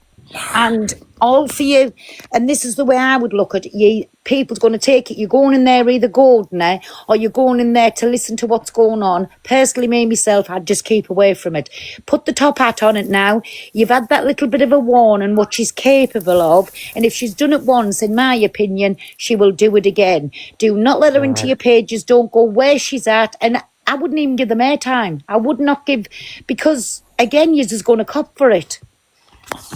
and all for you. And this is the way I would look at it. You people's going to take it. You're going in there either golden, or you're going in there to listen to what's going on. Personally, me myself, I'd just keep away from it. Put the top hat on it now. You've had that little bit of a warning what she's capable of, and if she's done it once, in my opinion, she will do it again. Do not let her into your pages. Don't go where she's at, and I wouldn't even give them airtime. I would not give, because again, you're just going to cop for it.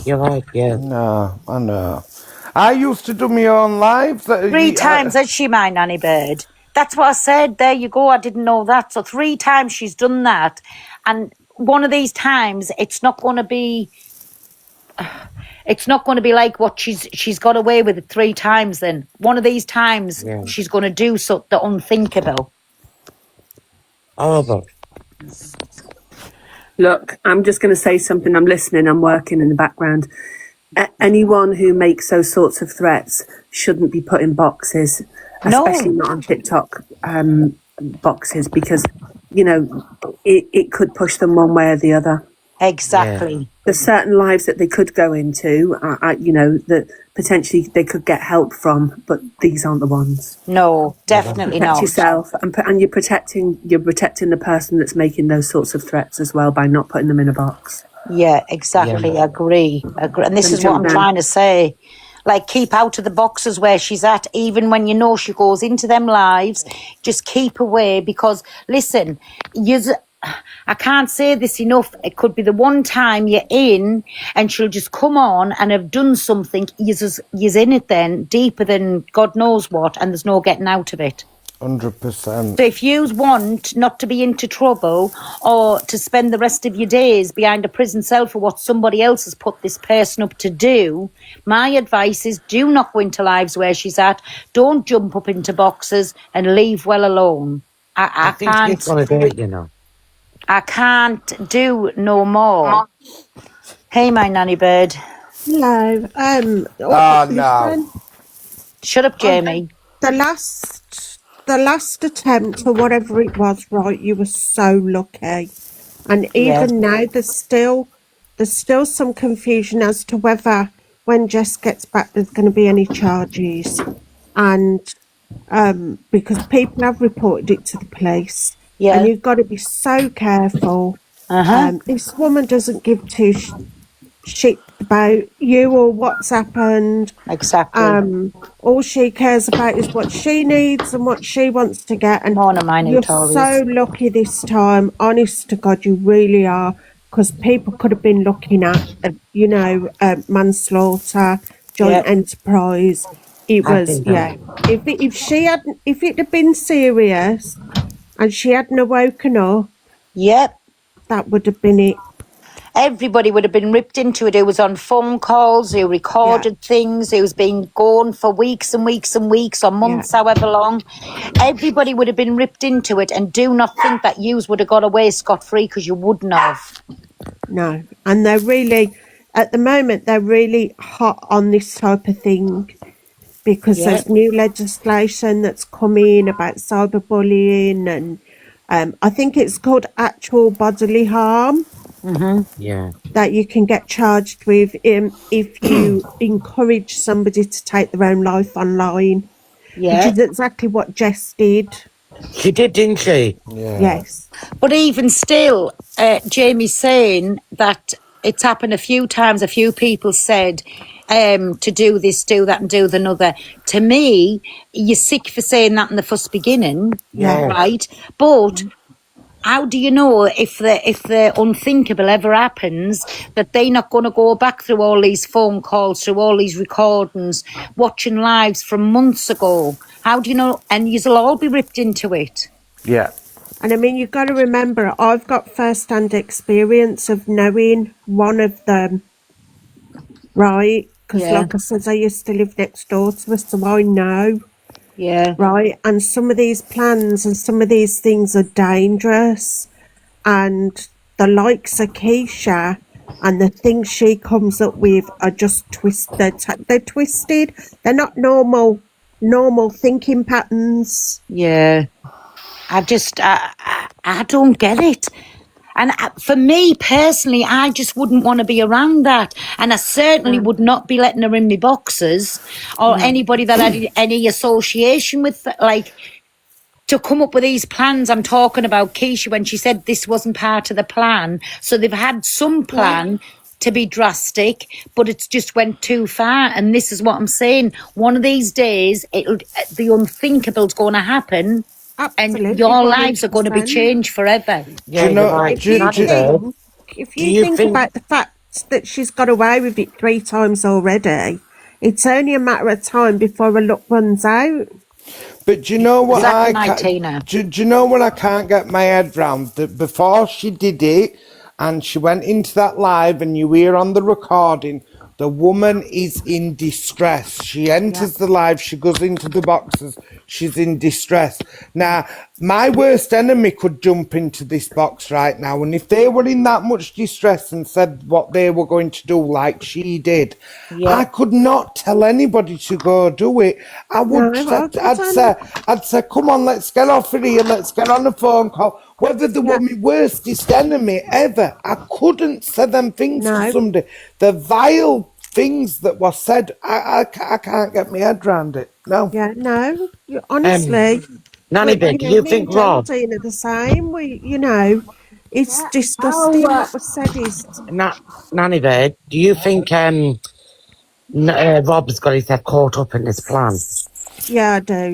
You're right, yeah. No, I know. I used to do my own lives. 3 times has she, my nanny bird. That's what I said. There you go. I didn't know that. So 3 times she's done that. And one of these times, it's not going to be like what she's got away with it 3 times then. One of these times, she's going to do something unthinkable. Horrible. Look, I'm just going to say something. I'm listening. I'm working in the background. Anyone who makes those sorts of threats shouldn't be put in boxes, especially not on TikTok boxes, because, you know, it could push them one way or the other. Exactly. Yeah. There's certain lives that they could go into, you know, that potentially they could get help from, but these aren't the ones. No, definitely Protect not. yourself, and you're protecting the person that's making those sorts of threats as well by not putting them in a box. Yeah, exactly. Yeah. Agree. And this is what I'm trying to say. Like, keep out of the boxes where she's at, even when you know she goes into them lives. Just keep away, because, listen, I can't say this enough. It could be the one time you're in and she'll just come on and have done something. You're in it then, deeper than God knows what, and there's no getting out of it. 100%. So if you want not to be into trouble or to spend the rest of your days behind a prison cell for what somebody else has put this person up to do, my advice is do not go into lives where she's at. Don't jump up into boxes and leave well alone. I think can't. she's going to do it, you know. I can't do no more. Hey, my nanny bird. Hello. No. Shut up, Jamie. The last attempt or whatever it was, right? You were so lucky, and even now there's still some confusion as to whether when Jess gets back there's going to be any charges, and because people have reported it to the police. Yeah. And you've got to be so careful. This woman doesn't give two shit about you or what's happened. Exactly. All she cares about is what she needs and what she wants to get. And you're so lucky this time. Honest to God, you really are. Because people could have been looking at, you know, manslaughter, joint enterprise. It was, If it had been serious and she hadn't woken up, that would have been it. Everybody would have been ripped into it. Who was on phone calls, who recorded things, who's been gone for weeks and weeks and weeks or months, however long. Everybody would have been ripped into it, and do not think that yous would have got away scot-free, because you wouldn't have. No. And they're really, at the moment, they're really hot on this type of thing, because there's new legislation that's coming about cyberbullying, and I think it's called actual bodily harm Yeah. that you can get charged with if you encourage somebody to take their own life online, which Yeah. is exactly what Jess did. She did, didn't she? Yeah. Yes. But even still, Jamie's saying that it's happened a few times. A few people said to do this, do that, and do the other. To me, you're sick for saying that in the first beginning, Yeah. right? But how do you know if the unthinkable ever happens, that they're not going to go back through all these phone calls, through all these recordings, watching lives from months ago? How do you know? And you'll all be ripped into it. Yeah. And I mean, you've got to remember, I've got first-hand experience of knowing one of them, right? Because Yeah. like I said, I used to live next door to us, so I know, Yeah. right? And some of these plans and some of these things are dangerous. And the likes of Keisha and the things she comes up with are just twisted. They're twisted. They're not normal thinking patterns. Yeah. I don't get it. And for me personally, I just wouldn't want to be around that. And I certainly would not be letting her in my boxes or anybody that had any association with, like, to come up with these plans. I'm talking about Keisha when she said this wasn't part of the plan. So they've had some plan to be drastic, but it's just went too far. And this is what I'm saying. One of these days, the unthinkable's going to happen. Absolutely, And your lives are going to be 100%. changed forever. Yeah, you know- you're right. If you Natalie, think about the fact that she's got away with it 3 times already, it's only a matter of time before her luck runs out. But do you know what Exactly, I right, ca- Tina. do you know what I can't get my head round? That before she did it and she went into that live and you hear on the recording, the woman is in distress. She enters the live, she goes into the boxes, she's in distress. Now, my worst enemy could jump into this box right now, and if they were in that much distress and said what they were going to do like she did, I could not tell anybody to go do it. I would No, I'd say, come on, let's get off of here, let's get on a phone call. Whether they were my worstest enemy ever, I couldn't say them things to somebody. The vile things that were said, I can't get my head around it. No. Yeah, no. Honestly, Nanny Big, do you think Rob? Geraldine are the same. It's disgusting what was said. Nanny Big, do you think Rob's got himself caught up in this plan? Yeah, I do.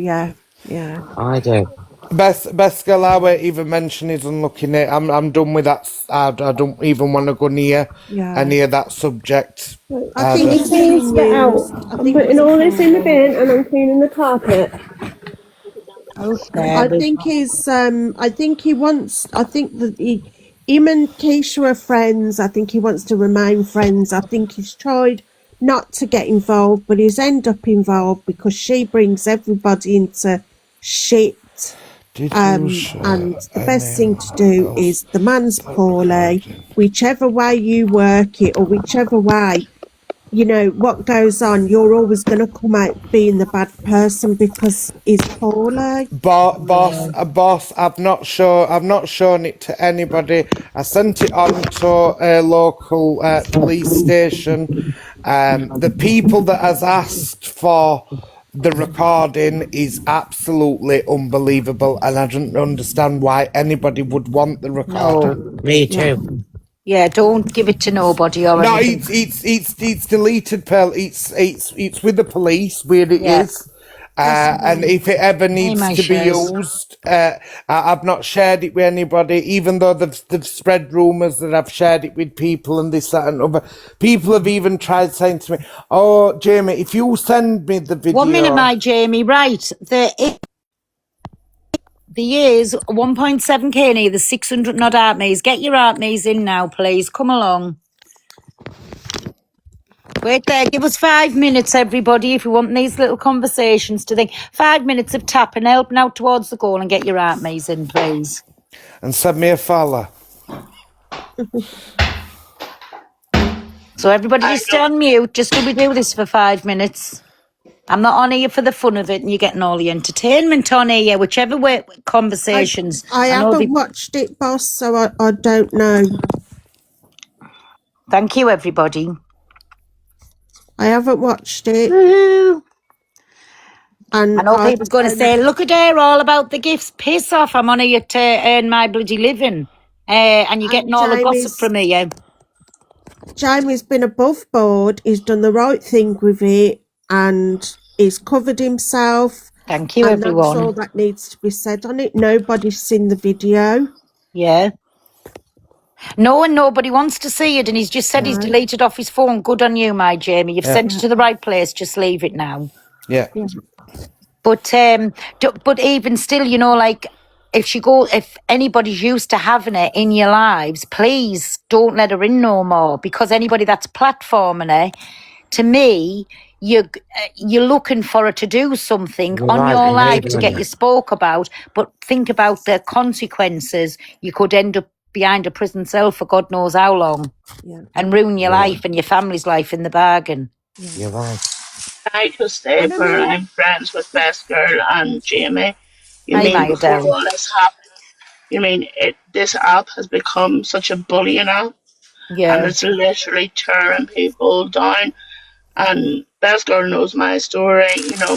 Yeah. I do. Best girl I won't even mention isn't looking at. I'm done with that. I don't even want to go near any of that subject. I think he needs to get out. I'm putting all this in the bin and I'm cleaning the carpet. I think he's. I think he wants. I think that him and Keisha are friends. I think he wants to remain friends. I think he's tried not to get involved, but he's end up involved because she brings everybody into shit. And the best thing to do is the man's poorly. Whichever way you work it, or whichever way, you know what goes on, you're always going to come out being the bad person because he's poorly. Boss, I've not shown it to anybody. I sent it on to a local police station. The people that has asked for the recording is absolutely unbelievable, and I don't understand why anybody would want the recording. No, me too. Yeah, don't give it to nobody or No, anything. it's deleted, Pearl. It's with the police where it is. And if it ever needs to be used, I've not shared it with anybody, even though they've spread rumours that I've shared it with people and this, that and other. People have even tried saying to me, oh, Jamie, if you send me the video... 1 minute, my Jamie, right. The years 1.7k near the 600 odd armies. Get your armies in now, please. Come along. Wait there, give us 5 minutes, everybody, if you want these little conversations to think. 5 minutes of tapping, helping out towards the goal and get your armies in, please. And send me a follow. So everybody just stay on mute, just till we do this for 5 minutes. I'm not on here for the fun of it, and you're getting all the entertainment on here, whichever way conversations. I know haven't watched it, boss, so I don't know. Thank you, everybody. I haven't watched it. And I know people's going to say, look at her, all about the gifts. Piss off, I'm on here to earn my bloody living. And you're getting all the gossip from me. Jamie's been above board. He's done the right thing with it, and he's covered himself. Thank you, and everyone. that's all that needs to be said on it. Nobody's seen the video. Yeah. No, and nobody wants to see it, and he's just said he's deleted off his phone. Good on you, my Jamie. You've sent it to the right place. Just leave it now. Yeah. But even still, you know, like if anybody's used to having her in your lives, please don't let her in no more, because anybody that's platforming her, to me, you're looking for her to do something on your life to get you spoke about. But think about the consequences. You could end up behind a prison cell for God knows how long, and ruin your life and your family's life in the bargain. You're right. I just say I'm friends with Best Girl and Jamie. You Hi, mean Maya before Dell. all this happened? You mean this app has become such a bullying app, and Yeah. it's literally tearing people down. And Best Girl knows my story. You know,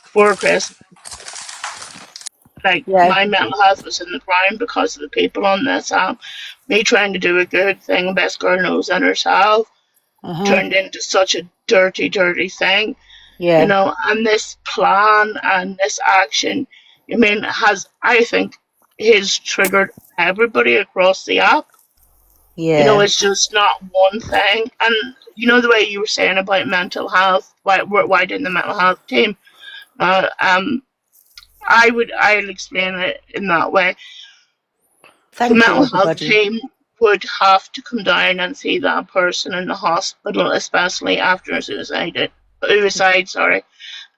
before Christmas, like my mental health was in the ground because of the people on this app. Me trying to do a good thing, Best Girl knows in herself, turned into such a dirty, dirty thing. Yeah. You know, and this plan and this action, I mean, I think, has triggered everybody across the app. Yeah. You know, it's just not one thing. And you know the way you were saying about mental health, why didn't the mental health team? I'll explain it in that way. Thank the you, mental health everybody. team would have to come down and see that person in the hospital, especially after a suicide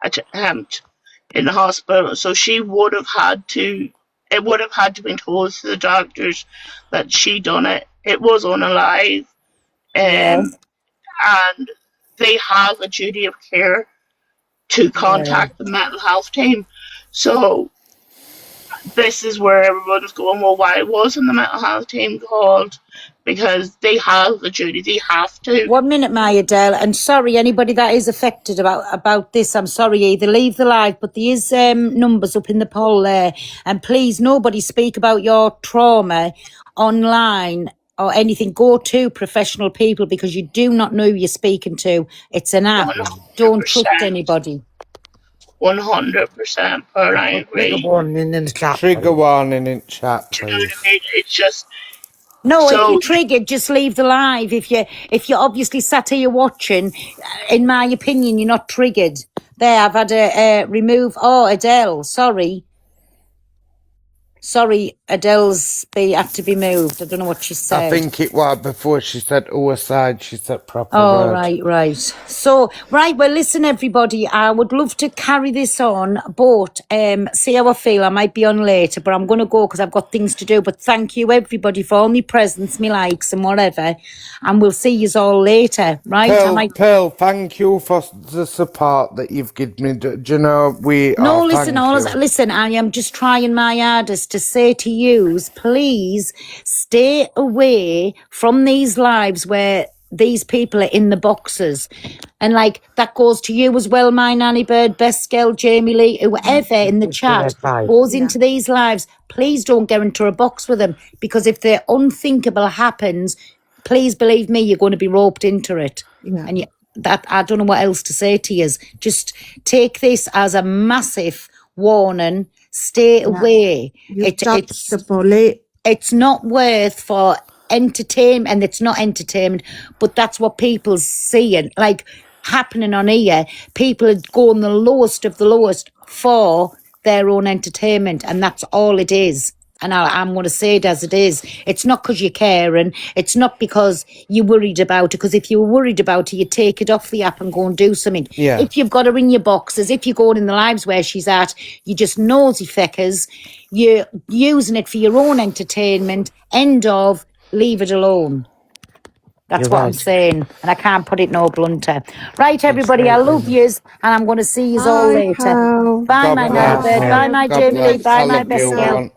attempt in the hospital. So she would have had to. It would have had to be told to the doctors that she done it. It was unalive, and they have a duty of care to contact the mental health team. So this is where everyone's going, well, why wasn't the mental health team called? Because they have the duty, they have to. 1 minute, Maya Dell, and sorry, anybody that is affected about this, I'm sorry, either leave the live, but there is numbers up in the poll there, and please, nobody speak about your trauma online or anything. Go to professional people, because you do not know who you're speaking to. It's an app. 100%. Don't trust anybody. 100%, Pearl, I agree. Trigger warning in the chat. Trigger warning in chat, Do you know please. what I mean? It's just... No, So- if you're triggered, just leave the live. If you're obviously sat here watching, in my opinion, you're not triggered. There, I've had a remove. Oh, Adele, sorry. Sorry, Adele's had to be moved. I don't know what she said. I think it was before she said side, she said proper Oh, word. right. So, well, listen, everybody, I would love to carry this on, but see how I feel. I might be on later, but I'm going to go because I've got things to do. But thank you, everybody, for all my presents, my likes and whatever, and we'll see you all later, right? Pearl, thank you for the support that you've given me. Do you know, No, listen, thank you. listen, I am just trying my hardest to say to yous, please stay away from these lives where these people are in the boxes. And like, that goes to you as well, my Nanny Bird, Best Girl, Jamie Lee, whoever in the chat goes into these lives. Please don't get into a box with them, because if the unthinkable happens, please believe me, you're going to be roped into it. And that I don't know what else to say to you. Just take this as a massive warning. Stay away. Dodged the bullet. It's not worth for entertainment, and it's not entertainment, but that's what people's seeing, like happening on here. People are going the lowest of the lowest for their own entertainment, and that's all it is. And I'm going to say it as it is. It's not because you're caring. It's not because you're worried about it. Because if you were worried about it, you'd take it off the app and go and do something. Yeah. If you've got her in your boxes, if you're going in the lives where she's at, you're just nosy feckers. You're using it for your own entertainment. End of. Leave it alone. That's You're what I'm right. saying. And I can't put it no blunter. Right, everybody, I love yous, and I'm going to see yous all Bye, later. pal. Bye, God my bless. Nana Bird. Bye, my God Jamie Lee. bless. Bye, I my love you, best girl. everyone.